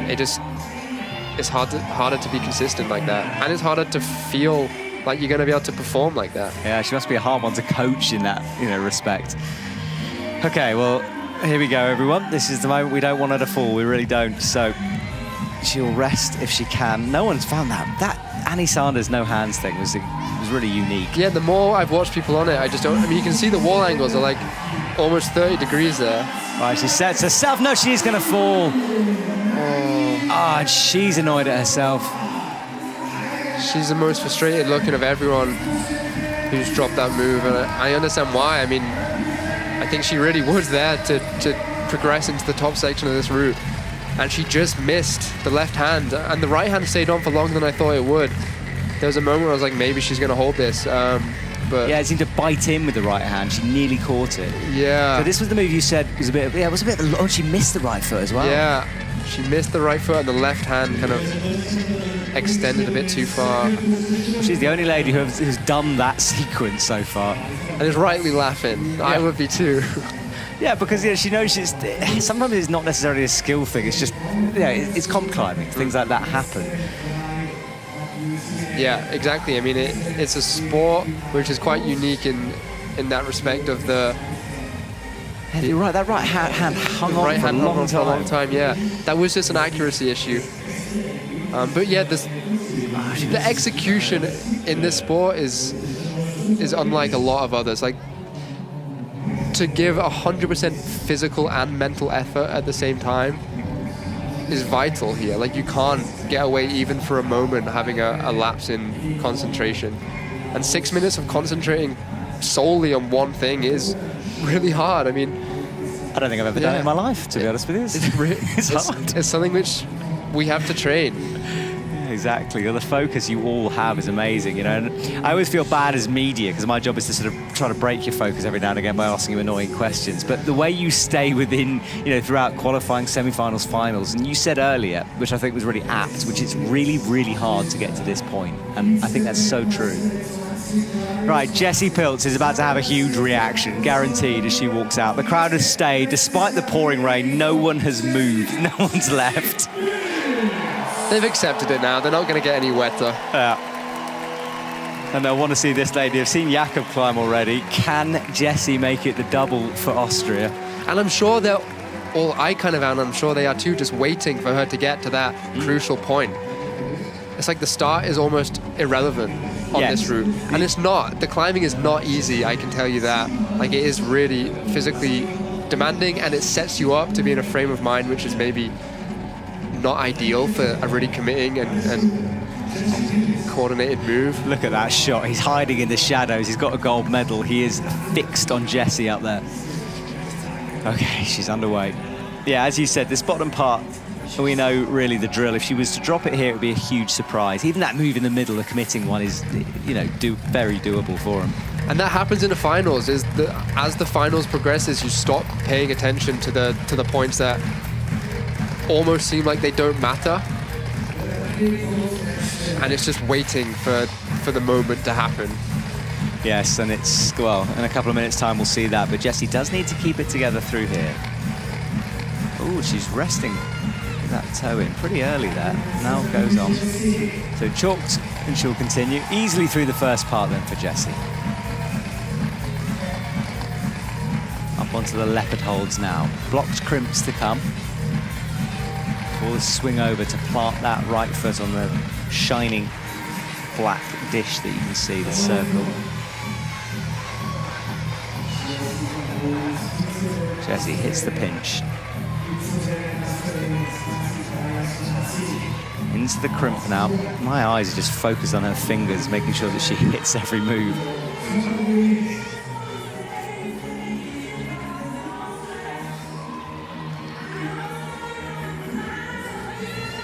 It's harder to be consistent like that. And it's harder to feel like you're going to be able to perform like that. Yeah, she must be a hard one to coach in that, respect. Okay, well, here we go, everyone. This is the moment we don't want her to fall. We really don't. So she'll rest if she can. No one's found that. That Annie Sanders no hands thing was really unique. Yeah, the more I've watched people on it, I just don't. I mean, you can see the wall angles are like almost 30 degrees there. Right, she sets herself. No, she's going to fall. Oh, and she's annoyed at herself. She's the most frustrated looking of everyone who's dropped that move, and I understand why. I mean, I think she really was there to progress into the top section of this route, and she just missed the left hand, and the right hand stayed on for longer than I thought it would. There was a moment where I was like, maybe she's going to hold this. But yeah, it seemed to bite in with the right hand. She nearly caught it. Yeah. So this was the move you said was a bit. Yeah, it was a bit. Oh, she missed the right foot as well. Yeah, she missed the right foot, and the left hand kind of extended a bit too far. She's the only lady who's done that sequence so far, and is rightly laughing. Yeah. I would be too. Yeah, because she knows sometimes it's not necessarily a skill thing. It's just it's comp climbing. Things like that happen. Yeah, exactly. I mean, it's a sport which is quite unique in that respect of the... Yeah, you're right, that right hand hung on for a long time. Yeah, that was just an accuracy issue. But yeah, the execution in this sport is unlike a lot of others. Like, to give 100% physical and mental effort at the same time is vital here. Like, you can't get away even for a moment having a lapse in concentration. And 6 minutes of concentrating solely on one thing is really hard. I mean, I don't think I've ever done it in my life, to be honest with you. It's hard. It's something which we have to train. Exactly. The focus you all have is amazing, And I always feel bad as media because my job is to sort of try to break your focus every now and again by asking you annoying questions. But the way you stay within, throughout qualifying, semi-finals, finals, and you said earlier, which I think was really apt, which is really, really hard to get to this point. And I think that's so true. Right, Jessie Pilz is about to have a huge reaction, guaranteed, as she walks out. The crowd has stayed. Despite the pouring rain, no one has moved. No one's left. They've accepted it now. They're not going to get any wetter. Yeah. And they'll want to see this lady. I've seen Jakob climb already. Can Jessie make it the double for Austria? And I'm sure I'm sure they are too, just waiting for her to get to that crucial point. It's like the start is almost irrelevant on this route. And it's not. The climbing is not easy, I can tell you that. Like, it is really physically demanding, and it sets you up to be in a frame of mind which is maybe not ideal for a really committing and coordinated move. Look at that shot. He's hiding in the shadows. He's got a gold medal. He is fixed on Jessie up there. Okay, she's underway. Yeah, as you said, this bottom part, we know really the drill. If she was to drop it here, it would be a huge surprise. Even that move in the middle, the committing one, is, you know, very doable for him. And that happens in the finals. As the finals progresses, you stop paying attention to the points that almost seem like they don't matter, and it's just waiting for the moment to happen. Yes, and it's, well, in a couple of minutes' time we'll see that, but Jessie does need to keep it together through here. Oh, she's resting that toe in pretty early there. Now goes on. So chalked, and she'll continue easily through the first part then for Jessie. Up onto the leopard holds now. Blocked crimps to come. Before the swing over to plant that right foot on the shining black dish that you can see, the circle. Jessie hits the pinch. Into the crimp now. My eyes are just focused on her fingers, making sure that she hits every move.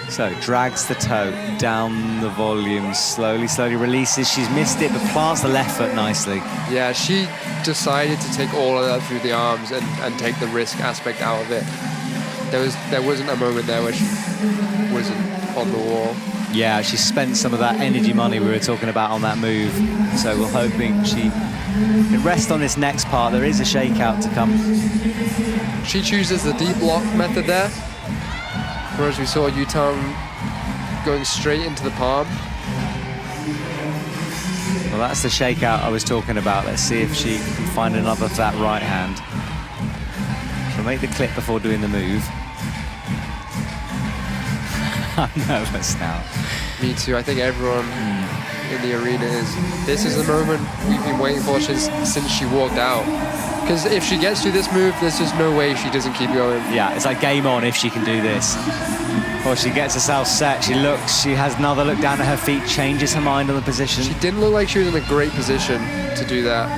So drags the toe down the volume, slowly releases. She's missed it, but plants the left foot nicely. Yeah, she decided to take all of that through the arms and take the risk aspect out of it. There wasn't a moment there where she wasn't on the wall. Yeah, she spent some of that energy money we were talking about on that move. So we're hoping she can rest on this next part. There is a shakeout to come. She chooses the deep lock method there, whereas we saw Yutang going straight into the palm. Well, that's the shakeout I was talking about. Let's see if she can find another of that right hand. She'll make the clip before doing the move. I'm nervous now. Me too. I think everyone in the arena is. This is the moment we've been waiting for since she walked out. Because if she gets through this move, there's just no way she doesn't keep going. Yeah, it's like game on if she can do this. Or she gets herself set, she looks, she has another look down at her feet, changes her mind on the position. She didn't look like she was in a great position to do that.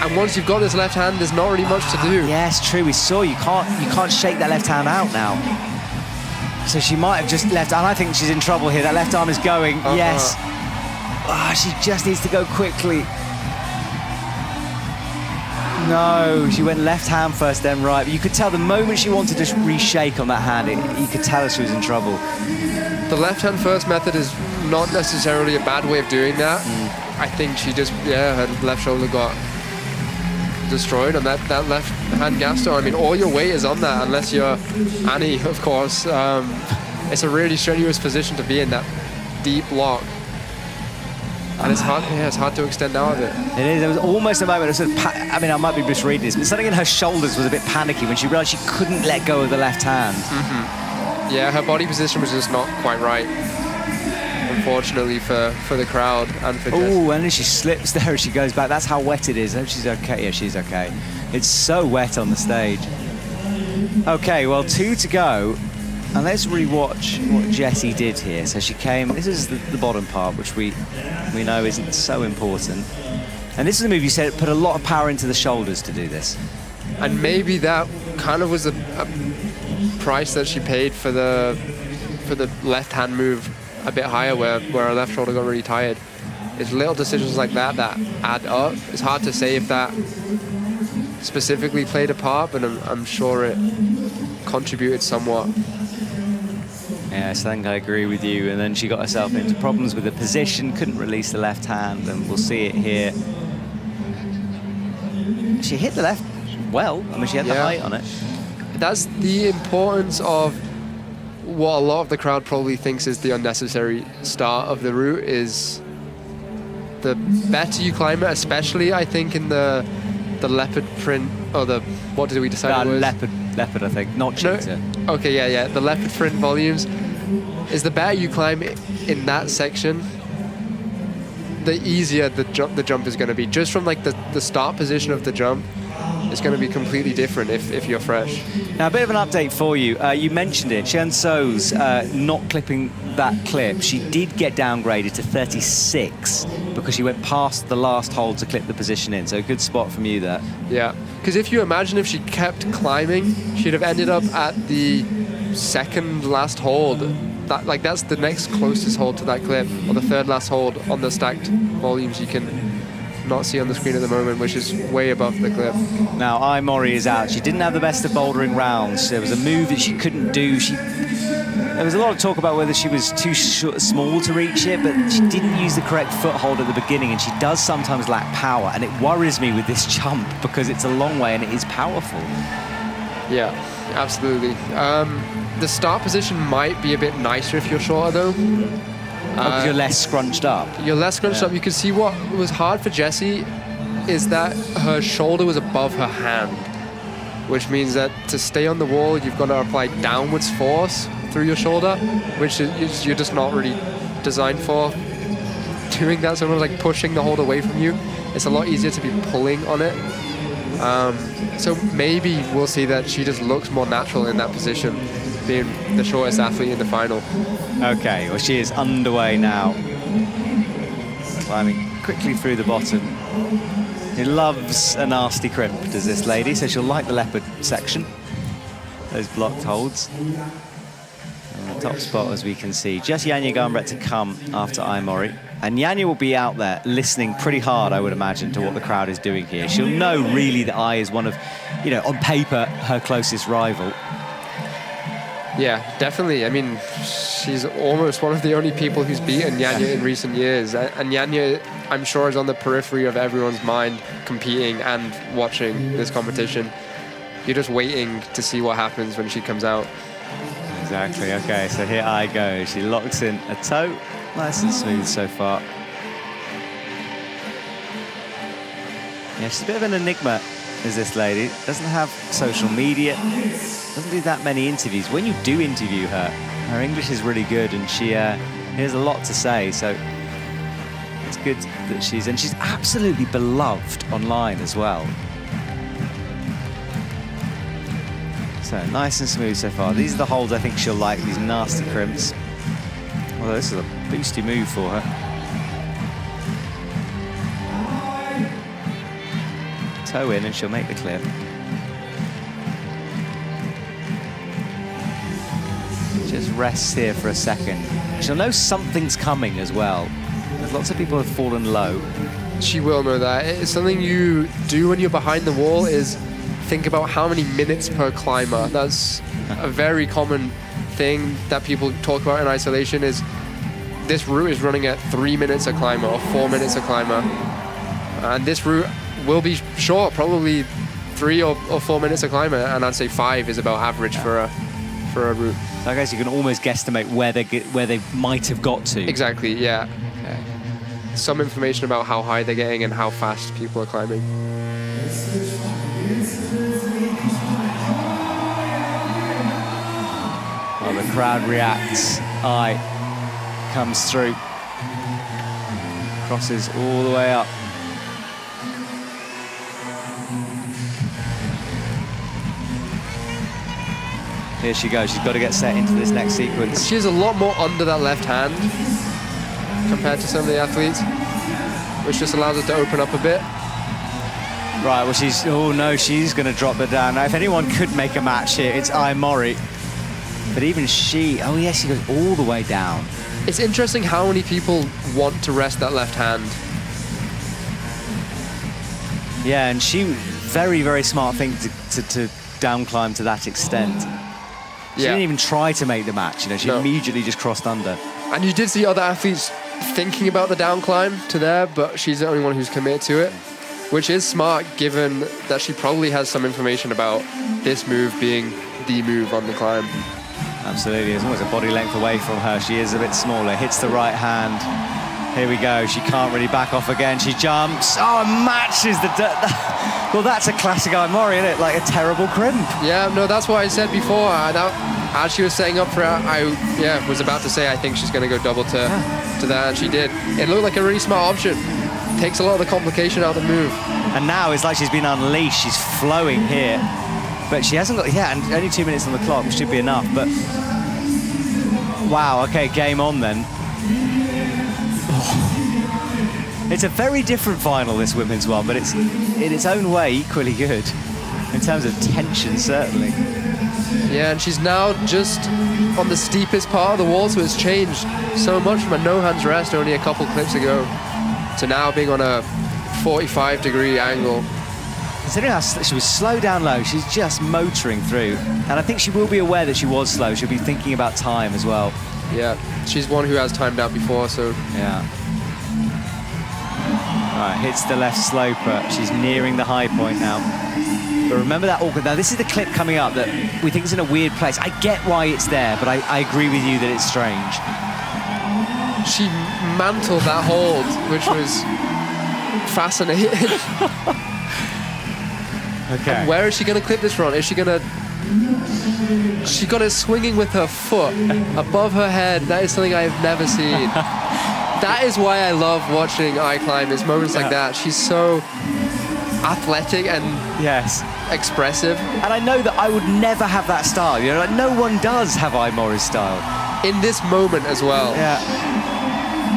And once you've got this left hand, there's not really much to do. Yeah, it's true. We saw you can't shake that left hand out now. So she might have just left, and I think she's in trouble here. That left arm is going, yes. She just needs to go quickly. No, she went left hand first, then right. But you could tell the moment she wanted to reshake on that hand, you could tell she was in trouble. The left hand first method is not necessarily a bad way of doing that. I think she just, her left shoulder got destroyed on that left hand gasto. I mean, all your weight is on that, unless you're Annie, of course. It's a really strenuous position to be in, that deep lock. And it's hard to extend out of it. It is. There was almost a moment. I mean, I might be misreading this, but something in her shoulders was a bit panicky when she realized she couldn't let go of the left hand. Yeah, her body position was just not quite right, unfortunately, for the crowd and for Jess. Oh, and then she slips there as she goes back. That's how wet it is. Oh, she's okay. Yeah, she's okay. It's so wet on the stage. Okay, well, 2 to go. And let's rewatch what Jessie did here. So she came, this is the bottom part, which we know isn't so important. And this is a move you said put a lot of power into the shoulders to do this. And maybe that kind of was a price that she paid for the left-hand move a bit higher, where her left shoulder got really tired. It's little decisions like that add up. It's hard to say if that specifically played a part, but I'm sure it contributed somewhat. Yes, I think I agree with you. And then she got herself into problems with the position, couldn't release the left hand, and we'll see it here. She hit the left well. I mean, she had the height on it. That's the importance of what a lot of the crowd probably thinks is the unnecessary start of the route. Is the better you climb it, especially I think in the leopard print, or what did we decide it was? Leopard, I think, not cheetah. No? Okay, yeah. The leopard print volumes is the better you climb it in that section, the easier the jump is going to be. Just from like the start position of the jump, it's going to be completely different if you're fresh. Now, a bit of an update for you. You mentioned it, Chen So's not clipping that clip. She did get downgraded to 36 because she went past the last hold to clip the position in. So a good spot from you there. Yeah, because if you imagine if she kept climbing, she'd have ended up at the second last hold. That's the next closest hold to that clip, or the third last hold on the stacked volumes you can not see on the screen at the moment, which is way above the clip. Now, Mori is out. She didn't have the best of bouldering rounds. There was a move that she couldn't do. There was a lot of talk about whether she was too small to reach it, but she didn't use the correct foothold at the beginning, and she does sometimes lack power, and it worries me with this jump because it's a long way and it is powerful. Yeah, absolutely. The start position might be a bit nicer if you're shorter, though. Because you're less scrunched up. You're less scrunched up. You can see what was hard for Jessie is that her shoulder was above her hand, which means that to stay on the wall, you've got to apply downwards force through your shoulder, which is you're just not really designed for doing that. So like pushing the hold away from you, it's a lot easier to be pulling on it. So maybe we'll see that she just looks more natural in that position, being the shortest athlete in the final. Okay, well, she is underway now. Climbing quickly through the bottom. She loves a nasty crimp, does this lady, so she'll like the leopard section. Those blocked holds. And the top spot, as we can see, just Janja Garnbret to come after Mori. And Janja will be out there listening pretty hard, I would imagine, to what the crowd is doing here. She'll know really that is one of, on paper, her closest rival. Yeah, definitely. I mean, she's almost one of the only people who's beaten Janja in recent years. And Janja, I'm sure, is on the periphery of everyone's mind competing and watching this competition. You're just waiting to see what happens when she comes out. Exactly. Okay, so here I go. She locks in a toe. Nice and smooth so far. Yeah, she's a bit of an enigma, is this lady. Doesn't have social media. Doesn't do that many interviews. When you do interview her English is really good, and she has a lot to say. So it's good that she's absolutely beloved online as well. So nice and smooth so far. These are the holds I think she'll like, these nasty crimps. Although this is a beastie move for her. Toe in and she'll make the clip. Just rests here for a second. She'll know something's coming as well. There's lots of people who have fallen low. She will know that. It's something you do when you're behind the wall is think about how many minutes per climber. That's a very common thing that people talk about in isolation is this route is running at 3 minutes a climber or 4 minutes a climber. And this route will be short, probably 3 or 4 minutes a climber, and I'd say 5 is about average for a route. So I guess you can almost guesstimate where they might have got to. Exactly, yeah. Okay. Some information about how high they're getting and how fast people are climbing. Well, the crowd reacts. Comes through. Crosses all the way up. Here she goes. She's got to get set into this next sequence. She has a lot more under that left hand compared to some of the athletes, which just allows her to open up a bit. Right, well, she's going to drop her down. Now, if anyone could make a match here, it's Mori. But even she goes all the way down. It's interesting how many people want to rest that left hand. Yeah, and she, very, very smart thing to down climb to that extent. She didn't even try to make the match, she immediately just crossed under. And you did see other athletes thinking about the down climb to there, but she's the only one who's committed to it, which is smart given that she probably has some information about this move being the move on the climb. Absolutely, it's almost a body length away from her. She is a bit smaller, hits the right hand. Here we go, she can't really back off again. She jumps, and matches the... Well, that's a classic Mori, isn't it? Like a terrible crimp. Yeah, no, that's what I said before. As she was setting up for it, I was about to say I think she's going to go double to that, and she did. It looked like a really smart option. takes a lot of the complication out of the move. And now it's like she's been unleashed. She's flowing here. But she hasn't got, and only 2 minutes on the clock, which should be enough. But wow, okay, game on then. Oh. It's a very different final, this women's one, but it's in its own way equally good in terms of tension, certainly. Yeah, and she's now just on the steepest part of the wall, so it's changed so much from a no-hands rest only a couple clips ago to now being on a 45-degree angle. Considering how she was slow down low, she's just motoring through. And I think she will be aware that she was slow. She'll be thinking about time as well. Yeah, she's one who has timed out before, so... Yeah. All right, hits the left sloper. She's nearing the high point now. But remember that awkward... Now, this is the clip coming up that we think is in a weird place. I get why it's there, but I agree with you that it's strange. She mantled that hold, which was fascinating. Okay. And where is she going to clip this from? Is she going to... She got it swinging with her foot above her head. That is something I've never seen. That is why I love watching I Climb, is moments like that. She's so athletic and expressive. And I know that I would never have that style. You know, like no one does have Mori's style. In this moment as well. Yeah.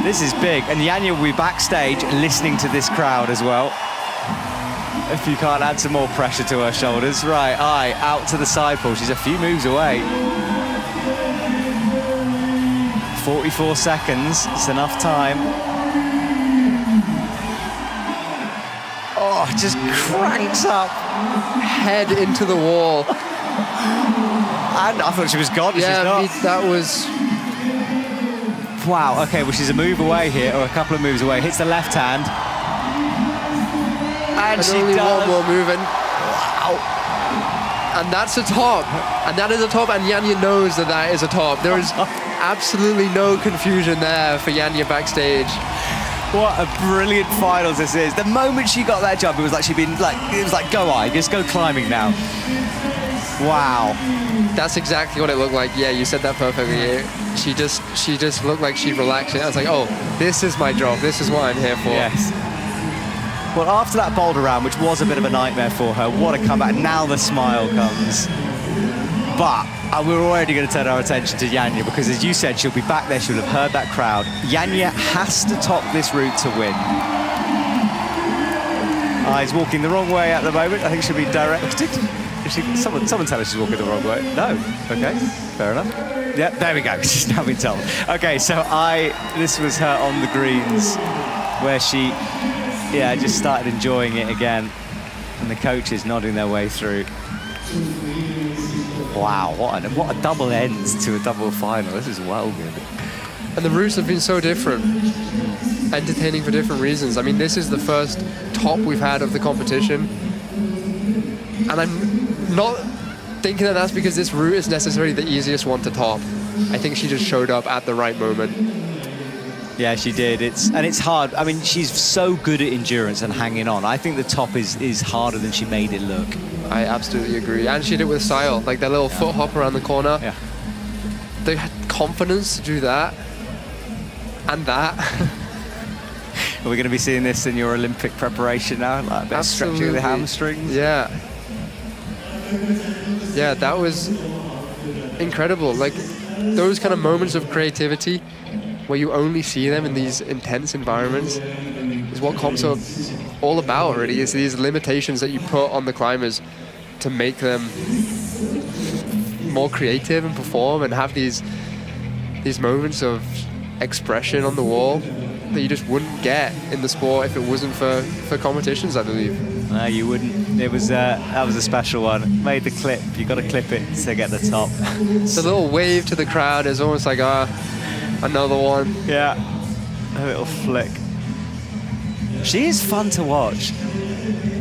This is big. And Janja will be backstage listening to this crowd as well. If you can't add some more pressure to her shoulders. Right, out to the side pull. She's a few moves away. 44 seconds. It's enough time. Oh, just cranks up. Head into the wall. And I thought she was gone, but she's not. That was... Wow, okay, well, she's a move away here, or a couple of moves away. Hits the left hand. And she only does. One more moving. Wow. And that's a top. And that is a top, and Janja knows that that is a top. There is absolutely no confusion there for Janja backstage. What a brilliant finals this is. The moment she got that jump, it was like she'd been like, go just go climbing now. Wow. That's exactly what it looked like. Yeah, you said that perfectly. She just looked like she relaxed. I was like, oh, this is my job. This is what I'm here for. Yes. Well, after that Boulder round, which was a bit of a nightmare for her, what a comeback. Now the smile comes. But we're already going to turn our attention to Janja because, as you said, she'll be back there. She'll have heard that crowd. Janja has to top this route to win. He's walking the wrong way at the moment. I think she'll be directed. Someone tell her she's walking the wrong way. No. Okay. Fair enough. Yeah, there we go. She's now been told. Okay, so this was her on the greens where she... Yeah, just started enjoying it again. And the coaches nodding their way through. Wow, what a double end to a double final. This is well good. And the routes have been so different. Entertaining for different reasons. I mean, this is the first top we've had of the competition. And I'm not thinking that that's because this route is necessarily the easiest one to top. I think she just showed up at the right moment. Yeah, she did. It's hard. I mean, she's so good at endurance and hanging on. I think the top is harder than she made it look. I absolutely agree. And she did it with style. Like that little foot hop around the corner. Yeah. They had confidence to do that. And that. Are we going to be seeing this in your Olympic preparation now? Like a bit of stretching of the hamstrings? Yeah. Yeah, that was incredible. Like those kind of moments of creativity where you only see them in these intense environments is what comps are all about, really. It's these limitations that you put on the climbers to make them more creative and perform and have these moments of expression on the wall that you just wouldn't get in the sport if it wasn't for competitions, I believe. No, you wouldn't. It was that was a special one. Made the clip. You got to clip it to get the top. It's a little wave to the crowd. It's almost like another one. Yeah, a little flick. She is fun to watch.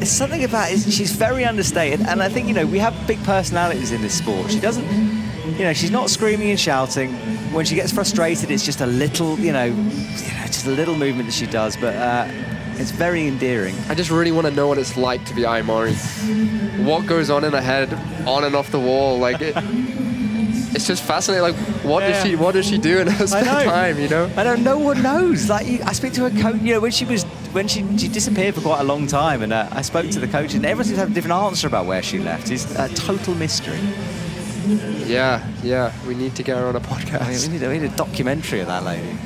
It's something about it. She's very understated, and I think we have big personalities in this sport. She doesn't, she's not screaming and shouting. When she gets frustrated, it's just a little, just a little movement that she does, but it's very endearing. I just really want to know what it's like to be Mori. What goes on in her head, on and off the wall, like it. It's just fascinating. Like, what does she do in her spare time? I know no one knows. Like, I speak to her coach. When she was when she disappeared for quite a long time, and I spoke to the coach, and everyone seems to have a different answer about where she left. It's a total mystery. Yeah, we need to get her on a podcast. We need a documentary of that lady.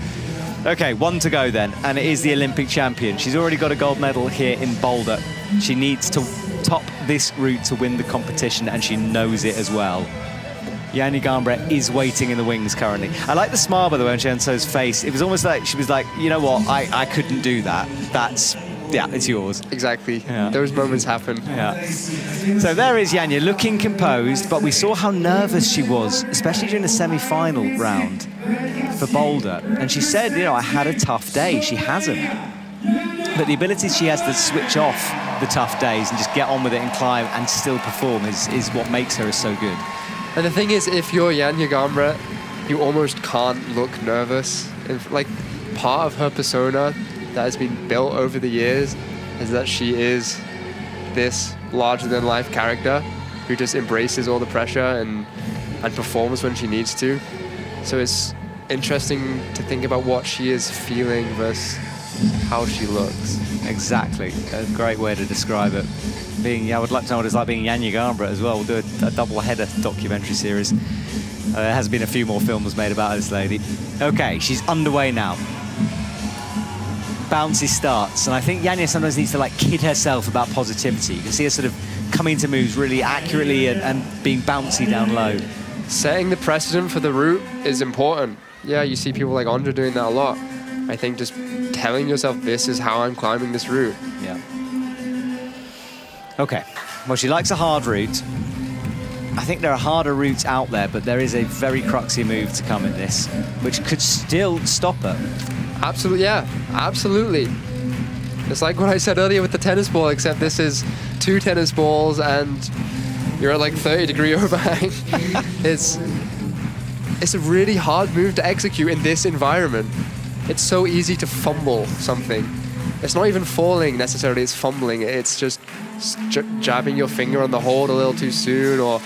Okay, one to go then, and it is the Olympic champion. She's already got a gold medal here in Boulder. She needs to top this route to win the competition, and she knows it as well. Janja Garnbret is waiting in the wings currently. I like the smile, by the way, on Shenso's face. It was almost like she was like, you know what, I couldn't do that. Yeah, it's yours. Exactly. Yeah. Those moments happen. Yeah. So there is Janja looking composed, but we saw how nervous she was, especially during the semi-final round for Boulder. And she said, I had a tough day. She hasn't. But the ability she has to switch off the tough days and just get on with it and climb and still perform is what makes her so good. And the thing is, if you're Janja Garnbret, you almost can't look nervous. Like, part of her persona that has been built over the years is that she is this larger-than-life character who just embraces all the pressure and performs when she needs to. So it's interesting to think about what she is feeling versus how she looks. Exactly. A great way to describe it. I would like to know what it's like being Janja Garnbret as well. We'll do a double-header documentary series. There has been a few more films made about this lady. Okay, she's underway now. Bouncy starts, and I think Janja sometimes needs to kid herself about positivity. You can see her sort of coming into moves really accurately and being bouncy down low. Setting the precedent for the route is important. Yeah, you see people like Andre doing that a lot. I think just telling yourself, this is how I'm climbing this route. Yeah. Okay. Well, she likes a hard route. I think there are harder routes out there, but there is a very cruxy move to come in this, which could still stop her. Absolutely, yeah. Absolutely. It's like what I said earlier with the tennis ball, except this is 2 tennis balls and you're at 30-degree overhang. It's a really hard move to execute in this environment. It's so easy to fumble something. It's not even falling necessarily, it's fumbling. It's just jabbing your finger on the hold a little too soon or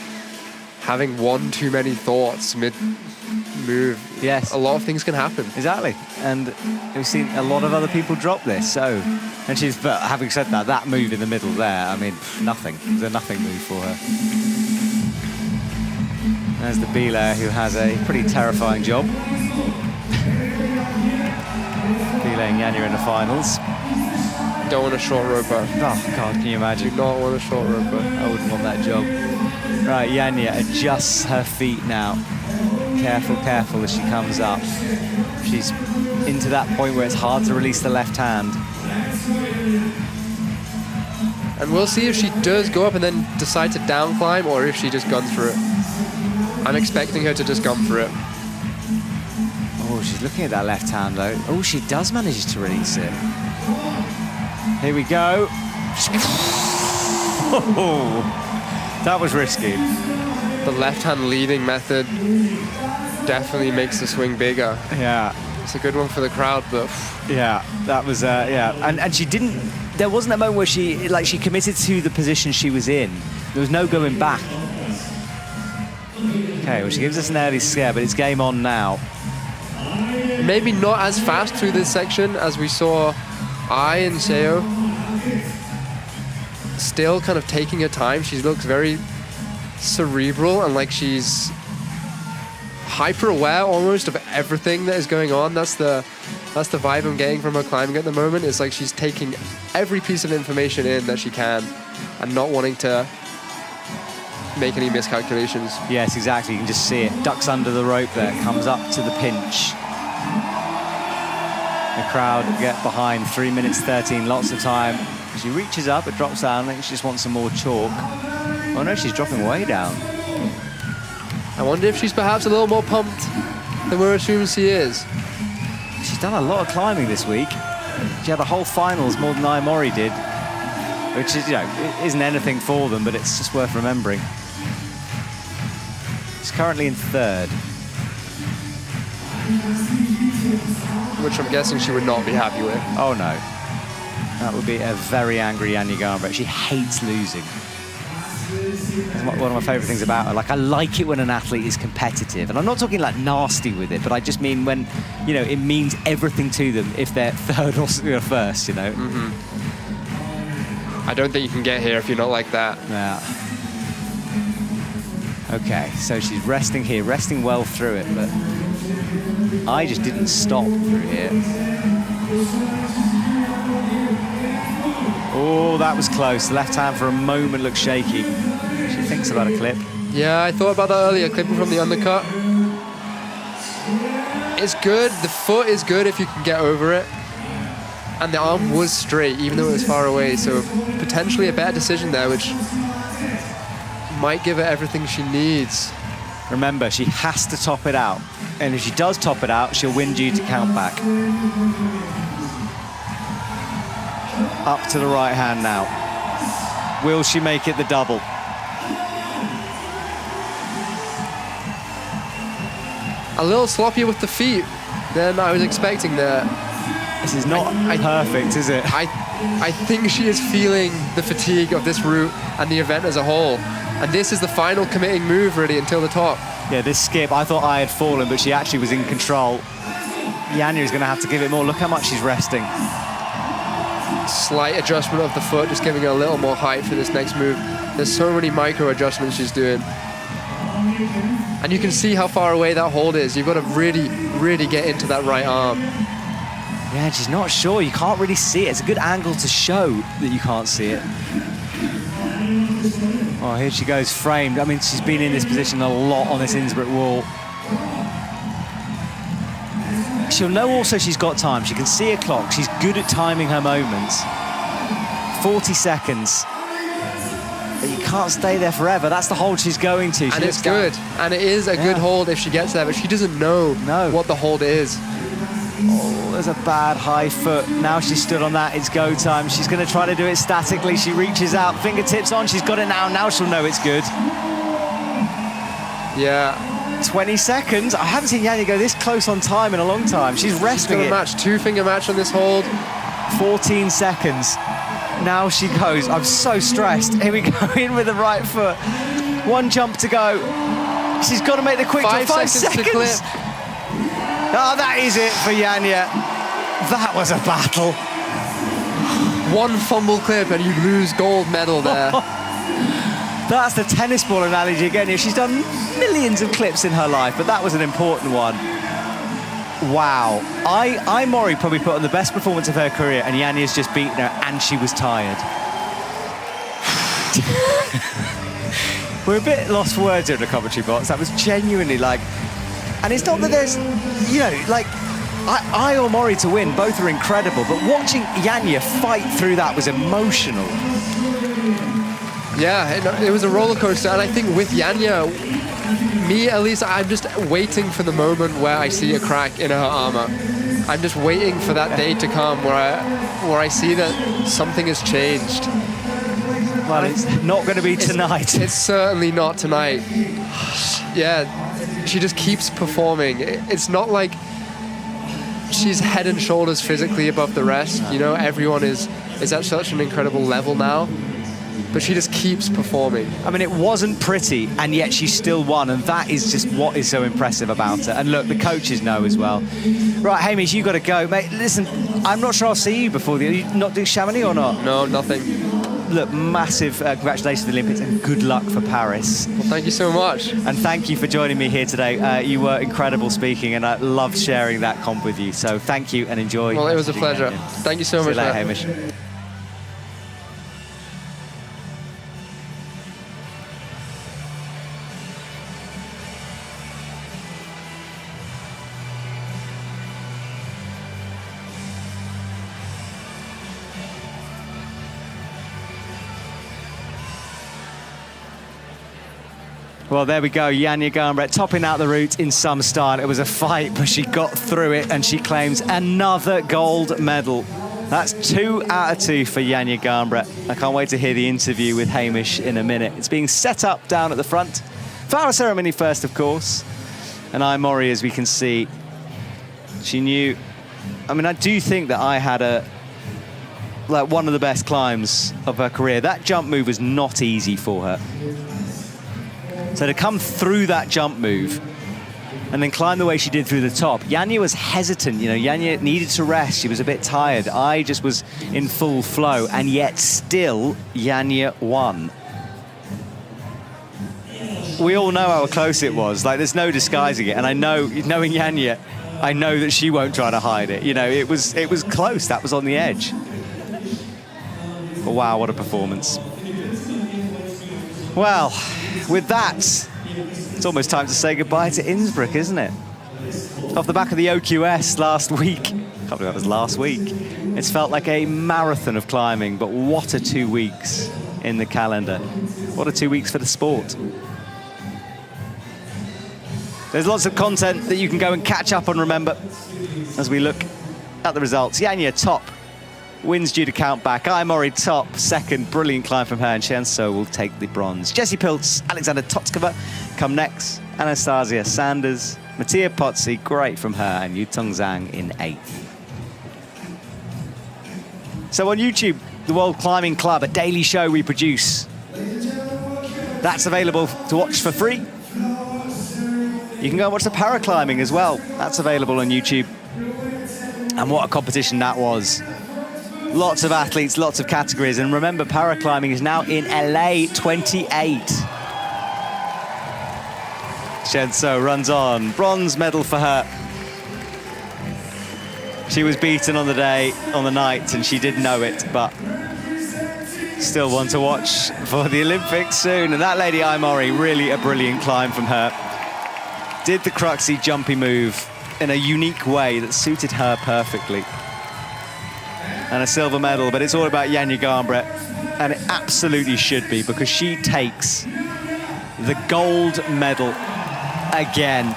having one too many thoughts mid-move. Yes. A lot of things can happen. Exactly. And we've seen a lot of other people drop this. But having said that, that move in the middle there, I mean, nothing. It was a nothing move for her. There's the Belair, who has a pretty terrifying job. Belair and Janja in the finals. Don't want a short roper. Oh, God, can you imagine? Do not want a short roper. I wouldn't want that job. Right, Janja adjusts her feet now. Careful as she comes up. She's into that point where it's hard to release the left hand. And we'll see if she does go up and then decide to down climb or if she just guns for it. I'm expecting her to just gun for it. Oh, she's looking at that left hand though. Oh, she does manage to release it. Here we go. Oh, that was risky. The left hand leading method definitely makes the swing bigger. Yeah. It's a good one for the crowd, but... Yeah, that was, yeah. And she didn't... There wasn't a moment where she committed to the position she was in. There was no going back. Okay, well, she gives us an early scare, but it's game on now. Maybe not as fast through this section as we saw and Seo. Still kind of taking her time. She looks very cerebral and like she's hyper-aware almost of everything that is going on. That's the vibe I'm getting from her climbing at the moment. It's like she's taking every piece of information in that she can and not wanting to make any miscalculations. Yes, exactly. You can just see it. Ducks under the rope there. Comes up to the pinch. The crowd get behind. 3 minutes 13. Lots of time. She reaches up. It drops down. I think she just wants some more chalk. Oh no, she's dropping way down. I wonder if she's perhaps a little more pumped than we're assuming she is. She's done a lot of climbing this week. She had the whole finals more than Mori did, which is, it isn't anything for them, but it's just worth remembering. She's currently in 3rd. Which I'm guessing she would not be happy with. Oh no. That would be a very angry Janja Garnbret. She hates losing. That's one of my favourite things about her. Like, I like it when an athlete is competitive. And I'm not talking like nasty with it, but I just mean when, you know, it means everything to them if they're third or first, you know. I don't think you can get here if you're not like that. Yeah. Okay, so she's resting here, resting well through it, but I just didn't stop through here. Oh, that was close. The left hand for a moment looked shaky. She thinks about a clip. Yeah, I thought about that earlier, clipping from the undercut. It's good. The foot is good if you can get over it. And the arm was straight, even though it was far away. So potentially a better decision there, which might give her everything she needs. Remember, she has to top it out. And if she does top it out, she'll win due to count back. Up to the right hand now. Will she make it the double? A little sloppier with the feet than I was expecting there. This is not perfect, is it? I think she is feeling the fatigue of this route and the event as a whole. And this is the final committing move, really, until the top. Yeah, this skip, I thought I had fallen, but she actually was in control. Janja is going to have to give it more. Look how much she's resting. Slight adjustment of the foot, just giving her a little more height for this next move. There's so many micro adjustments she's doing. And you can see how far away that hold is. You've got to really, really get into that right arm. Yeah, she's not sure. You can't really see it. It's a good angle to show that you can't see it. Oh, here she goes, framed. I mean, she's been in this position a lot on this Innsbruck wall. She'll know also she's got time. She can see a clock. She's good at timing her moments. 40 seconds. But you can't stay there forever. That's the hold she's going to. And it's good. And it is a good hold if she gets there, but she doesn't know what the hold is. Oh, there's a bad high foot. Now she's stood on that. It's go time. She's going to try to do it statically. She reaches out, fingertips on. She's got it now. Now she'll know it's good. Yeah. 20 seconds. I haven't seen Janja go this close on time in a long time. She's resting it. Match, two-finger match on this hold. 14 seconds. Now she goes. I'm so stressed. Here we go, in with the right foot. One jump to go. She's got to make the quick 5 seconds. to clip. Oh, that is it for Janja. That was a battle. One fumble clip and you lose gold medal there. That's the tennis ball analogy again. She's done millions of clips in her life, but that was an important one. Wow. Mori probably put on the best performance of her career, and Janja's just beaten her, and she was tired. We're a bit lost for words here in the commentary box. That was genuinely like... And it's not that there's, you know, like, I or Mori to win, both are incredible, but watching Janja fight through that was emotional. Yeah, it was a roller coaster, and I think with Janja, me at least, I'm just waiting for the moment where I see a crack in her armor. I'm just waiting for that day to come where I see that something has changed. Well, it's not going to be tonight. It's certainly not tonight. Yeah, she just keeps performing. It's not like she's head and shoulders physically above the rest. You know, everyone is at such an incredible level now. But she just keeps performing. I mean, it wasn't pretty, and yet she still won, and that is just what is so impressive about her. And look, the coaches know as well. Right, Hamish, you got to go. Mate, listen, I'm not sure I'll see you before the... Are you not doing Chamonix or not? No, nothing. Look, massive congratulations to the Olympics, and good luck for Paris. Well, thank you so much. And thank you for joining me here today. You were incredible speaking, and I loved sharing that comp with you. So thank you, and enjoy. Well, it was a pleasure. Thank you so much. See you later, Hamish. Well, there we go, Janja Garnbret topping out the route in some style. It was a fight, but she got through it, and she claims another gold medal. That's 2 out of 2 for Janja Garnbret. I can't wait to hear the interview with Hamish in a minute. It's being set up down at the front. Flower ceremony first, of course. And Mori, as we can see, she knew... I mean, I do think that I had one of the best climbs of her career. That jump move was not easy for her. So to come through that jump move and then climb the way she did through the top, Janja was hesitant. You know, Janja needed to rest. She was a bit tired. I just was in full flow, and yet still Janja won. We all know how close it was. Like, there's no disguising it. And I know, knowing Janja, I know that she won't try to hide it. You know, it was close. That was on the edge. But wow, what a performance. Well, with that, it's almost time to say goodbye to Innsbruck, isn't it? Off the back of the OQS last week, I can't believe that was last week, it's felt like a marathon of climbing, but what a 2 weeks in the calendar. What a 2 weeks for the sport. There's lots of content that you can go and catch up on, remember, as we look at the results. Janja top, wins due to count back. Mori top, second, brilliant climb from her, and Shenso will take the bronze. Jessie Pilz, Alexander Totskova come next. Anastasia Sanders, Martina Potzi, great from her, and Yutong Zhang in 8th. So on YouTube, the World Climbing Club, a daily show we produce. That's available to watch for free. You can go and watch the paraclimbing as well. That's available on YouTube. And what a competition that was. Lots of athletes, lots of categories. And remember, paraclimbing is now in LA 28. Shenso runs on. Bronze medal for her. She was beaten on the night, and she did know it, but still one to watch for the Olympics soon. And that lady, Mori, really a brilliant climb from her. Did the cruxy jumpy move in a unique way that suited her perfectly. And a silver medal, but it's all about Janja Garnbret, and it absolutely should be, because she takes the gold medal again.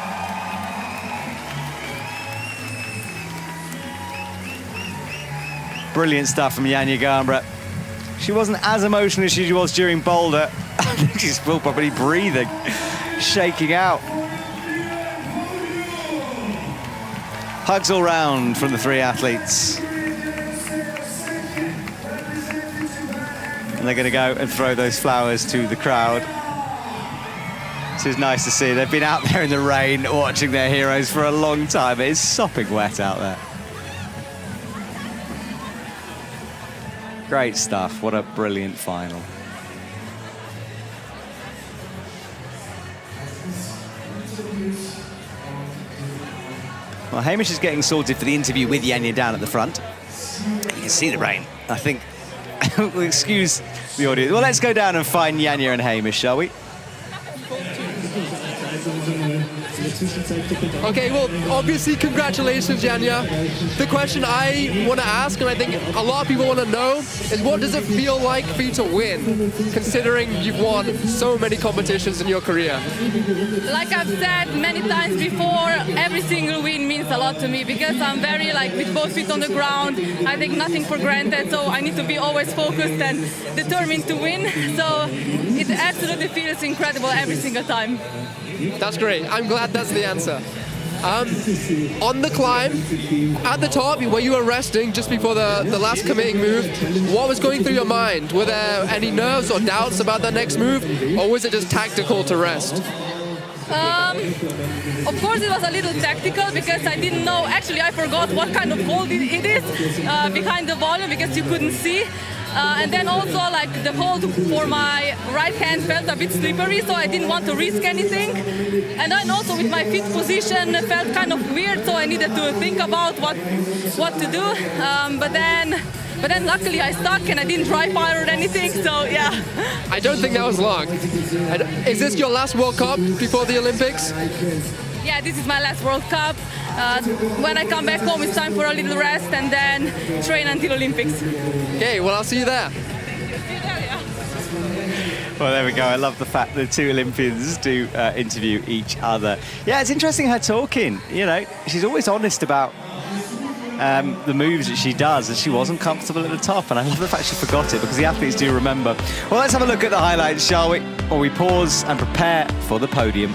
Brilliant stuff from Janja Garnbret. She wasn't as emotional as she was during Boulder. I think she's still probably breathing, shaking out. Hugs all round from the 3 athletes. And they're going to go and throw those flowers to the crowd. This is nice to see. They've been out there in the rain watching their heroes for a long time. It is sopping wet out there. Great stuff. What a brilliant final. Well, Hamish is getting sorted for the interview with Janja down at the front. You can see the rain, I think. We'll excuse the audience. Well, let's go down and find Janja and Hamish, shall we? Okay, well, obviously, congratulations, Janja. The question I want to ask, and I think a lot of people want to know, is what does it feel like for you to win, considering you've won so many competitions in your career? Like I've said many times before, every single win means a lot to me, because I'm very, with both feet on the ground. I take nothing for granted, so I need to be always focused and determined to win. So it absolutely feels incredible every single time. That's great. I'm glad that's the answer. On the climb, at the top, where you were resting just before the last committing move, what was going through your mind? Were there any nerves or doubts about that next move, or was it just tactical to rest? Of course it was a little tactical, because I didn't know, actually I forgot what kind of hold it is behind the volume, because you couldn't see. And then also the hold for my right hand felt a bit slippery, so I didn't want to risk anything. And then also with my feet position it felt kind of weird, so I needed to think about what to do. But then luckily I stuck and I didn't dry fire or anything, so yeah. I don't think that was long. Is this your last World Cup before the Olympics? Yeah, this is my last World Cup. When I come back home, it's time for a little rest and then train until Olympics. Okay, well, I'll see you there. Well, there we go. I love the fact that 2 Olympians do interview each other. Yeah, it's interesting her talking. You know, she's always honest about the moves that she does, and she wasn't comfortable at the top, and I love the fact she forgot it, because the athletes do remember. Well, let's have a look at the highlights, shall we? While we pause and prepare for the podium.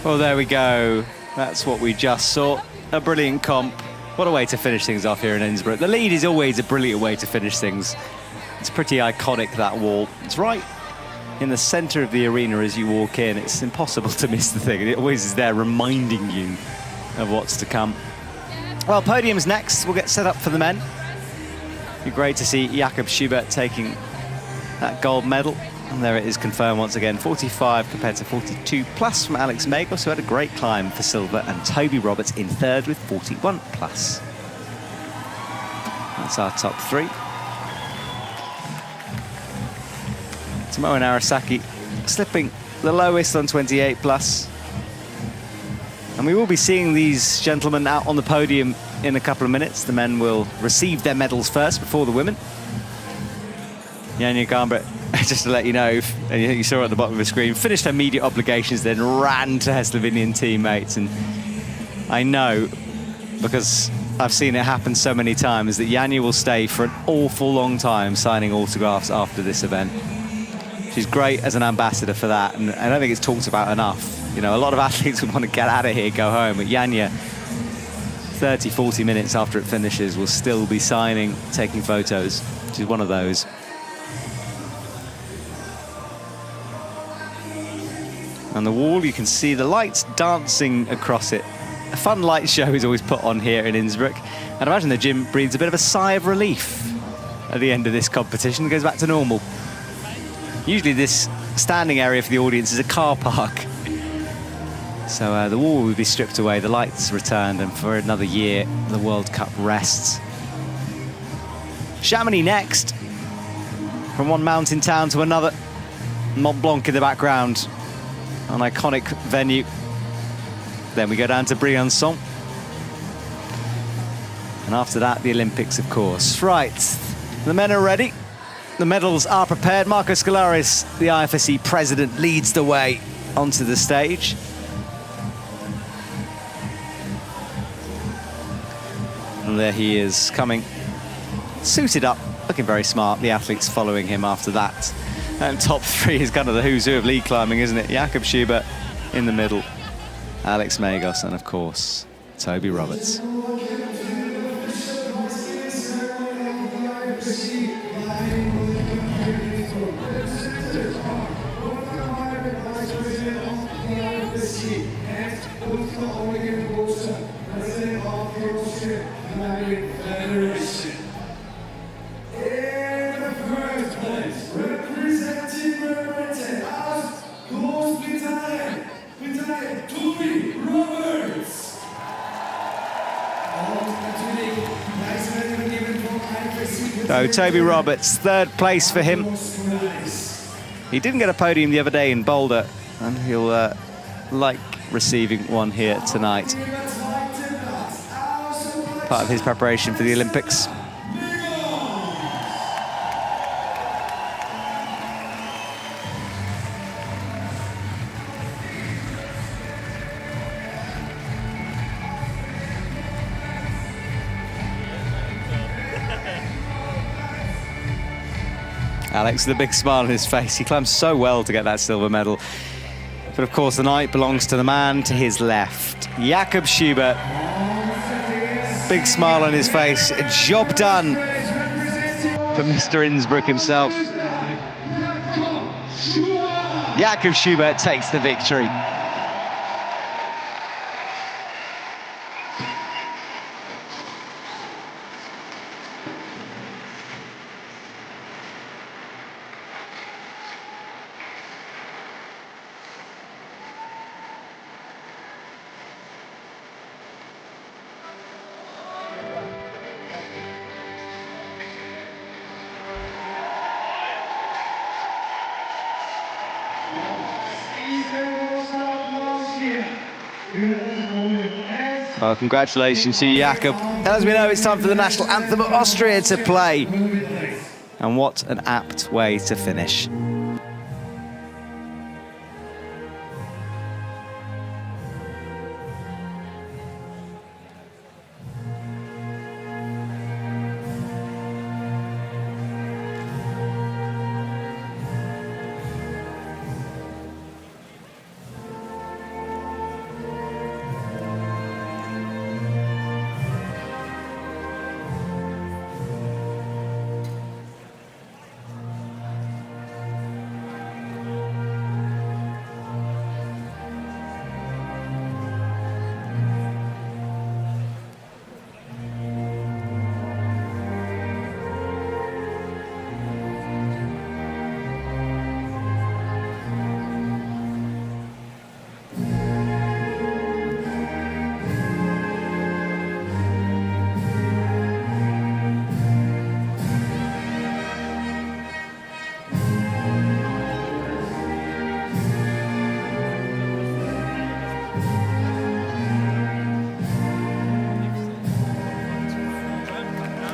Well, there we go. That's what we just saw. A brilliant comp. What a way to finish things off here in Innsbruck. The lead is always a brilliant way to finish things. It's pretty iconic, that wall. It's right in the center of the arena as you walk in. It's impossible to miss the thing. It always is there reminding you of what's to come. Well, podium's next. We'll get set up for the men. Be great to see Jakob Schubert taking that gold medal. And there it is confirmed once again, 45 compared to 42 plus from Alex Megos, who had a great climb for silver, and Toby Roberts in third with 41 plus. That's our top three. Tomoa Narasaki slipping the lowest on 28 plus. And we will be seeing these gentlemen out on the podium in a couple of minutes. The men will receive their medals first before the women. Janja Garnbret, just to let you know, and you saw at the bottom of the screen, finished her media obligations, then ran to her Slovenian teammates. And I know, because I've seen it happen so many times, that Janja will stay for an awful long time signing autographs after this event. She's great as an ambassador for that, and I don't think it's talked about enough. You know, a lot of athletes would want to get out of here, go home, but Janja, 30, 40 minutes after it finishes, will still be signing, taking photos. She's one of those. On the wall, you can see the lights dancing across it. A fun light show is always put on here in Innsbruck. And I imagine the gym breathes a bit of a sigh of relief at the end of this competition. It goes back to normal. Usually this standing area for the audience is a car park. So the wall will be stripped away, the lights returned, and for another year, the World Cup rests. Chamonix next. From one mountain town to another. Mont Blanc in the background. An iconic venue. Then we go down to Briançon. And after that, the Olympics, of course. Right, the men are ready. The medals are prepared. Marco Scolaris, the IFSC president, leads the way onto the stage. And there he is, coming suited up, looking very smart. The athletes following him after that. And top three is kind of the who's who of lead climbing, isn't it? Jakob Schubert in the middle, Alex Megos, and of course, Toby Roberts. So Toby Roberts, third place for him. He didn't get a podium the other day in Boulder, and he'll like receiving one here tonight. Part of his preparation for the Olympics. Alex with a big smile on his face. He climbed so well to get that silver medal. But of course, the night belongs to the man to his left, Jakob Schubert. Big smile on his face. A job done for Mr. Innsbruck himself. Jakob Schubert takes the victory. Well, congratulations to Jakob. As we know, it's time for the national anthem of Austria to play. And what an apt way to finish.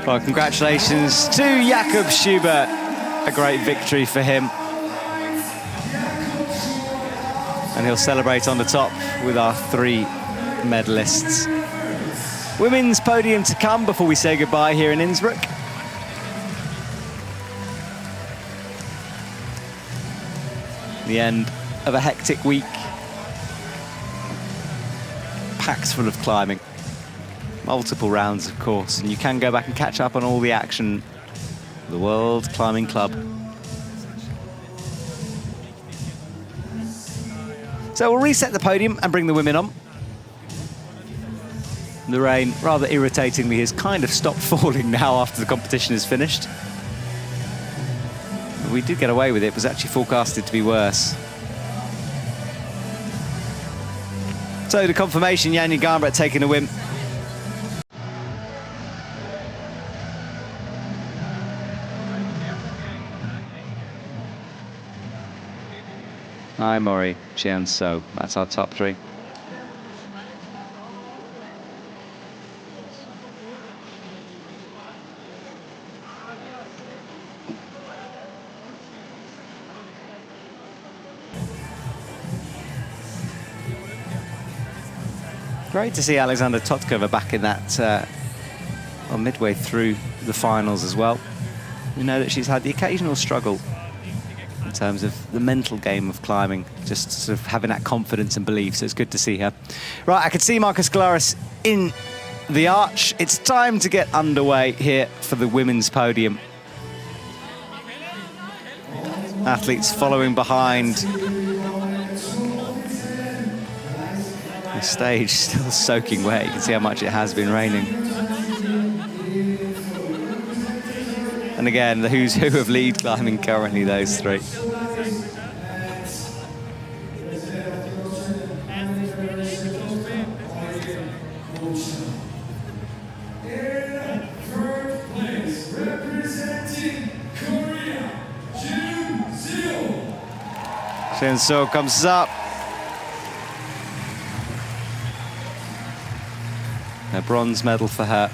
Well, congratulations to Jakob Schubert. A great victory for him. And he'll celebrate on the top with our 3 medalists. Women's podium to come before we say goodbye here in Innsbruck. The end of a hectic week. Packs full of climbing. Multiple rounds, of course, and you can go back and catch up on all the action. The World Climbing Club. So we'll reset the podium and bring the women on. The rain, rather irritatingly, has kind of stopped falling now after the competition is finished. We did get away with it. It was actually forecasted to be worse. So the confirmation, Janja Garnbret taking the win. Hi, Mori, and Seo. That's our top 3. Great to see Alexandra Totkova back in that, midway through the finals as well. We know that she's had the occasional struggle in terms of the mental game of climbing, just sort of having that confidence and belief, so it's good to see her. Right, I can see Marcus Galaris in the arch. It's time to get underway here for the women's podium. Athletes following behind. The stage still soaking wet. You can see how much it has been raining. And again, the who's who of lead climbing currently, those 3. Seo comes up. A bronze medal for her.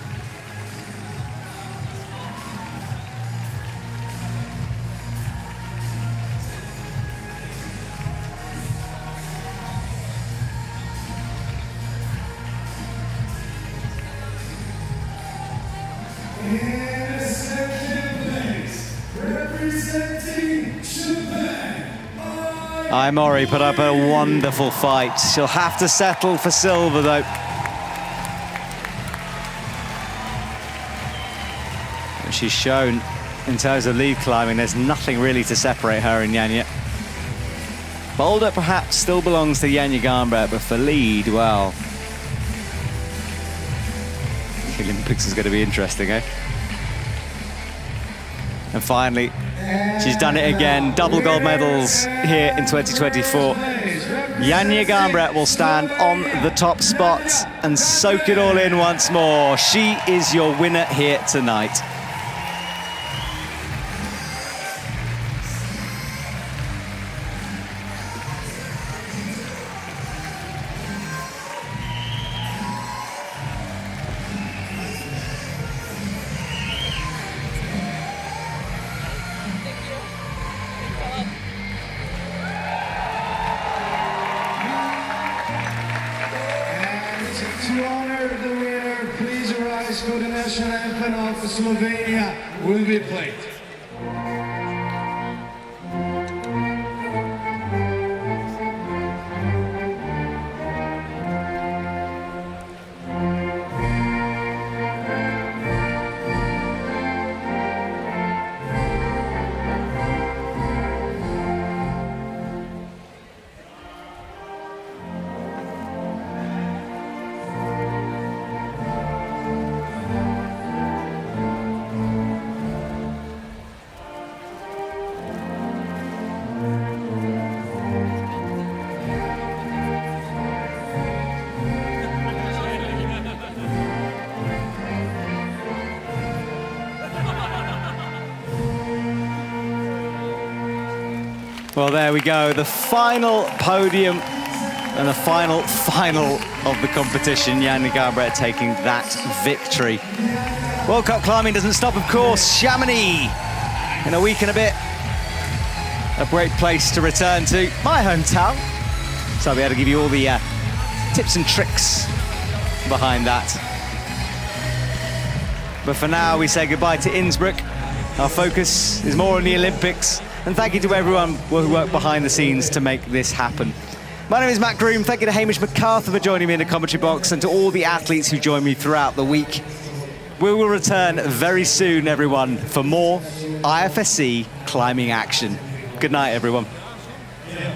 Mori put up a wonderful fight. She'll have to settle for silver, though. She's shown, in terms of lead climbing, there's nothing really to separate her and Janja. Boulder perhaps still belongs to Janja Garnbret, but for lead, well, the Olympics is going to be interesting, eh? And finally, she's done it again. Double gold medals here in 2024. Janja Garnbret will stand on the top spot and soak it all in once more. She is your winner here tonight. Slovenia will be played. Well, there we go, the final podium and the final of the competition. Janja Garnbret taking that victory. World Cup climbing doesn't stop, of course. Chamonix in a week and a bit. A great place to return to, my hometown. So I'll be able to give you all the tips and tricks behind that. But for now, we say goodbye to Innsbruck. Our focus is more on the Olympics. And thank you to everyone who worked behind the scenes to make this happen. My name is Matt Groom. Thank you to Hamish MacArthur for joining me in the commentary box and to all the athletes who joined me throughout the week. We will return very soon, everyone, for more IFSC climbing action. Good night, everyone. Yeah.